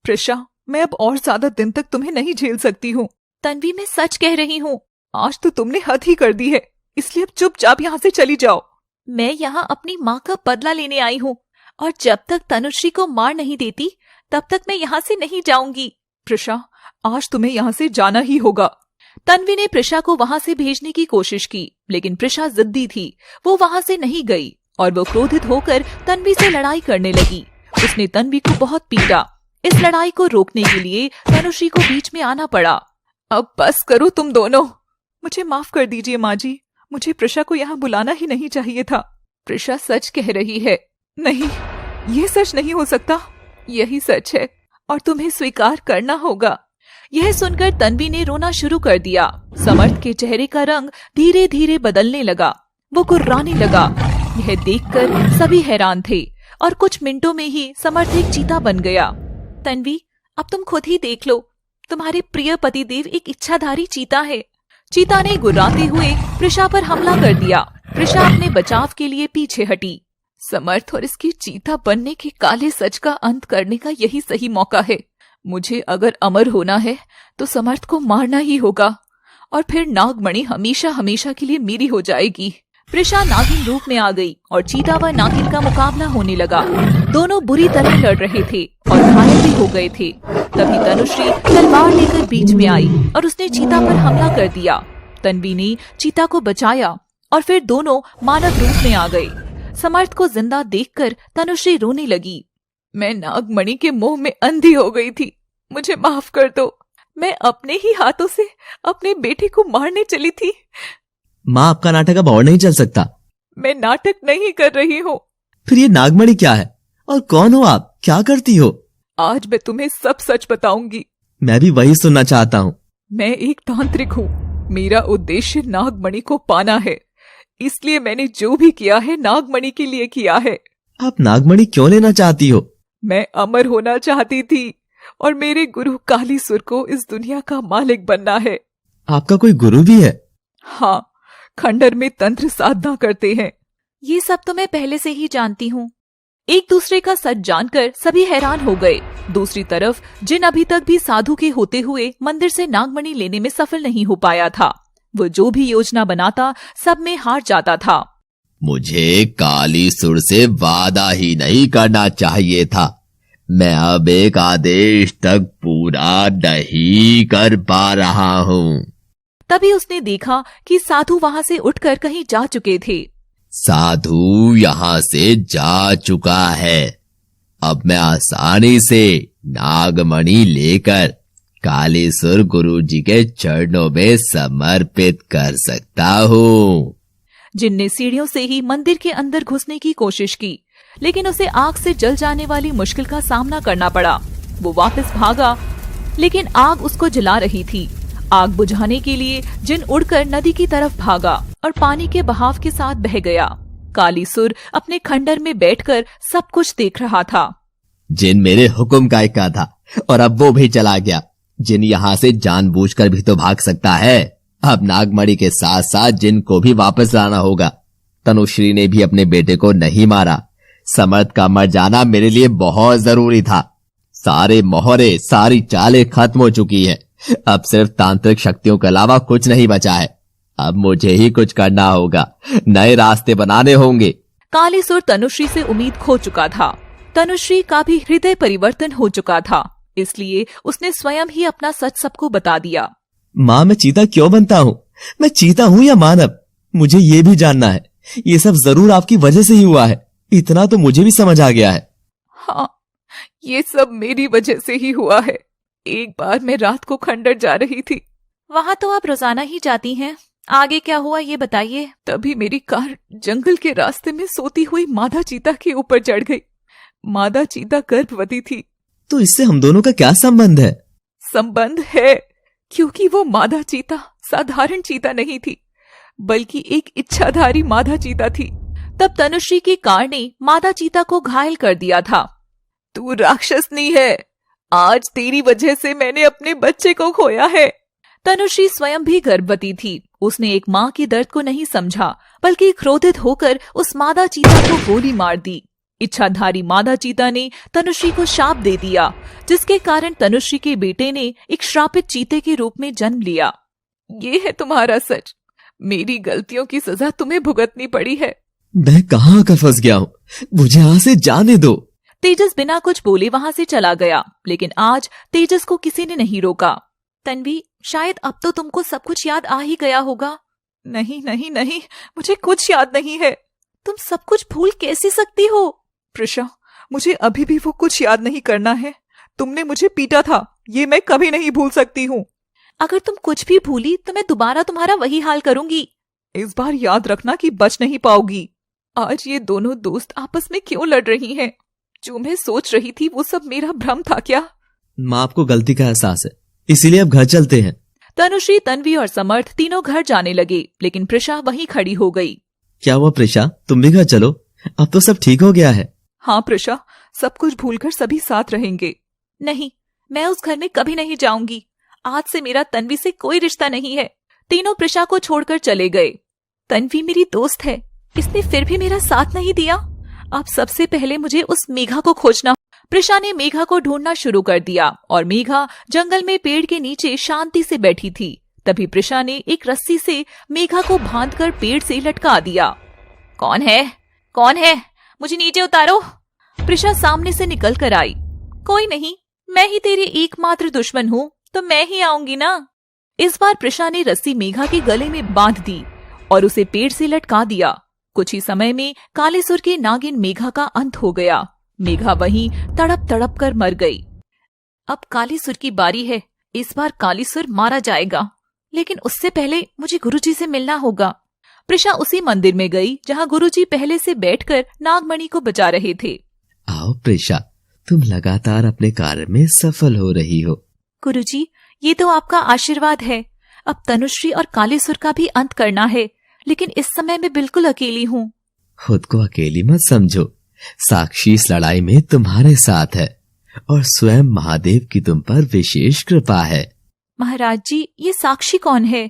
प्रिशा, मैं अब और ज्यादा दिन तक तुम्हें नहीं झेल सकती हूँ। तन्वी, मैं सच कह रही हूँ। आज तो तुमने हद ही कर दी है, इसलिए अब चुपचाप यहाँ से चली जाओ। मैं यहाँ अपनी माँ का बदला लेने आई हूँ और जब तक तनुश्री को मार नहीं देती तब तक मैं यहाँ से नहीं जाऊंगी। प्रिशा, आज तुम्हें यहाँ से जाना ही होगा। तन्वी ने प्रिशा को वहां से भेजने की कोशिश की, लेकिन प्रिशा जिद्दी थी। वो वहां से नहीं गई और वो क्रोधित होकर तन्वी से लड़ाई करने लगी। उसने तन्वी को बहुत पीटा। इस लड़ाई को रोकने के लिए तनुश्री को बीच में आना पड़ा। अब बस करो तुम दोनों। मुझे माफ कर दीजिए माँ जी, मुझे प्रिशा को यहाँ बुलाना ही नहीं चाहिए था। प्रिशा सच कह रही है। नहीं, ये सच नहीं हो सकता। यही सच है और तुम्हें स्वीकार करना होगा। यह सुनकर तन्वी ने रोना शुरू कर दिया। समर्थ के चेहरे का रंग धीरे धीरे बदलने लगा। वो कुर्राने लगा। यह देखकर सभी हैरान थे और कुछ मिनटों में ही समर्थ एक चीता बन गया। तन्वी, अब तुम खुद ही देख लो, तुम्हारे प्रिय पतिदेव एक इच्छाधारी चीता है। चीता ने गुर्राते हुए प्रिशा पर हमला कर दिया। प्रिशा अपने बचाव के लिए पीछे हटी। समर्थ और इसकी चीता बनने के काले सच का अंत करने का यही सही मौका है। मुझे अगर अमर होना है तो समर्थ को मारना ही होगा और फिर नागमणि हमेशा हमेशा के लिए मेरी हो जाएगी। प्रिशा नागिन रूप में आ गई और चीता व नागिन का मुकाबला होने लगा। दोनों बुरी तरह लड़ रहे थे और घायल भी हो गए थे। तभी तनुश्री तलवार लेकर बीच में आई और उसने चीता पर हमला कर दिया। तन्वी ने चीता को बचाया और फिर दोनों मानव रूप में आ गए। समर्थ को जिंदा देखकर तनुश्री रोने लगी। मैं नागमणि के मोह में अंधी हो गई थी, मुझे माफ कर दो। मैं अपने ही हाथों से अपने बेटे को मारने चली थी। माँ, आपका नाटक अब और नहीं चल सकता। मैं नाटक नहीं कर रही हूँ। फिर ये नागमणि क्या है और कौन हो आप? क्या करती हो? आज मैं तुम्हें सब सच बताऊंगी। मैं भी वही सुनना चाहता हूँ। मैं एक तांत्रिक हूँ। मेरा उद्देश्य नागमणि को पाना है, इसलिए मैंने जो भी किया है नागमणि के लिए किया है। आप नागमणि क्यों लेना चाहती हो? मैं अमर होना चाहती थी और मेरे गुरु कालीसुर को इस दुनिया का मालिक बनना है। आपका कोई गुरु भी है? हाँ, खंडर में तंत्र साधना करते हैं। ये सब तो मैं पहले से ही जानती हूँ। एक दूसरे का सच जानकर सभी हैरान हो गए। दूसरी तरफ जिन अभी तक भी साधु के होते हुए मंदिर से नागमणि लेने में सफल नहीं हो पाया था, वो जो भी योजना बनाता सब में हार जाता था। मुझे कालीसुर से वादा ही नहीं करना चाहिए था। मैं अब एक आदेश तक पूरा नहीं कर पा रहा हूँ। तभी उसने देखा कि साधु वहां से उठकर कहीं जा चुके थे। साधु यहाँ से जा चुका है। अब मैं आसानी से नागमणि लेकर कालीसुर गुरुजी के चरणों में समर्पित कर सकता हूँ। जिनने सीढ़ियों से ही मंदिर के अंदर घुसने की कोशिश की, लेकिन उसे आग से जल जाने वाली मुश्किल का सामना करना पड़ा। वो वापस भागा, लेकिन आग उसको जला रही थी। आग बुझाने के लिए जिन उड़कर नदी की तरफ भागा और पानी के बहाव के साथ बह गया। कालीसुर अपने खंडर में बैठकर सब कुछ देख रहा था। जिन मेरे हुक्म का एका था और अब वो भी चला गया। जिन यहाँ से जानबूझकर भी तो भाग सकता है। अब नागमणि के साथ साथ जिन को भी वापस लाना होगा। तनुश्री ने भी अपने बेटे को नहीं मारा। समर्थ का मर जाना मेरे लिए बहुत जरूरी था। सारे मोहरे, सारी चालें खत्म हो चुकी है। अब सिर्फ तांत्रिक शक्तियों के अलावा कुछ नहीं बचा है। अब मुझे ही कुछ करना होगा, नए रास्ते बनाने होंगे। कालीसुर तनुश्री से उम्मीद खो चुका था। तनुश्री का भी हृदय परिवर्तन हो चुका था, इसलिए उसने स्वयं ही अपना सच सबको बता दिया। माँ, मैं चीता क्यों बनता हूँ? मैं चीता हूँ या मानव? मुझे ये भी जानना है। ये सब जरूर आपकी वजह से ही हुआ है, इतना तो मुझे भी समझ आ गया है। हाँ, ये सब मेरी वजह से ही हुआ है। एक बार मैं रात को खंडर जा रही थी। वहाँ तो आप रोजाना ही जाती हैं। आगे क्या हुआ ये बताइए। तभी मेरी कार जंगल के रास्ते में सोती हुई मादा चीता के ऊपर चढ़ गई। मादा चीता गर्भवती थी। तो इससे हम दोनों का क्या संबंध है? संबंध है, क्योंकि वो मादा चीता साधारण चीता नहीं थी, बल्कि एक इच्छाधारी मादा चीता थी। तब तनुश्री की कार ने मादा चीता को घायल कर दिया था। तू राक्षसनी है, आज तेरी वजह से मैंने अपने बच्चे को खोया है। तनुश्री स्वयं भी गर्भवती थी। उसने एक माँ के दर्द को नहीं समझा, बल्कि क्रोधित होकर उस मादा चीता को गोली मार दी। इच्छाधारी मादा चीता ने तनुश्री को शाप दे दिया, जिसके कारण तनुश्री के बेटे ने एक श्रापित चीते के रूप में जन्म लिया। ये है तुम्हारा सच। मेरी गलतियों की सजा तुम्हें भुगतनी पड़ी है। मैं कहाँ का फंस गया हूँ? मुझे यहाँ से जाने दो। तेजस बिना कुछ बोले वहां से चला गया, लेकिन आज तेजस को किसी ने नहीं रोका। तन्वी, शायद अब तो तुमको सब कुछ याद आ ही गया होगा। नहीं नहीं नहीं, मुझे कुछ याद नहीं है। तुम सब कुछ भूल कैसे सकती हो? प्रिशा, मुझे अभी भी वो कुछ याद नहीं करना है। तुमने मुझे पीटा था, ये मैं कभी नहीं भूल सकती हूँ। अगर तुम कुछ भी भूली तो मैं दोबारा तुम्हारा वही हाल करूंगी। इस बार याद रखना कि बच नहीं पाओगी। आज ये दोनों दोस्त आपस में क्यों लड़ रही हैं? जो मैं सोच रही थी वो सब मेरा भ्रम था क्या? माँ, आपको गलती का एहसास है, इसीलिए अब घर चलते हैं। तनुश्री, तन्वी और समर्थ तीनों घर जाने लगे, लेकिन प्रिशा वहीं खड़ी हो गई। क्या हुआ प्रिशा, तुम भी घर चलो, अब तो सब ठीक हो गया है। हाँ प्रिशा, सब कुछ भूलकर सभी साथ रहेंगे। नहीं, मैं उस घर में कभी नहीं जाऊंगी। आज से मेरा तन्वी से कोई रिश्ता नहीं है। तीनों प्रिशा को छोड़कर चले गए। तन्वी मेरी दोस्त है, इसने फिर भी मेरा साथ नहीं दिया। अब सबसे पहले मुझे उस मेघा को खोजना। प्रिशा ने मेघा को ढूंढना शुरू कर दिया और मेघा जंगल में पेड़ के नीचे शांति से बैठी थी। तभी प्रिशा ने एक रस्सी से मेघा को बांधकर पेड़ से लटका दिया। कौन है? कौन है? मुझे नीचे उतारो। प्रिशा सामने से निकल कर आई। कोई नहीं, मैं ही तेरी एकमात्र दुश्मन हूँ, तो मैं ही आऊंगी ना। इस बार प्रिशा ने रस्सी मेघा के गले में बांध दी और उसे पेड़ से लटका दिया। कुछ ही समय में कालीसुर के नागिन मेघा का अंत हो गया। मेघा वहीं तड़प तड़प कर मर गई। अब कालीसुर की बारी है। इस बार कालीसुर मारा जाएगा, लेकिन उससे पहले मुझे गुरुजी से मिलना होगा। प्रिशा उसी मंदिर में गई जहां गुरुजी पहले से बैठकर नागमणि को बचा रहे थे। आओ प्रिशा, तुम लगातार अपने कार्य में सफल हो रही हो। गुरुजी, ये तो आपका आशीर्वाद है। अब तनुश्री और कालीसुर का भी अंत करना है, लेकिन इस समय मैं बिल्कुल अकेली हूँ। खुद को अकेली मत समझो, साक्षी इस लड़ाई में तुम्हारे साथ है और स्वयं महादेव की तुम पर विशेष कृपा है। महाराज जी, ये साक्षी कौन है?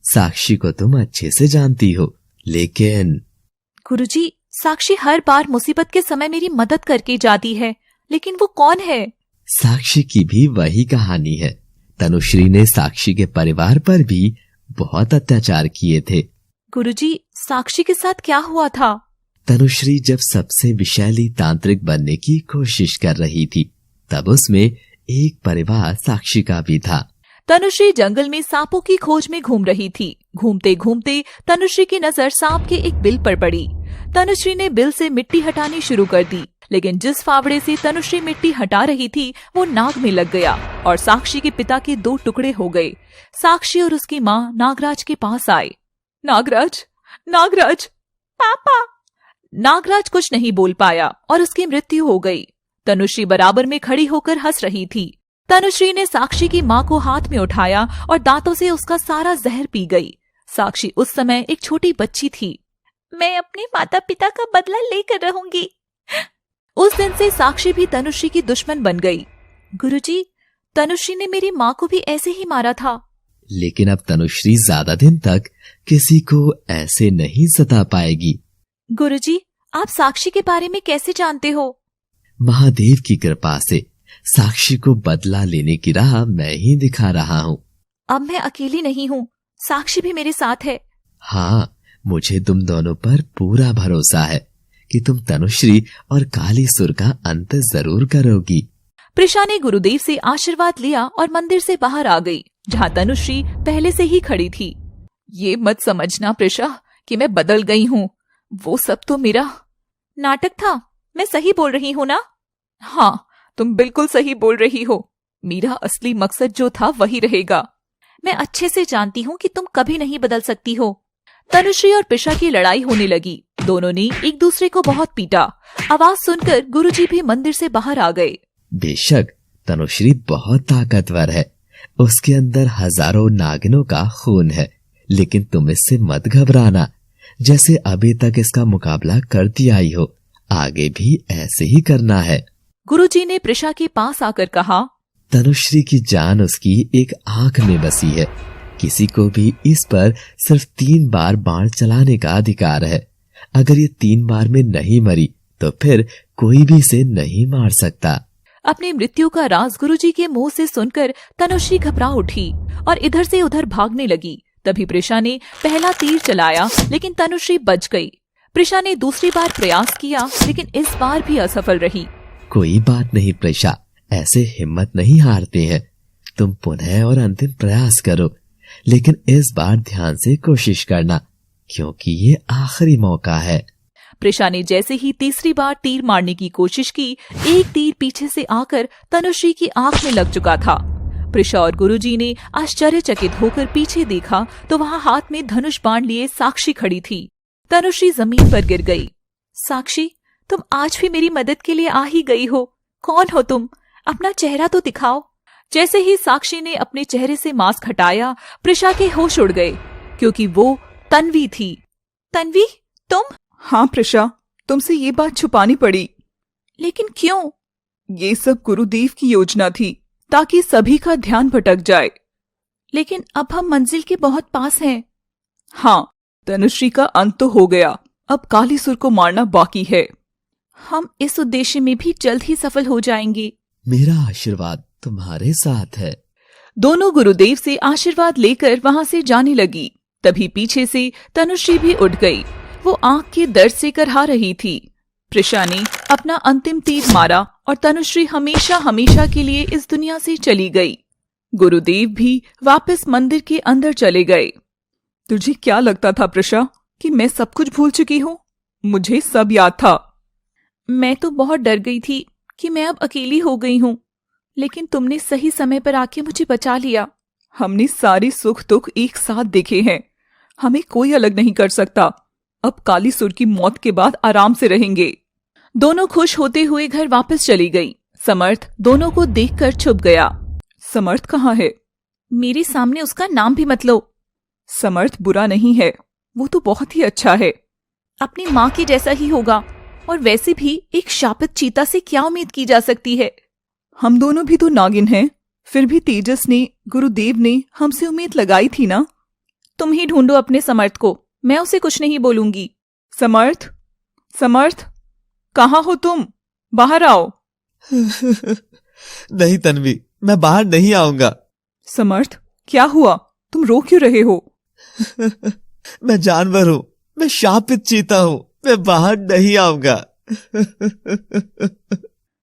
साक्षी को तुम अच्छे से जानती हो, लेकिन गुरुजी, साक्षी हर बार मुसीबत के समय मेरी मदद करके जाती है, लेकिन वो कौन है? साक्षी की भी वही कहानी है। तनुश्री ने साक्षी के परिवार पर भी बहुत अत्याचार किए थे। गुरुजी, साक्षी के साथ क्या हुआ था? तनुश्री जब सबसे विशैली तांत्रिक बनने की कोशिश कर रही थी, तब उसमें एक परिवार साक्षी का भी था। तनुश्री जंगल में सांपों की खोज में घूम रही थी। घूमते घूमते तनुश्री की नजर सांप के एक बिल पर पड़ी। तनुश्री ने बिल से मिट्टी हटानी शुरू कर दी, लेकिन जिस फावड़े से तनुश्री मिट्टी हटा रही थी वो नाग में लग गया और साक्षी के पिता के 2 टुकड़े हो गए। साक्षी और उसकी माँ नागराज के पास आए। नागराज, नागराज, पापा। नागराज कुछ नहीं बोल पाया और उसकी मृत्यु हो गई। तनुश्री बराबर में खड़ी होकर हंस रही थी। तनुश्री ने साक्षी की माँ को हाथ में उठाया और दांतों से उसका सारा जहर पी गई। साक्षी उस समय एक छोटी बच्ची थी। मैं अपने माता पिता का बदला लेकर रहूंगी। उस दिन से साक्षी भी तनुश्री की दुश्मन बन गई। गुरुजी, तनुश्री ने मेरी माँ को भी ऐसे ही मारा था। लेकिन अब तनुश्री ज्यादा दिन तक किसी को ऐसे नहीं सता पाएगी। गुरुजी, आप साक्षी के बारे में कैसे जानते हो? महादेव की कृपा से साक्षी को बदला लेने की राह मैं ही दिखा रहा हूँ। अब मैं अकेली नहीं हूँ, साक्षी भी मेरे साथ है। हाँ, मुझे तुम दोनों पर पूरा भरोसा है कि तुम तनुश्री और कालीसुर का अंत जरूर करोगी। प्रिशा ने गुरुदेव से आशीर्वाद लिया और मंदिर से बाहर आ गई, जहाँ तनुश्री पहले से ही खड़ी थी। ये मत समझना प्रिशा कि मैं बदल गई हूँ, वो सब तो मेरा नाटक था। मैं सही बोल रही हूँ ना? हाँ, तुम बिल्कुल सही बोल रही हो। मेरा असली मकसद जो था वही रहेगा। मैं अच्छे से जानती हूँ कि तुम कभी नहीं बदल सकती हो। तनुश्री और प्रिशा की लड़ाई होने लगी। दोनों ने एक दूसरे को बहुत पीटा। आवाज सुनकर गुरुजी भी मंदिर से बाहर आ गए। बेशक तनुश्री बहुत ताकतवर है, उसके अंदर हजारों नागिनों का खून है, लेकिन तुम इससे मत घबराना। जैसे अभी तक इसका मुकाबला करती आई हो, आगे भी ऐसे ही करना है। गुरुजी ने प्रिशा के पास आकर कहा, तनुश्री की जान उसकी एक आंख में बसी है। किसी को भी इस पर सिर्फ 3 बार बाण चलाने का अधिकार है। अगर ये 3 बार में नहीं मरी तो फिर कोई भी इसे नहीं मार सकता। अपनी मृत्यु का राज गुरुजी के मुंह से सुनकर तनुश्री घबरा उठी और इधर से उधर भागने लगी। तभी प्रिशा ने पहला तीर चलाया, लेकिन तनुश्री बच गई। प्रिशा ने दूसरी बार प्रयास किया, लेकिन इस बार भी असफल रही। कोई बात नहीं प्रिशा, ऐसे हिम्मत नहीं हारते हैं। तुम पुनः और अंतिम प्रयास करो, लेकिन इस बार ध्यान से कोशिश करना, क्योंकि ये आखिरी मौका है। प्रिशा ने जैसे ही तीसरी बार तीर मारने की कोशिश की, एक तीर पीछे से आकर तनुश्री की आंख में लग चुका था। प्रिशा और गुरुजी ने आश्चर्यचकित होकर पीछे देखा तो वहां हाथ में धनुष बाण लिए साक्षी खड़ी थी। तनुश्री जमीन पर गिर गई। साक्षी, तुम आज भी मेरी मदद के लिए आ ही गई हो। कौन हो तुम? अपना चेहरा तो दिखाओ। जैसे ही साक्षी ने अपने चेहरे से मास्क हटाया, प्रिशा के होश उड़ गए, क्योंकि वो तन्वी थी। तन्वी, तुम? हाँ प्रिशा, तुमसे ये बात छुपानी पड़ी। लेकिन क्यों? ये सब गुरुदेव की योजना थी, ताकि सभी का ध्यान भटक जाए। लेकिन अब हम मंजिल के बहुत पास हैं। हाँ, तनुश्री का अंत तो हो गया, अब कालीसुर को मारना बाकी है। हम इस उद्देश्य में भी जल्द ही सफल हो जाएंगे। मेरा आशीर्वाद तुम्हारे साथ है। दोनों गुरुदेव से आशीर्वाद लेकर वहां से जाने लगी। तभी पीछे से तनुश्री भी उठ गई। वो आंख के दर्द से करहा रही थी। प्रिशा ने अपना अंतिम तीर मारा और तनुश्री हमेशा हमेशा के लिए इस दुनिया से चली गई। गुरुदेव भी वापस मंदिर के अंदर चले गए। तुझे क्या लगता था प्रिशा कि मैं सब कुछ भूल चुकी हूँ? मुझे सब याद था। मैं तो बहुत डर गई थी कि मैं अब अकेली हो गई हूँ, लेकिन तुमने सही समय पर आके मुझे बचा लिया। हमने सारे सुख दुख एक साथ देखे हैं, हमें कोई अलग नहीं कर सकता। अब कालीसुर की मौत के बाद आराम से रहेंगे। दोनों खुश होते हुए घर वापस चली गई। समर्थ दोनों को देखकर छुप गया। समर्थ कहाँ है? मेरे सामने उसका नाम भी मत लो। समर्थ बुरा नहीं है, वो तो बहुत ही अच्छा है। अपनी माँ के जैसा ही होगा, और वैसे भी एक शापित चीता से क्या उम्मीद की जा सकती है? हम दोनों भी तो नागिन हैं, फिर भी तेजस ने, गुरुदेव ने हमसे उम्मीद लगाई थी ना। तुम ही ढूंढो अपने समर्थ को, मैं उसे कुछ नहीं बोलूंगी। समर्थ, समर्थ, कहाँ हो तुम? बाहर आओ। नहीं तन्वी, मैं बाहर नहीं आऊंगा। समर्थ, क्या हुआ? तुम रो क्यों रहे हो? मैं जानवर हूँ, मैं शापित चीता हूँ, मैं बाहर नहीं आऊंगा।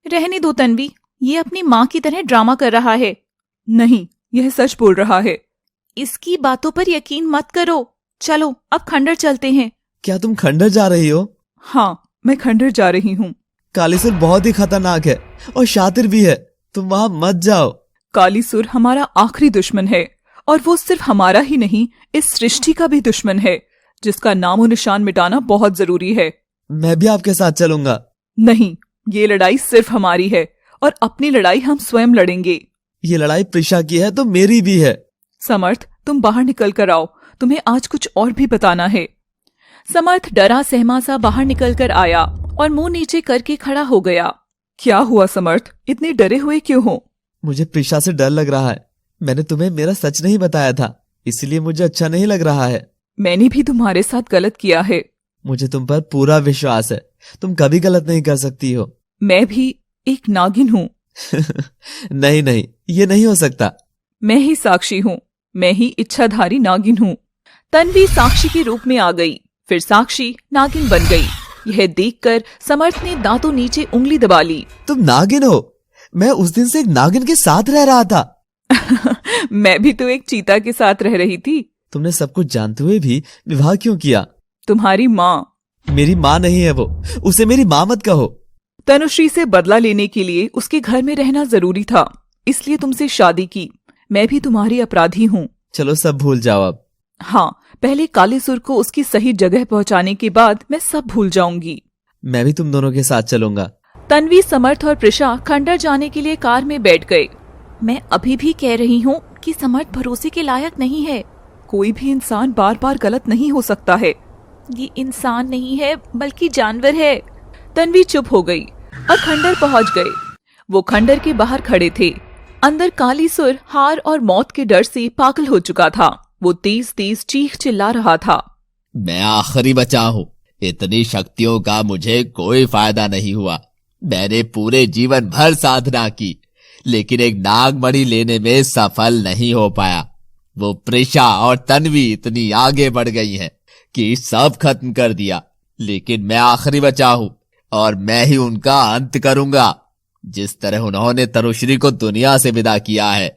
रहने दो तन्वी, ये अपनी माँ की तरह ड्रामा कर रहा है। नहीं, यह सच बोल रहा है। इसकी बातों पर यकीन मत करो। चलो अब खंडर चलते हैं। क्या तुम खंडर जा रही हो? हाँ, मैं खंडर जा रही हूँ। कालीसुर बहुत ही खतरनाक है और शातिर भी है, तुम वहां मत जाओ। कालीसुर हमारा आखिरी दुश्मन है, और वो सिर्फ हमारा ही नहीं, इस सृष्टि का भी दुश्मन है, जिसका नामो निशान मिटाना बहुत जरूरी है। मैं भी आपके साथ चलूंगा। नहीं, ये लड़ाई सिर्फ हमारी है, और अपनी लड़ाई हम स्वयं लड़ेंगे। ये लड़ाई प्रिशा की है तो मेरी भी है। समर्थ, तुम बाहर निकल कर आओ, तुम्हें आज कुछ और भी बताना है। समर्थ डरा सहमा सा बाहर निकलकर आया और मुंह नीचे करके खड़ा हो गया। क्या हुआ समर्थ, इतने डरे हुए क्यों हो? मुझे प्रिशा से डर लग रहा है। मैंने तुम्हें मेरा सच नहीं बताया था, इसलिए मुझे अच्छा नहीं लग रहा है। मैंने भी तुम्हारे साथ गलत किया है। मुझे तुम पर पूरा विश्वास है, तुम कभी गलत नहीं कर सकती हो। मैं भी एक नागिन हूँ। नहीं नहीं, ये नहीं हो सकता। मैं ही साक्षी हूँ, मैं ही इच्छाधारी नागिन हूँ। तन्वी साक्षी के रूप में आ गई, फिर साक्षी नागिन बन गई। यह देखकर समर्थ ने दांतों नीचे उंगली दबा ली। तुम नागिन हो? मैं उस दिन से एक नागिन के साथ रह रहा था। मैं भी तो एक चीता के साथ रह रही थी। तुमने सब कुछ जानते हुए भी विवाह क्यों किया? तुम्हारी माँ। मेरी माँ नहीं है वो, उसे मेरी माँ मत कहो। तनुश्री से बदला लेने के लिए उसके घर में रहना जरूरी था, इसलिए तुमसे शादी की। मैं भी तुम्हारी अपराधी हूँ। चलो सब भूल जाओ अब। हाँ, पहले कालेसुर को उसकी सही जगह पहुँचाने के बाद मैं सब भूल जाऊंगी। मैं भी तुम दोनों के साथ चलूंगा। तन्वी, समर्थ और प्रिशा खंडर जाने के लिए कार में बैठ गए। मैं अभी भी कह रही हूँ कि समर्थ भरोसे के लायक नहीं है। कोई भी इंसान बार बार गलत नहीं हो सकता है। ये इंसान नहीं है बल्कि जानवर है। तन्वी चुप हो गई और खंडर पहुंच गए। वो खंडर के बाहर खड़े थे। अंदर कालीसुर हार और मौत के डर से पागल हो चुका था। वो तेज तेज चीख चिल्ला रहा था। मैं आखिरी बचा हूँ। इतनी शक्तियों का मुझे कोई फायदा नहीं हुआ। मैंने पूरे जीवन भर साधना की, लेकिन एक नागमणि लेने में सफल नहीं हो पाया। वो प्रिशा और तन्वी इतनी आगे बढ़ गई हैं कि सब खत्म कर दिया, लेकिन मैं आखिरी बचा हूँ और मैं ही उनका अंत करूंगा। जिस तरह उन्होंने तनुश्री को दुनिया से विदा किया है,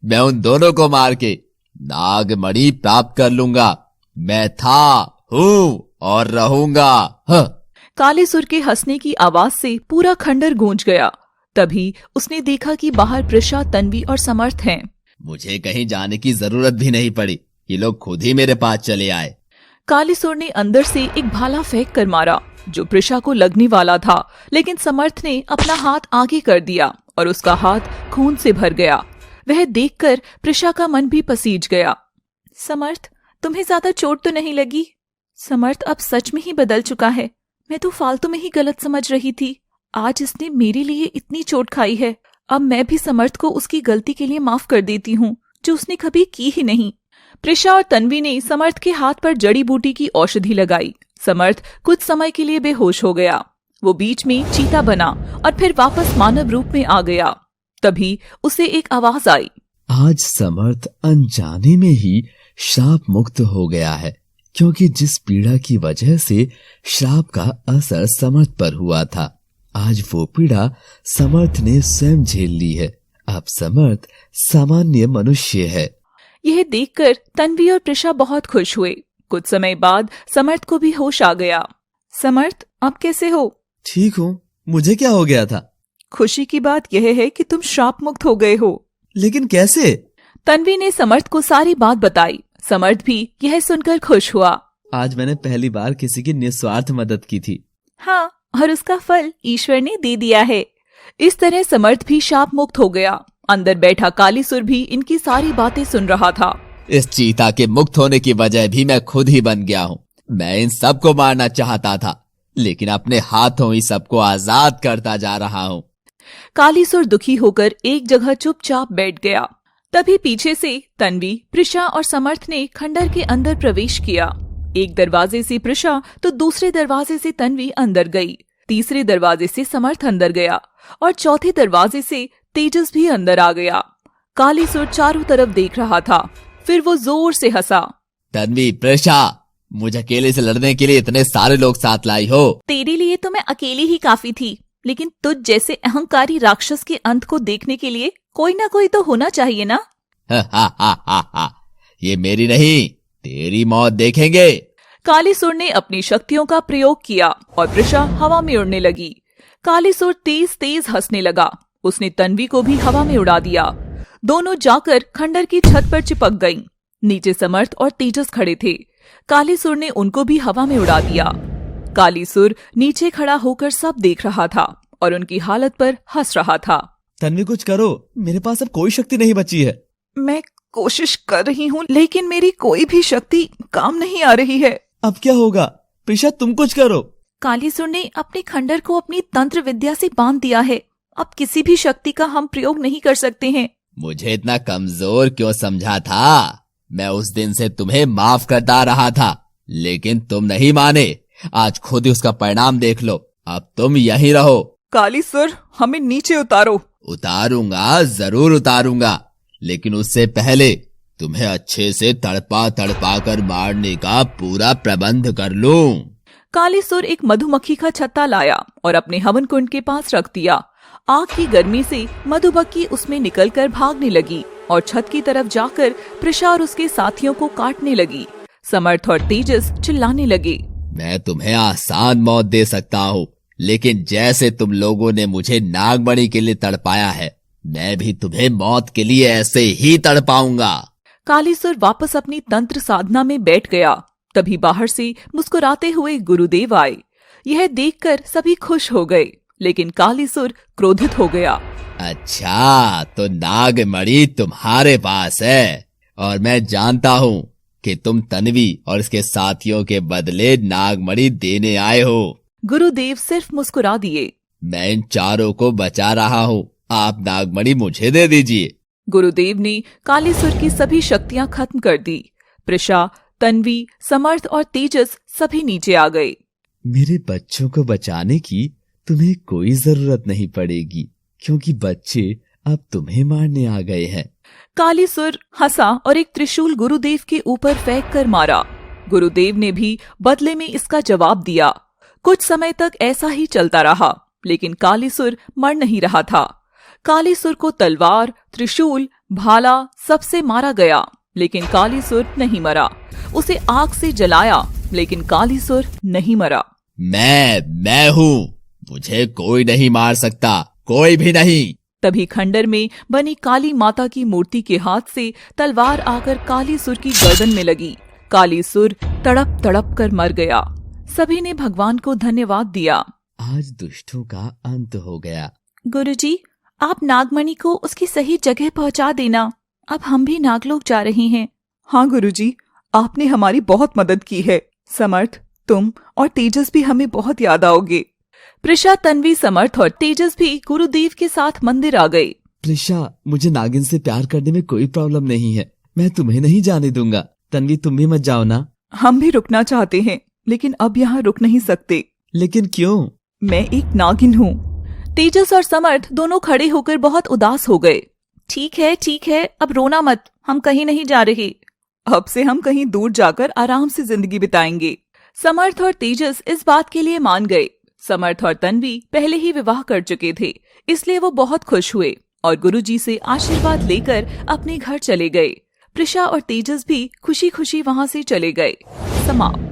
मैं उन दोनों को मार के नागमणि प्राप्त कर लूंगा। मैं था, हूँ और रहूंगा। कालेसुर के हंसने की आवाज से पूरा खंडर गूंज गया। तभी उसने देखा कि बाहर प्रिशा, तन्वी और समर्थ हैं। मुझे कहीं जाने की जरूरत भी नहीं पड़ी, ये लोग खुद ही मेरे पास चले आए। कालेसुर ने अंदर से एक भाला फेंक कर मारा जो प्रिशा को लगने वाला था, लेकिन समर्थ ने अपना हाथ आगे कर दिया और उसका हाथ खून से भर गया। वह देखकर प्रिशा का मन भी पसीज गया। समर्थ, तुम्हें ज्यादा चोट तो नहीं लगी? समर्थ अब सच में ही बदल चुका है। मैं तो फालतू में ही गलत समझ रही थी। आज इसने मेरे लिए इतनी चोट खाई है। अब मैं भी समर्थ को उसकी गलती के लिए माफ कर देती हूँ जो उसने कभी की ही नहीं। प्रिशा और तन्वी ने समर्थ के हाथ पर जड़ी बूटी की औषधि लगाई। समर्थ कुछ समय के लिए बेहोश हो गया। वो बीच में चीता बना और फिर वापस मानव रूप में आ गया। तभी उसे एक आवाज आई। आज समर्थ अनजाने में ही श्राप मुक्त हो गया है, क्योंकि जिस पीड़ा की वजह से श्राप का असर समर्थ पर हुआ था, आज वो पीड़ा समर्थ ने स्वयं झेल ली है। अब समर्थ सामान्य मनुष्य है। यह देखकर तन्वी और प्रिशा बहुत खुश हुए। कुछ समय बाद समर्थ को भी होश आ गया। समर्थ, अब कैसे हो? ठीक हूँ, मुझे क्या हो गया था? खुशी की बात यह है कि तुम श्राप मुक्त हो गए हो। लेकिन कैसे? तन्वी ने समर्थ को सारी बात बताई। समर्थ भी यह सुनकर खुश हुआ। आज मैंने पहली बार किसी की निस्वार्थ मदद की थी। हाँ, और उसका फल ईश्वर ने दे दिया है। इस तरह समर्थ भी शाप मुक्त हो गया। अंदर बैठा कालीसुर भी इनकी सारी बातें सुन रहा था। इस चीता के मुक्त होने की वजह भी मैं खुद ही बन गया हूँ। मैं इन सबको मारना चाहता था, लेकिन अपने हाथों ही सबको आजाद करता जा रहा हूँ। कालीसुर दुखी होकर एक जगह चुपचाप बैठ गया। तभी पीछे से तन्वी, प्रिशा और समर्थ ने खंडर के अंदर प्रवेश किया। एक दरवाजे से प्रिशा तो दूसरे दरवाजे से तन्वी अंदर गई। तीसरे दरवाजे से समर्थ अंदर गया और चौथे दरवाजे से तेजस भी अंदर आ गया। कालीसुर चारों तरफ देख रहा था, फिर वो जोर से हंसा। तन्वी, प्रिशा, मुझे अकेले से लड़ने के लिए इतने सारे लोग साथ लाई हो? तेरे लिए तो मैं अकेली ही काफी थी, लेकिन तुझ जैसे अहंकारी राक्षस के अंत को देखने के लिए कोई ना कोई तो होना चाहिए ना। ये मेरी नहीं, तेरी मौत देखेंगे। कालीसुर ने अपनी शक्तियों का प्रयोग किया और प्रिशा हवा में उड़ने लगी। कालीसुर तेज तेज हंसने लगा। उसने तन्वी को भी हवा में उड़ा दिया। दोनों जाकर खंडर की छत पर चिपक गईं। नीचे समर्थ और तेजस खड़े थे। कालीसुर ने उनको भी हवा में उड़ा दिया। कालीसुर नीचे खड़ा होकर सब देख रहा था और उनकी हालत पर हंस रहा था। तन्वी, कुछ करो, मेरे पास अब कोई शक्ति नहीं बची है। मैं कोशिश कर रही हूँ, लेकिन मेरी कोई भी शक्ति काम नहीं आ रही है। अब क्या होगा? प्रिशा, तुम कुछ करो। कालीसुर ने अपने खंडर को अपनी तंत्र विद्या से बांध दिया है। अब किसी भी शक्ति का हम प्रयोग नहीं कर सकते हैं। मुझे इतना कमजोर क्यों समझा था? मैं उस दिन से तुम्हें माफ करता रहा था, लेकिन तुम नहीं माने। आज खुद ही उसका परिणाम देख लो। अब तुम यहीं रहो। कालीसुर, हमें नीचे उतारो। उतारूंगा, जरूर उतारूंगा, लेकिन उससे पहले तुम्हें अच्छे से तड़पा तड़पा कर मारने का पूरा प्रबंध कर लूं। कालीसुर एक मधुमक्खी का छत्ता लाया और अपने हवन कुंड के पास रख दिया। आग की गर्मी से मधुमक्खी उसमें निकलकर भागने लगी और छत की तरफ जाकर प्रिशा और उसके साथियों को काटने लगी। समर्थ और तेजस चिल्लाने लगे, मैं तुम्हें आसान मौत दे सकता हूँ, लेकिन जैसे तुम लोगों ने मुझे नागमणि के लिए तड़पाया है, मैं भी तुम्हें मौत के लिए ऐसे ही तड़पाऊंगा। कालीसुर वापस अपनी तंत्र साधना में बैठ गया। तभी बाहर से मुस्कुराते हुए गुरुदेव आए। यह देखकर सभी खुश हो गए, लेकिन कालीसुर क्रोधित हो गया। अच्छा, तो नागमणि तुम्हारे पास है, और मैं जानता हूँ कि तुम तन्वी और इसके साथियों के बदले नागमणि देने आए हो। गुरुदेव सिर्फ मुस्कुरा दिए। मैं इन चारों को बचा रहा हूँ, आप नागमणि मुझे दे दीजिए। गुरुदेव ने कालीसुर की सभी शक्तियां खत्म कर दी। प्रिशा, तन्वी, समर्थ और तेजस सभी नीचे आ गए। मेरे बच्चों को बचाने की तुम्हें कोई जरूरत नहीं पड़ेगी, क्योंकि बच्चे अब तुम्हें मारने आ गए हैं। कालीसुर हंसा और एक त्रिशूल गुरुदेव के ऊपर फेंक कर मारा। गुरुदेव ने भी बदले में इसका जवाब दिया। कुछ समय तक ऐसा ही चलता रहा, लेकिन कालीसुर मर नहीं रहा था। कालीसुर को तलवार, त्रिशूल, भाला सबसे मारा गया, लेकिन कालीसुर नहीं मरा। उसे आग से जलाया, लेकिन कालीसुर नहीं मरा। मैं हूँ, मुझे कोई नहीं मार सकता, कोई भी नहीं। तभी खंडर में बनी काली माता की मूर्ति के हाथ से तलवार आकर कालीसुर की गर्दन में लगी। कालीसुर तड़प तड़प कर मर गया। सभी ने भगवान को धन्यवाद दिया। आज दुष्टों का अंत हो गया। गुरुजी, आप नागमणि को उसकी सही जगह पहुंचा देना। अब हम भी नागलोक जा रहे हैं। हाँ गुरुजी, आपने हमारी बहुत मदद की है। समर्थ, तुम और तेजस भी हमें बहुत याद आओगे। प्रिशा, तन्वी, समर्थ और तेजस भी गुरुदेव के साथ मंदिर आ गए। प्रिशा, मुझे नागिन से प्यार करने में कोई प्रॉब्लम नहीं है, मैं तुम्हें नहीं जाने दूंगा। तन्वी, तुम भी मत जाओ ना। हम भी रुकना चाहते हैं, लेकिन अब यहाँ रुक नहीं सकते। लेकिन क्यों? मैं एक नागिन हूँ। तेजस और समर्थ दोनों खड़े होकर बहुत उदास हो गए। ठीक है, अब रोना मत, हम कहीं नहीं जा रहे। अब से हम कहीं दूर जाकर आराम से जिंदगी बिताएंगे। समर्थ और तेजस इस बात के लिए मान गए। समर्थ और तन्वी पहले ही विवाह कर चुके थे, इसलिए वो बहुत खुश हुए और गुरुजी से आशीर्वाद लेकर अपने घर चले गए। प्रिशा और तेजस भी खुशी खुशी वहां से चले गए। समाप्त।